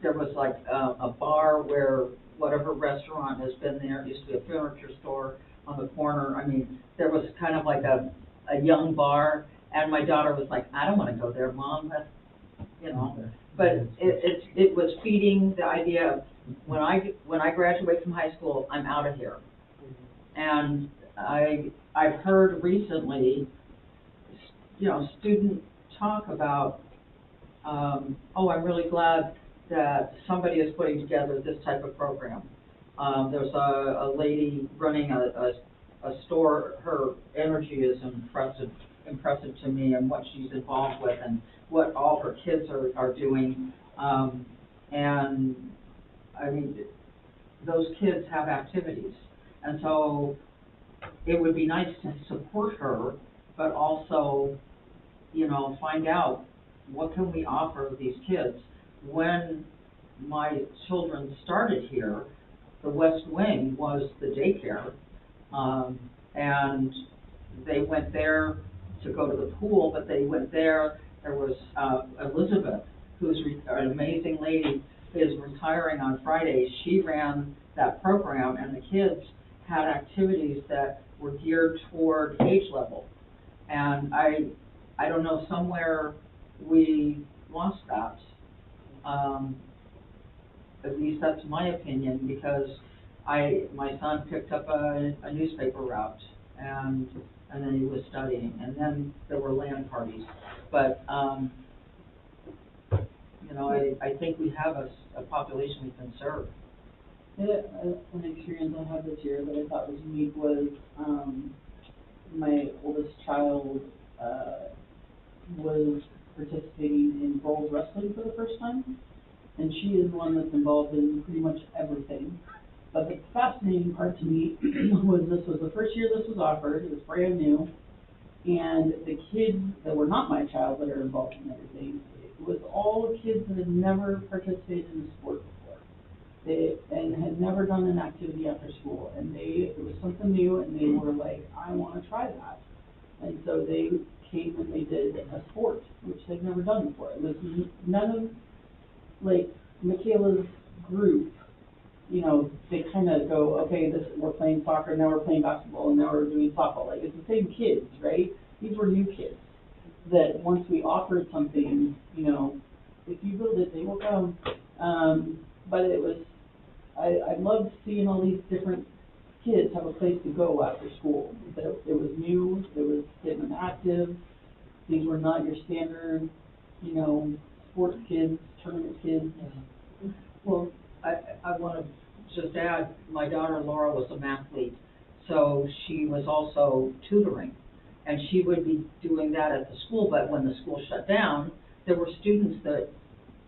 There was like a bar where whatever restaurant has been there, used to be a furniture store on the corner. I mean, there was kind of like a young bar, and my daughter was like, I don't want to go there, Mom, that's, but it was feeding the idea of, when I graduate from high school, I'm out of here. And I've heard recently, student talk about, oh, I'm really glad that somebody is putting together this type of program. There's a lady running a store, her energy is impressive to me, and what she's involved with and what all her kids are doing. And I mean, those kids have activities, and so it would be nice to support her, but also, find out what can we offer these kids. When my children started here, the West Wing was the daycare, and they went there to go to the pool, but they went there. There was Elizabeth, who's an amazing lady, is retiring on Fridays. She ran that program, and the kids had activities that were geared toward age level. And I don't know, somewhere we lost that. At least that's my opinion, because my son picked up a newspaper route, and then he was studying, and then there were land parties. But, you know, I think we have a population we can serve. An experience I had this year that I thought was unique was, my oldest child, was participating in girls wrestling for the first time. And she is one that's involved in pretty much everything. But the fascinating part to me was this was the first year this was offered, it was brand new. And the kids that were not my child that are involved in everything, it was all kids that had never participated in a sport before. And had never done an activity after school. And it was something new, and they were like, I want to try that. And so they came and they did a sport, which they've never done before. It was none of, like, Michaela's group, you know, they kind of go, okay, we're playing soccer, now we're playing basketball, and now we're doing softball. Like, it's the same kids, right? These were new kids that once we offered something, you know, if you build it, they will come. But it was, I loved seeing all these different kids have a place to go after school. It was new, it was getting them active. These were not your standard, you know, sports kids, tournament kids. Well, I want to just add, my daughter Laura was a mathlete, so she was also tutoring. And she would be doing that at the school, but when the school shut down, there were students that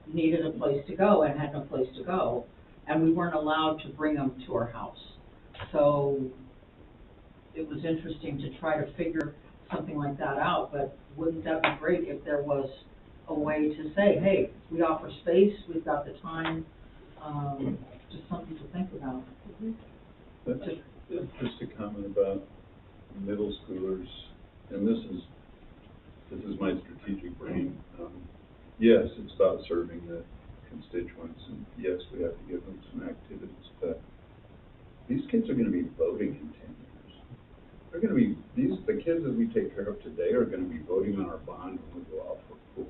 needed a place to go and had no place to go, and we weren't allowed to bring them to our house. So it was interesting to try to figure something like that out, but wouldn't that be great if there was a way to say, hey, we offer space, we've got the time, just something to think about. That's just a comment about middle schoolers, and this is my strategic brain. Yes, it's about serving the constituents, and yes, we have to give them some activities, but these kids are going to be voting in 10 years. They're going to be, the kids that we take care of today are going to be voting on our bond when we go out for pool.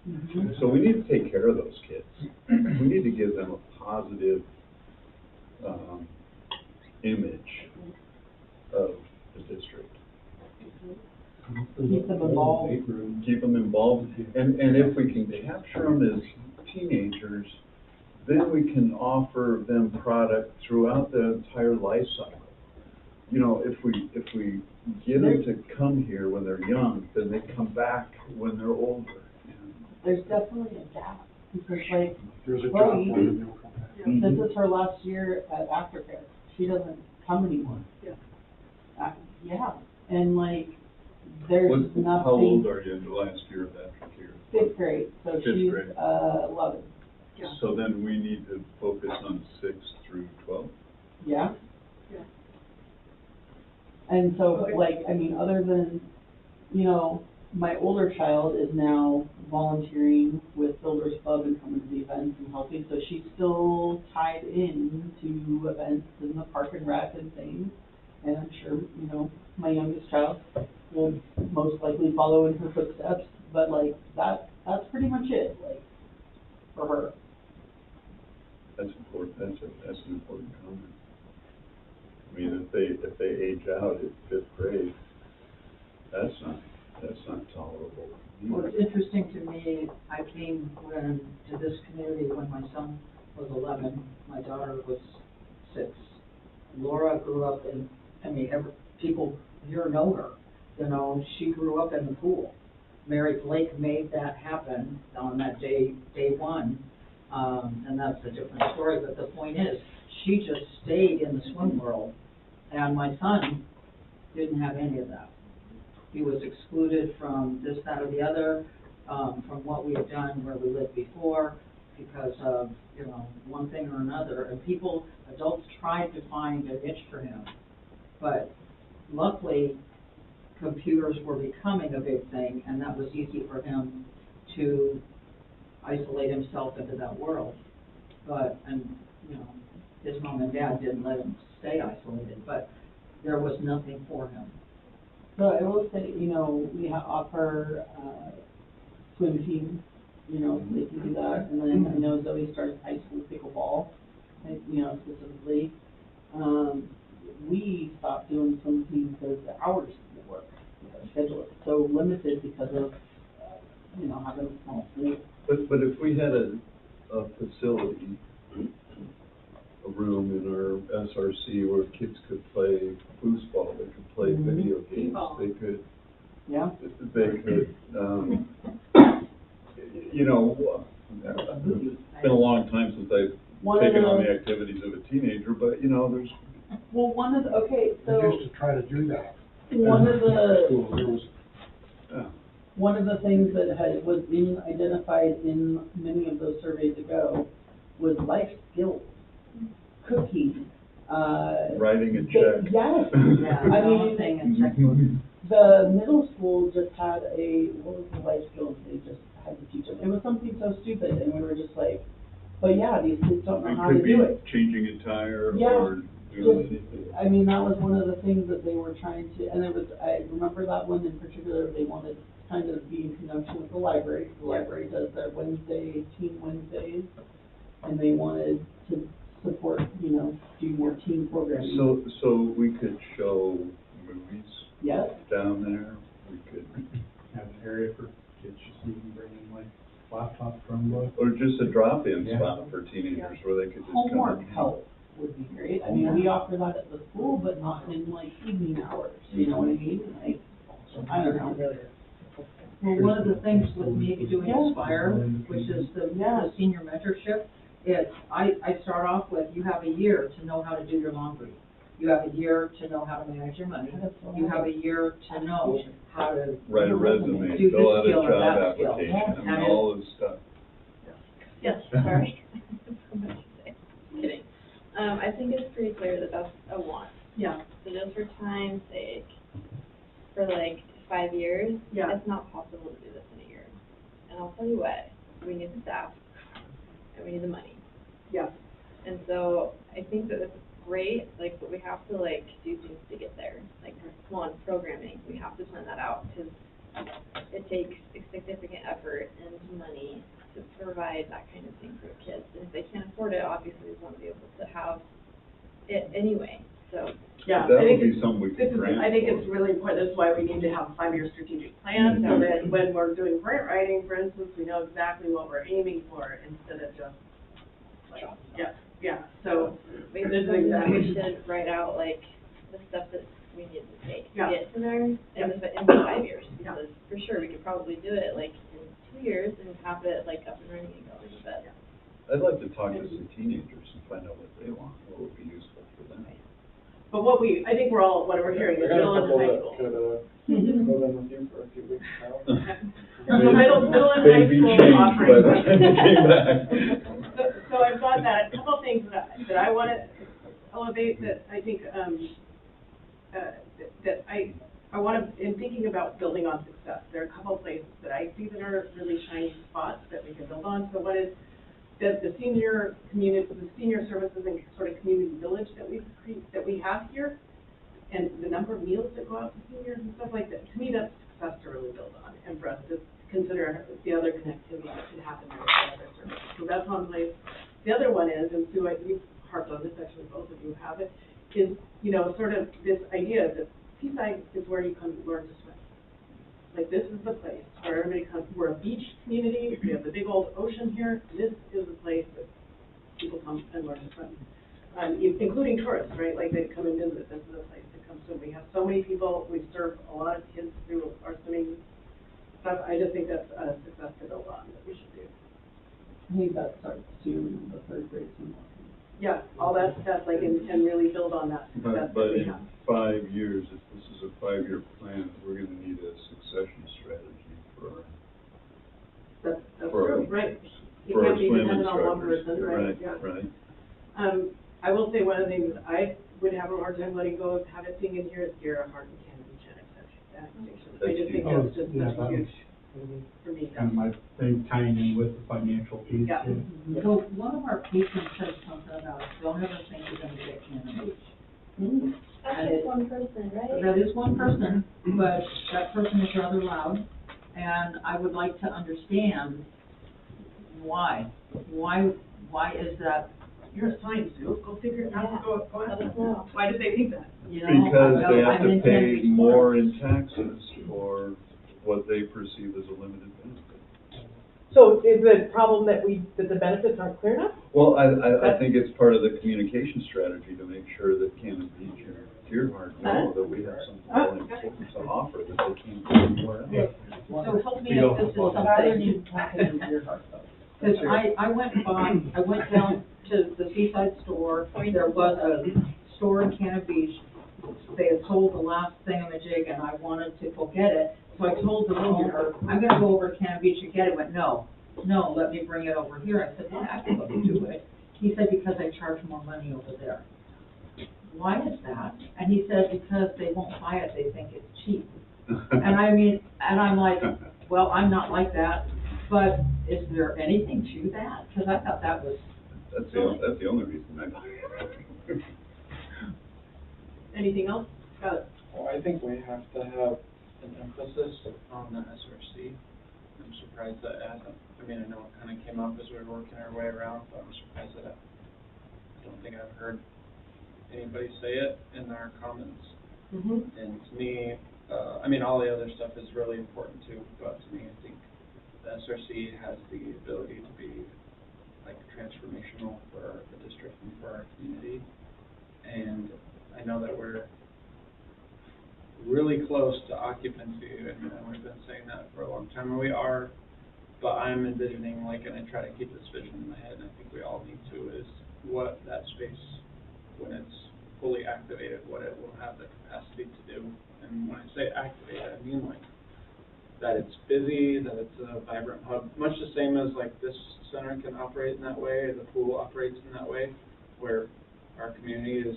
Mm-hmm. So we need to take care of those kids. We need to give them a positive image of the district. Keep them involved. Keep them involved, and if we can capture them as teenagers, then we can offer them product throughout the entire life cycle. You know, if we get them to come here when they're young, then they come back when they're older. There's definitely a gap, because like, There's a Chloe, job for them. this is her last year at aftercare. She doesn't come anymore. Yeah. Yeah, and like, there's nothing. How old are you in the last year of aftercare? 5th grade, so Fifth she's, grade. 11. Yeah. So then we need to focus on 6 through 12. Yeah. Yeah. And so, Okay. like, I mean, other than, you know, my older child is now volunteering with Builders Club and coming to the events and helping, so she's still tied in to events in the park and rec and things. And I'm sure, you know, my youngest child will most likely follow in her footsteps, but like, that's pretty much it, like, for her. That's important. That's an important comment. I mean, if they age out at 5th grade, that's not tolerable. Well, it's interesting to me, I came to this community when my son was 11, my daughter was 6. Laura grew up in, people here know her, you know, she grew up in the pool. Mary Blake made that happen on that day one, and that's a different story, but the point is, she just stayed in the swim world, and my son didn't have any of that. He was excluded from this, that, or the other, from what we had done where we lived before, because of, you know, one thing or another, and adults tried to find a niche for him, but luckily, computers were becoming a big thing, and that was easy for him to isolate himself into that world. And you know, his mom and dad didn't let him stay isolated, but there was nothing for him. So I will say, you know, we offer, swim teams, you know, so they can do that, and then I know Zoe started high school pickleball, you know, specifically. We stopped doing some things because the hours of work, the schedule is so limited because of, having a small school. But if we had a facility, a room in our SRC where kids could play foosball, they could play video games, they could, Yeah. It's been a long time since I've taken on the activities of a teenager, but, there's. Well, one of the, okay, We so, used to try to do that. one of the, School, there was, one of the things that was being identified in many of those surveys ago was life skills, cooking, Writing a check. Yes. Yeah, I mean, thing and checkbook. the middle school just had what was the life skills they just had to teach them? It was something so stupid, and we were just like, but yeah, these kids don't know It how to could be do it. changing a tire Yeah. or doing anything. I mean, that was one of the things that they were trying to, and I remember that one in particular, they wanted kind of be in conjunction with the library. The library does their Team Wednesdays, and they wanted to support, do more team programming. So we could show movies Yes. down there, we could, Have an area for kids just even bring in like laptop, Chromebook. or just a drop-in Yeah. spot for teenagers where they could just come Homework in. help would be great. I mean, we offer that at the school, but not in like evening hours, you know what I mean? Like, I don't know. Well, one of the things with maybe doing Yeah. Aspire, which is the Yeah. senior mentorship, is I start off with, you have a year to know how to do your laundry. You have a year to know how to manage your money. You have a year to know how to Write a resume, do fill this out a skill or job that skill. application, And all this stuff. Yes, sorry. Kidding. I think it's pretty clear that that's a want. Yeah. So just for time's sake, for like 5 years, Yeah. it's not possible to do this in a year. And I'll tell you what, we need the staff, and we need the money. Yeah. And so I think that it's great, like, but we have to like do things to get there. Like, one, programming, we have to plan that out, because it takes significant effort and money to provide that kind of thing for kids. And if they can't afford it, obviously we want to be able to have it anyway, so. Yeah, That I think would be something we could grant I think for. it's really important, that's why we need to have a 5-year strategic plan, so that when we're doing grant writing, for instance, we know exactly what we're aiming for, instead of just, like, so. Basically, we should write out like the stuff that we need to take to Yeah. get to there in the 5 years. Yeah. Because for sure, we could probably do it like in 2 years and have it like up and running and going, but. I'd like to talk to some teenagers and find out what they want, what would be useful for them. But I think we're all, what we're hearing is middle and high school. Could, go in with you for a few weeks now. So middle and high Maybe school changed, offerings. but came back. So I've got that, a couple of things that I want to elevate, that I think, that I want to, in thinking about building on success, there are a couple of places that I see that are really shiny spots that we can build on. So one is the senior community, the senior services and sort of community village that we have here, and the number of meals that go out to seniors and stuff like that. To me, that's success to really build on, and for us to consider the other connectivity that can happen there with other services. So that's one place. The other one is, and Sue, you've harped on this, actually both of you have it, is, sort of this idea that Seaside is where you come to learn to swim. Like, this is the place where everybody comes. We're a beach community. We have the big old ocean here. This is the place that people come and learn to swim, including tourists, right? Like, they come and visit. This is the place to come swim. We have so many people. We serve a lot of kids through our swimming stuff. I just think that's a success to build on that we should do. I think that starts soon, the third grade team. Yeah, all that stuff, like, and really build on that success But that we in have. 5 years, if this is a 5-year plan, we're gonna need a succession strategy for That's for true, our- right. You our can't be swim dependent on one instructors. person, right? Yeah. Right. I will say one of the things I would have a hard time letting go of habituing in here is Sierra Heart and Candy Extension. I just think that's just Yeah, such a that huge, for me. Kind of my thing tying in with the financial piece. Yeah. too. So one of our patrons said something about, don't ever think you're gonna get candidates. That's And just it- one person, right? That is one person, but that person is rather loud, and I would like to understand why. Why is that You're a science dude, go figure it out, go ask Let us them. know. Why did they think that? You know, Because I they know, have I'm to in pay Cambridge. more in taxes for what they perceive as a limited benefit. So is the problem that the benefits aren't clear enough? Well, I think it's part of the communication strategy to make sure that Cannon Beach and Deerheart know that we have something to offer that they can't get anywhere else. So help me if this is something, because I went down to the Seaside store, there was a store in Cannon Beach. They had sold the last thingamajig and I wanted to go get it, so I told the owner, I'm gonna go over to Cannon Beach and get it. He went, no, let me bring it over here. I said, yeah, I can go do it. He said, because I charge more money over there. Why is that? And he said, because they won't buy it, they think it's cheap. And I mean, and I'm like, well, I'm not like that, but is there anything to that? Because I thought that was That's the only reason I. Anything else? Well, I think we have to have an emphasis on the SRC. I'm surprised that it hasn't, I mean, I know it kind of came up as we were working our way around, but I'm surprised that I don't think I've heard anybody say it in our comments. Mm-hmm. And to me, I mean, all the other stuff is really important too, but to me, I think the SRC has the ability to be like transformational for the district and for our community. And I know that we're really close to occupancy, and we've been saying that for a long time, and we are, but I'm envisioning, like, and I try to keep this vision in my head, and I think we all need to, is what that space, when it's fully activated, what it will have the capacity to do. And when I say activated, I mean like that it's busy, that it's a vibrant hub, much the same as like this center can operate in that way, the pool operates in that way, where our community is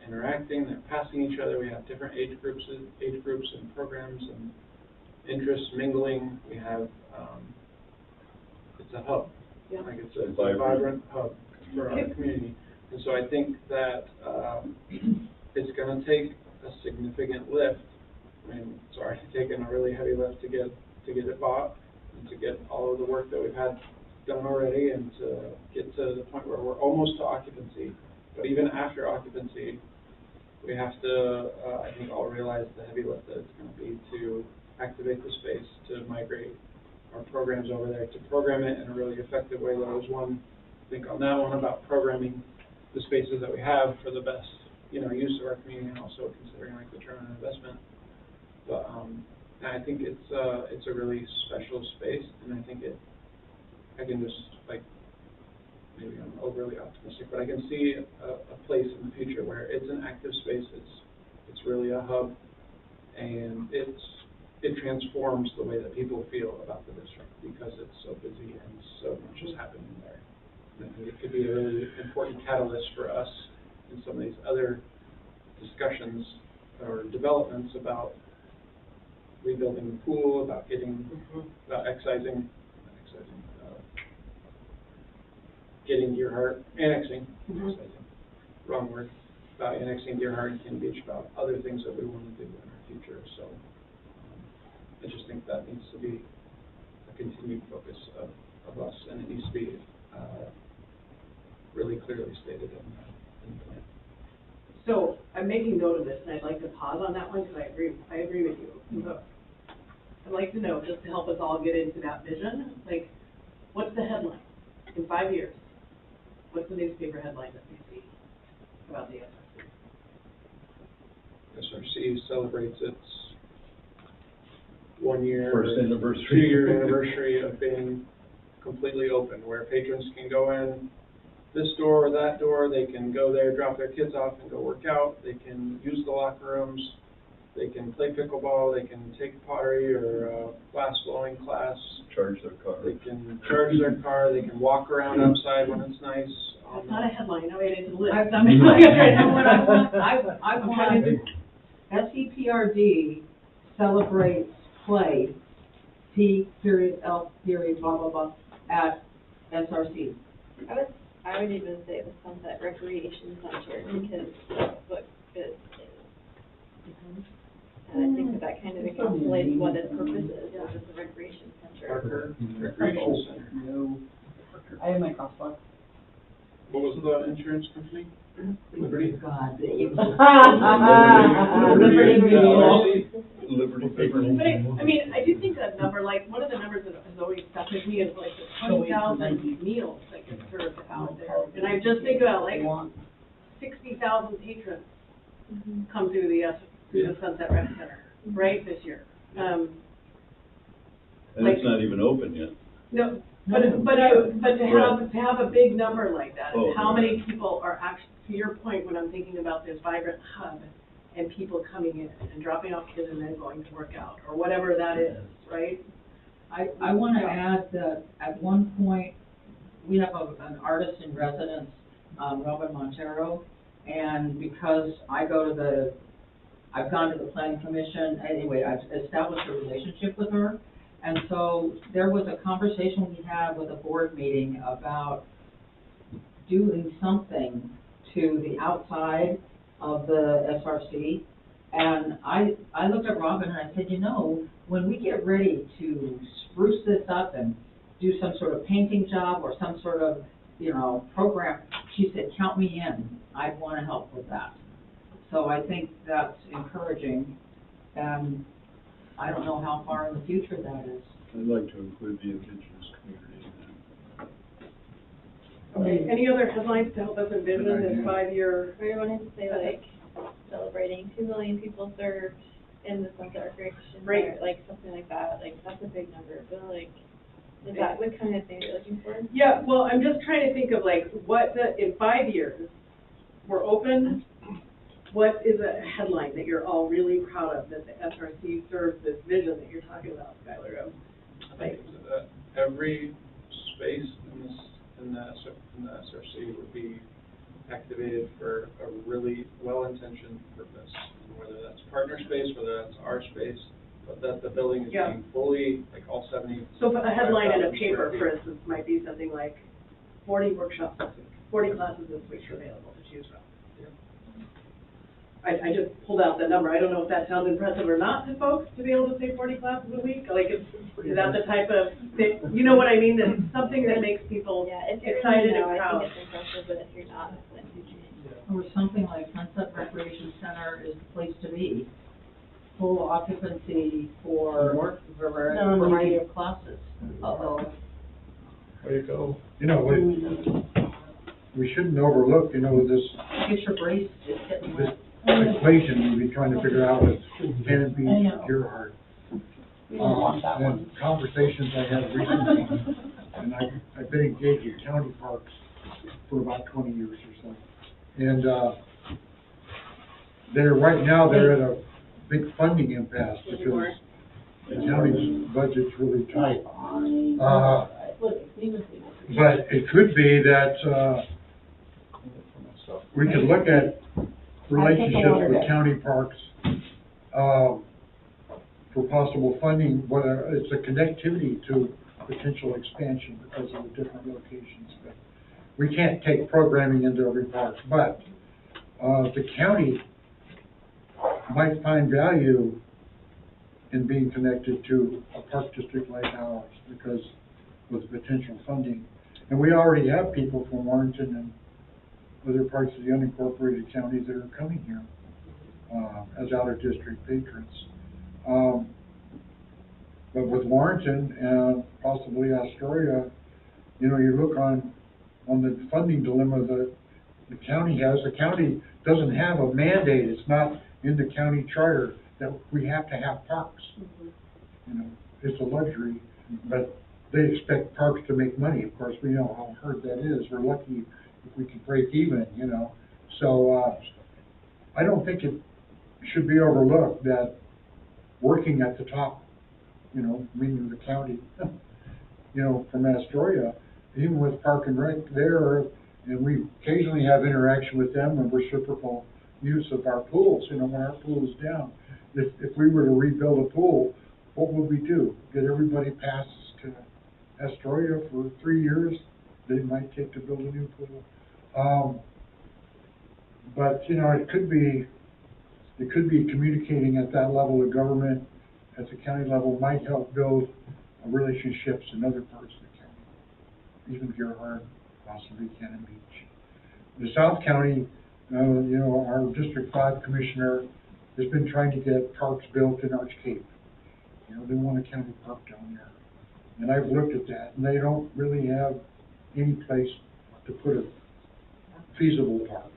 interacting, they're passing each other, we have different age groups and programs and interests mingling. We have, it's a hub, like it's a vibrant hub for our community. And so I think that it's going to take a significant lift. I mean, it's already taken a really heavy lift to get it bought and to get all of the work that we've had done already and to get to the point where we're almost to occupancy. But even after occupancy, we have to, I think, all realize the heavy lift that it's going to be to activate the space, to migrate our programs over there, to program it in a really effective way. There was one, I think, on that one about programming the spaces that we have for the best, use of our community, and also considering like the return on investment. But I think it's a really special space, and I think I can just like, maybe I'm overly optimistic, but I can see a place in the future where it's an active space. It's really a hub, and it transforms the way that people feel about the district because it's so busy and so much is happening there. And I think it could be a really important catalyst for us in some of these other discussions or developments about rebuilding the pool, about getting, about excising, getting Deerheart, annexing, wrong word, about annexing Deerheart and Cannon Beach, about other things that we want to do in our future. So I just think that needs to be a continued focus of us, and it needs to be really clearly stated in the plan. So I'm making note of this, and I'd like to pause on that one because I agree with you. But I'd like to know, just to help us all get into that vision, like, what's the headline in 5 years? What's the newspaper headline that we see about the SRC? SRC celebrates its 1 year, First anniversary. 2-year anniversary of being completely open, where patrons can go in this door or that door, they can go there, drop their kids off and go work out, they can use the locker rooms, they can play pickleball, they can take pottery or glass blowing class. Charge their car. They can charge their car, they can walk around outside when it's nice. That's not a headline, I made it to the list. I want SEPRD celebrates play, T period, L period, blah, blah, blah, at SRC. I would even say the Sunset Recreation Center, because that's what it is. And I think that kind of encapsulates what its purpose is, which is a recreation center. Parker Recreation Center. No, I have my crosswalk. What was the insurance company? Liberty? God. Liberty. But I mean, I do think that number, like, one of the numbers that has always stuck with me is like the 20,000 meals that get served out there. And I just think about like 60,000 patrons come through the Sunset Rec Center, right, this year. And it's not even open yet. No, but to have a big number like that, Oh, how right. many people are actually, to your point, when I'm thinking about this vibrant hub and people coming in and dropping off kids and then going to work out, or whatever that is, right? I want to add that at one point, we have an artist in residence, Robin Montero, and because I've gone to the planning commission, anyway, I've established a relationship with her. And so there was a conversation we had with a board meeting about doing something to the outside of the SRC. And I looked at Robin and I said, you know, when we get ready to spruce this up and do some sort of painting job or some sort of, you know, program, she said, count me in. I'd want to help with that. So I think that's encouraging. And I don't know how far in the future that is. I'd like to include the indigenous community in that. Okay, any other headlines to help us envision this 5-year? We wanted to say like celebrating 2 million people served in the Sunset Recreation Center, like something like that. Like that's a big number, but like, is that what kind of thing you're looking for? Yeah, well, I'm just trying to think of like in 5 years, we're open. What is a headline that you're all really proud of that the SRC serves this vision that you're talking about, Skylar? Like, Every space in the SRC would be activated for a really well-intentioned purpose, whether that's partner space, whether that's our space, but that the building is being fully, like all 70. So a headline in a paper, for instance, might be something like 40 workshops this week, 40 classes this week available to choose from. I just pulled out that number. I don't know if that sounds impressive or not to folks to be able to say 40 classes a week. Like, is that the type of thing, you know what I mean? That's something that makes people excited and proud. I think it's impressive, but if you're not, then you can't. Or something like Sunset Recreation Center is the place to be. Full occupancy for variety of classes. Uh-oh. Way to go. You know, we shouldn't overlook, you know, this Get your brace, it's getting wet. equation we've been trying to figure out with Cannon Beach and Gerhard. And conversations I had recently, and I've been engaged with county parks for about 20 years or so. And they're at a big funding impasse because the county's budget's really tight. But it could be that we could look at relationships with county parks for possible funding, whether it's a connectivity to potential expansion because of the different locations. But we can't take programming into every park, but the county might find value in being connected to a park district like ours because with potential funding. And we already have people from Warrenton and other parts of the unincorporated counties that are coming here as out-of-district patrons. But with Warrenton and possibly Astoria, you know, you look on the funding dilemma that the county has. The county doesn't have a mandate. It's not in the county charter that we have to have parks. You know, it's a luxury, but they expect parks to make money. Of course, we know how hard that is. We're lucky if we can break even, you know. So I don't think it should be overlooked that working at the top, you know, meaning the county, you know, from Astoria, even with Park and Rec there, and we occasionally have interaction with them and reciprocal use of our pools, you know, when our pool is down. If we were to rebuild a pool, what would we do? Get everybody passes to Astoria for 3 years? They might take to build a new pool. But, you know, it could be communicating at that level of government, at the county level, might help build relationships in other parts of the county, even Gerhard, possibly Cannon Beach. the South County, you know, our District 5 commissioner has been trying to get parks built in Arch Cape. You know, they want a county park down there. And I've looked at that, and they don't really have any place to put a feasible park,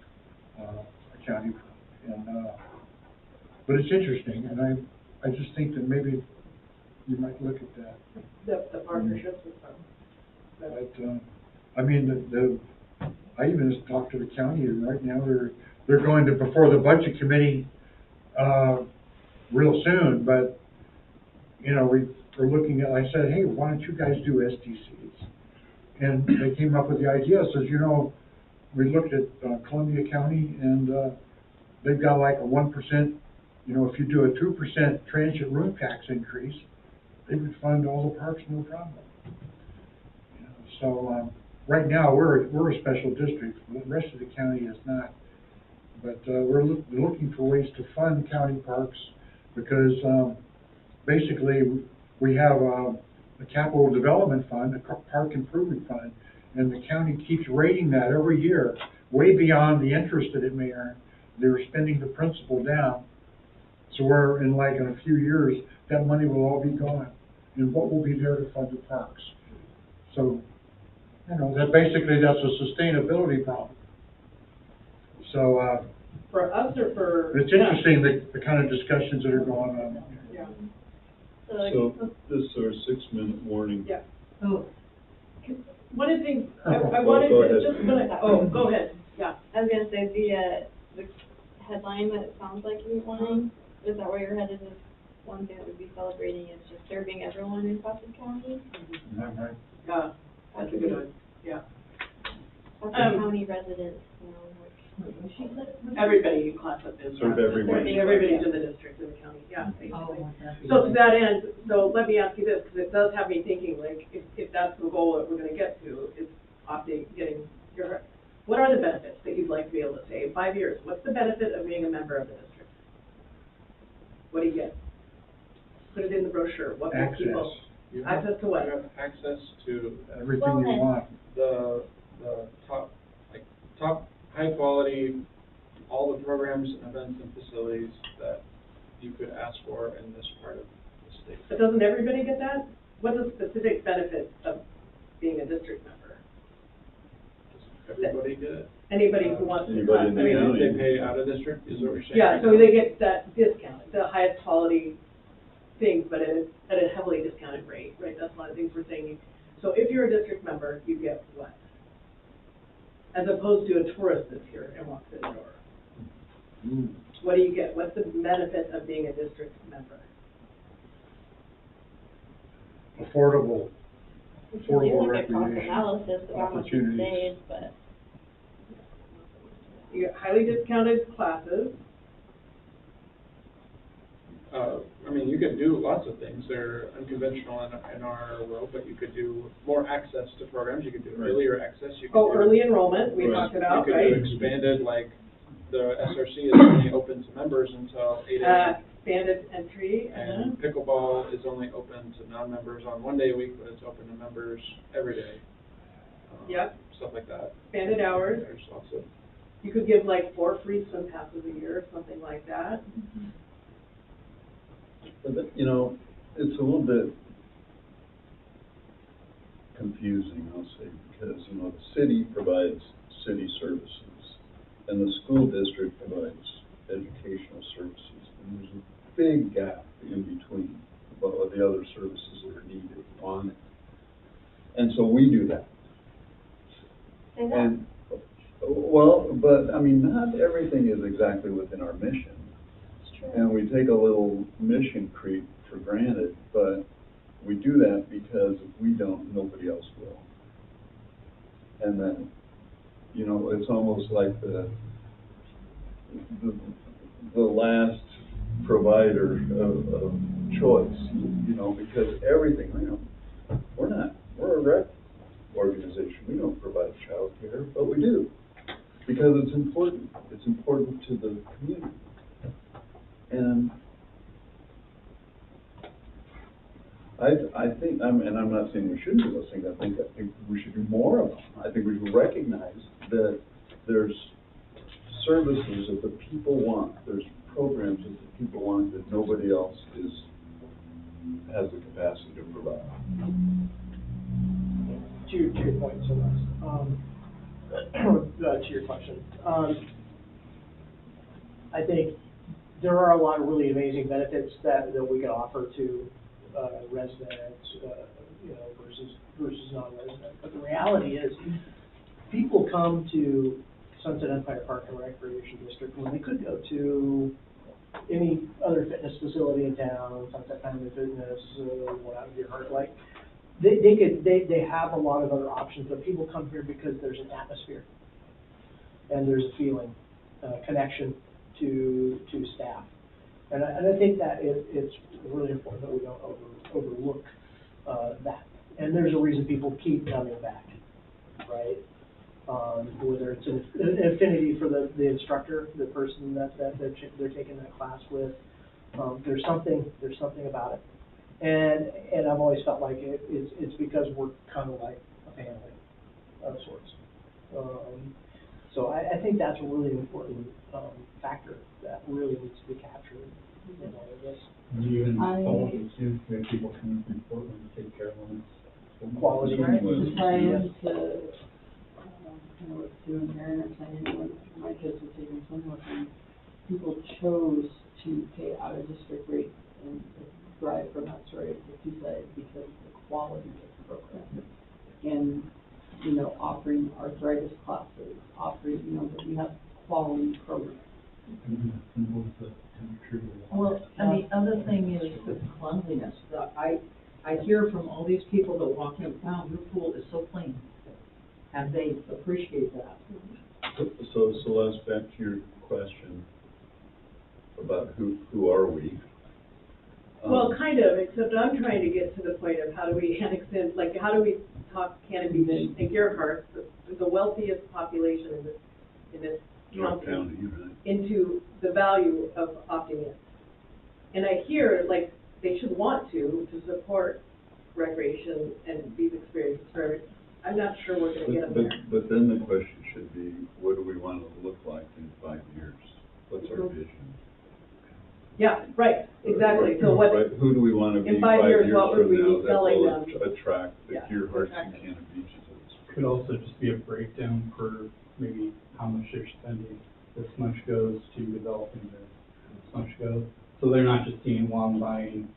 a county park. And, but it's interesting, and I just think that maybe you might look at that. The partnerships with them. But, I mean, I even just talked to the county, and right now they're going to, before the budget committee, real soon, but, you know, we're looking at, I said, hey, why don't you guys do SDCs? And they came up with the idea, says, you know, we looked at Columbia County, and they've got like a 1%, you know, if you do a 2% transient room tax increase, they would fund all the parks, no problem. You know, so, right now, we're a special district, the rest of the county is not. But, we're looking for ways to fund county parks, because, basically, we have, a capital development fund, a park improvement fund, and the county keeps rating that every year, way beyond the interest that it may earn. They're spending the principal down, so we're in a few years, that money will all be gone, and what will be there to fund the parks? So, you know, that's a sustainability problem. So, For us or for? it's interesting, the kind of discussions that are going on. Yeah. So, this is our 6-minute warning. Yeah. Oh, One of the things, I Well, wanted go to, ahead. just when go ahead, yeah. I was gonna say, the headline that it sounds like you're wanting, is that where you're headed, is one thing that we'd be celebrating is just serving everyone in Clatsop County? Right. Yeah, that's a good one, yeah. Clatsop County residents, you know, Everybody in Clatsop is. Serve everybody. Everybody's in the district, in the county, yeah, basically. oh, that's. So to that end, so let me ask you this, because it does have me thinking, like, if that's the goal that we're gonna get to, is getting your, what are the benefits that you'd like to be able to say in 5 years? What's the benefit of being a member of the district? What do you get? Put it in the brochure, what will people? You Access to what? You have access to Everything you want. the top high quality, all the programs and events and facilities that you could ask for in this part of the state. But doesn't everybody get that? What's the specific benefit of being a district member? Does everybody get it? Anybody who wants to. Anybody in the county. They pay out of district, is what you're saying? Yeah, so they get that discount, the highest quality things, but at a heavily discounted rate, right? That's one of the things we're saying. So if you're a district member, you get what? As opposed to a tourist that's here and walks in the door. What do you get? What's the benefit of being a district member? Affordable we can do like a cost recreation analysis of how much it opportunities. saves, but. You get highly discounted classes. I mean, you can do lots of things. They're unconventional in our world, but you could do more access to programs. You could do earlier access. You could Oh, do, early enrollment, we Right. talked about, You could right? do expanded, like the SRC is only open to members until 8 a.m. Expanded entry, And pickleball is only open to non-members on one day a week, but it's open to members every day. Yep. Stuff like that. expanded hours. There's lots of. You could give like 4 free swim passes a year, something like that. But, you know, it's a little bit confusing, I'll say, because, you know, the city provides city services, and the school district provides educational services, and there's a big gap in between what the other services that are needed on it. And so we do that. Say that. And, well, but, I mean, not everything is exactly within our mission. And we take a little mission creep for granted, but we do that because if we don't, nobody else will. And then, you know, it's almost like the last provider of choice, you know, because everything, you know, we're a rec organization. We don't provide childcare, but we do, because it's important. It's important to the community. And I think, and I'm not saying we shouldn't do those things, I think we should do more of them. I think we should recognize that there's services that the people want, there's programs that the people want that nobody else has the capacity to provide. To your point, Celeste, to your question, I think there are a lot of really amazing benefits that we can offer to, residents, versus non-residents. But the reality is, people come to Sunset Empire Park and Recreation District when they could go to any other fitness facility in town, Sunset Family Fitness, what have you, heard, like, they have a lot of other options, but people come here because there's an atmosphere and there's a feeling, connection to staff. And I think that it's really important that we don't overlook that. And there's a reason people keep coming back, right? Whether it's an affinity for the instructor, the person that they're taking that class with, there's something about it. And I've always felt like it's because we're kind of like a family of sorts. So I think that's a really important factor that really needs to be captured in all of this. Even all of the students, we have people coming from Portland to take care of them. Quality. Right, to tie into, kind of what Sue and Aaron are saying, when my kids were taking swim lessons, people chose to pay out of district rates and drive from X-ray to Seaside because the quality of the program. And, offering arthritis classes, that we have quality programs. And what was the temperature? Well, and the other thing is the cleanliness. I hear from all these people that walk in, wow, your pool is so clean. And they appreciate that. So Celeste, back to your question about who are we? Well, kind of, except I'm trying to get to the point of how do we annex in, like, how do we talk Canopy and Gerhardt, the wealthiest population in this North county, County, right? into the value of opting in. And I hear, like, they should want to support recreation and these experiences for everyone. I'm not sure we're gonna get them there. But then the question should be, what do we want to look like in 5 years? What's our vision? Yeah, right, exactly, so what, Right, who do we want to be in 5 years, what would from we now be selling them? that will attract the Yeah, Gearharts and exactly. Cannon Beaches of this? Could also just be a breakdown for maybe how much they're spending. This much goes to developing this much goes. So they're not just seeing, well, I'm buying,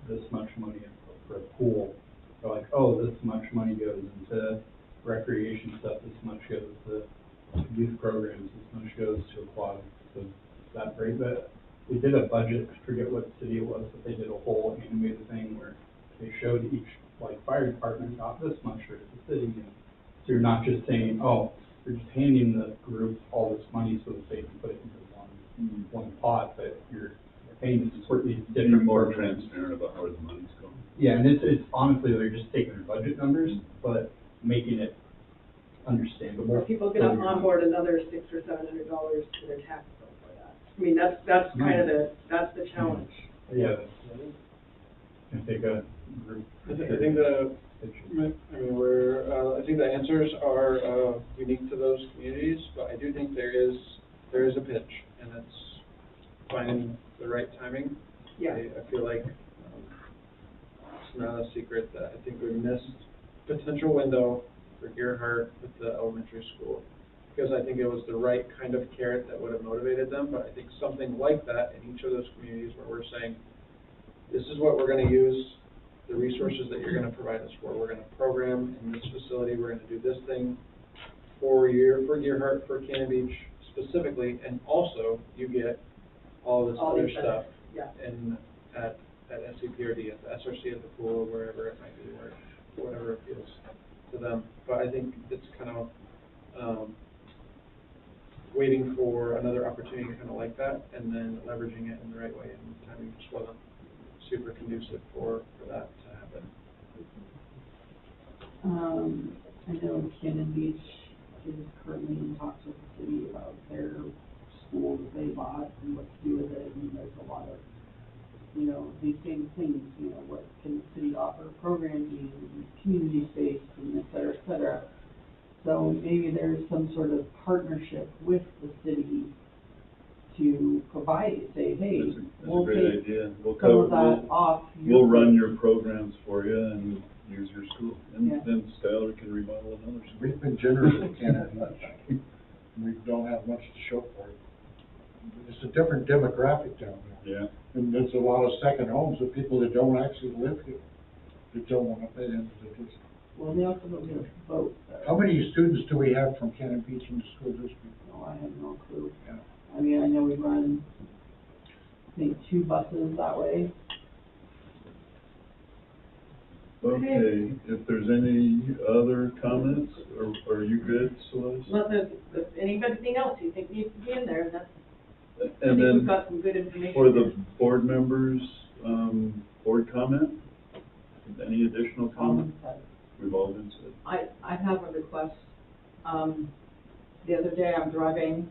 this much money for a pool. They're like, oh, this much money goes into recreation stuff, this much goes to youth programs, this much goes to aquatics. So that break that. We did a budget, I forget what city it was, but they did a whole animated thing where they showed each, fire department got this much for the city. And so you're not just saying, oh, you're just handing the group all this money so that they can put it into one pot, but you're paying to support these Be different more programs. transparent about where the money's going. Yeah, and it's honestly, they're just taking their budget numbers, but making it understandable. Or people can onboard another $600 or $700 to their tax bill for that. I mean, that's kind of that's the challenge. Yeah. Can take a group. I think I think the answers are unique to those communities, but I do think there is a pitch, and it's finding the right timing. Yeah. I feel like it's not a secret that I think we missed potential window for Gerhardt with the elementary school, because I think it was the right kind of carrot that would have motivated them. But I think something like that in each of those communities where we're saying, this is what we're going to use, the resources that you're going to provide us for. We're going to program in this facility. We're going to do this thing for Gerhardt, for Cannon Beach specifically, and also you get all this other stuff at SEPRD, at the SRC, at the pool, wherever it might be, or whatever it feels to them. But I think it's kind of waiting for another opportunity kind of like that, and then leveraging it in the right way, and timing just wasn't super conducive for that to happen. I know Cannon Beach is currently in talks with the city about their school that they bought and what to do with it, and there's a lot of, these same things, what can the city offer, programming, community space, and et cetera, et cetera. So maybe there's some sort of partnership with the city to provide, say, hey, That's a we'll great take idea. We'll some cover, of that off. we'll run your programs for you and use your school. And Yeah. then Skylar can remodel another school. We've been generous with Canada much. We don't have much to show for it. It's a different demographic down there. Yeah. And there's a lot of second homes of people that don't actually live here, that don't want to pay into the district. Well, they also don't get a vote there. How many students do we have from Cannon Beach in the school district? No, I have no clue. Yeah. I mean, I know we run, I think, 2 buses that way. Okay, if there's any other comments, or are you good, Celeste? Unless there's anything else you think needs to be in there, that's, I think And we've then got some good information. for the board members, board comment? Any additional comments? We've all been said. I have a request. The other day I'm driving,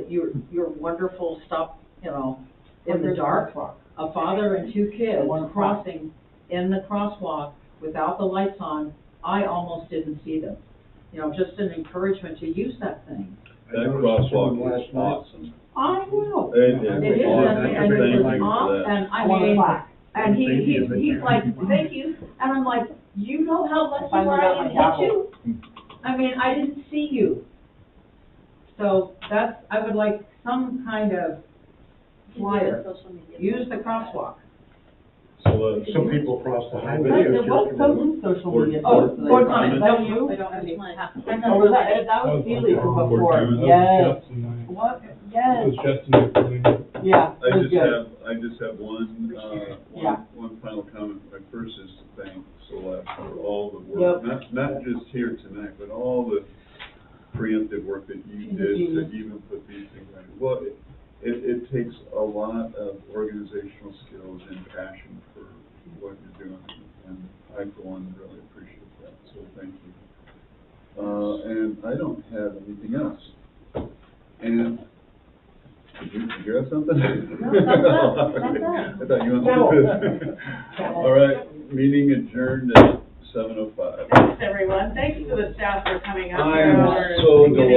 your wonderful stop, in the dark, a father and 2 kids crossing in the crosswalk without the lights on. I almost didn't see them. Just an encouragement to use that thing. That crosswalk is awesome. I know. It is It is, awesome. and it Thank was you off, for that. and I mean, and Thank you. he's like, thank you, and I'm like, you know how lucky you Finally are got I my didn't hit gavel. you? I mean, I didn't see you. So I would like some kind of flyer, Social media. use the crosswalk. So, Some people cross the highway. There was some social Board- media board- posts. board Is comment. that you? I don't have any plans. Oh, was that was Felix before, That was yes. Justin and I. What, It yes, was Justin and I. yeah, it was good. I just have one, Yeah. one final comment. My first is to thank Celeste for all the work, not just here tonight, but all the preemptive work that you She's a did to genius. even put these things on. Well, it takes a lot of organizational skills and passion for what you're doing, and I, for one, really appreciate that, so thank you. And I don't have anything else. And did you have something? No, that's it. I thought you wanted to. All right, meeting adjourned at 7:05. Thanks, everyone. Thanks to the staff for coming out. I am so delighted.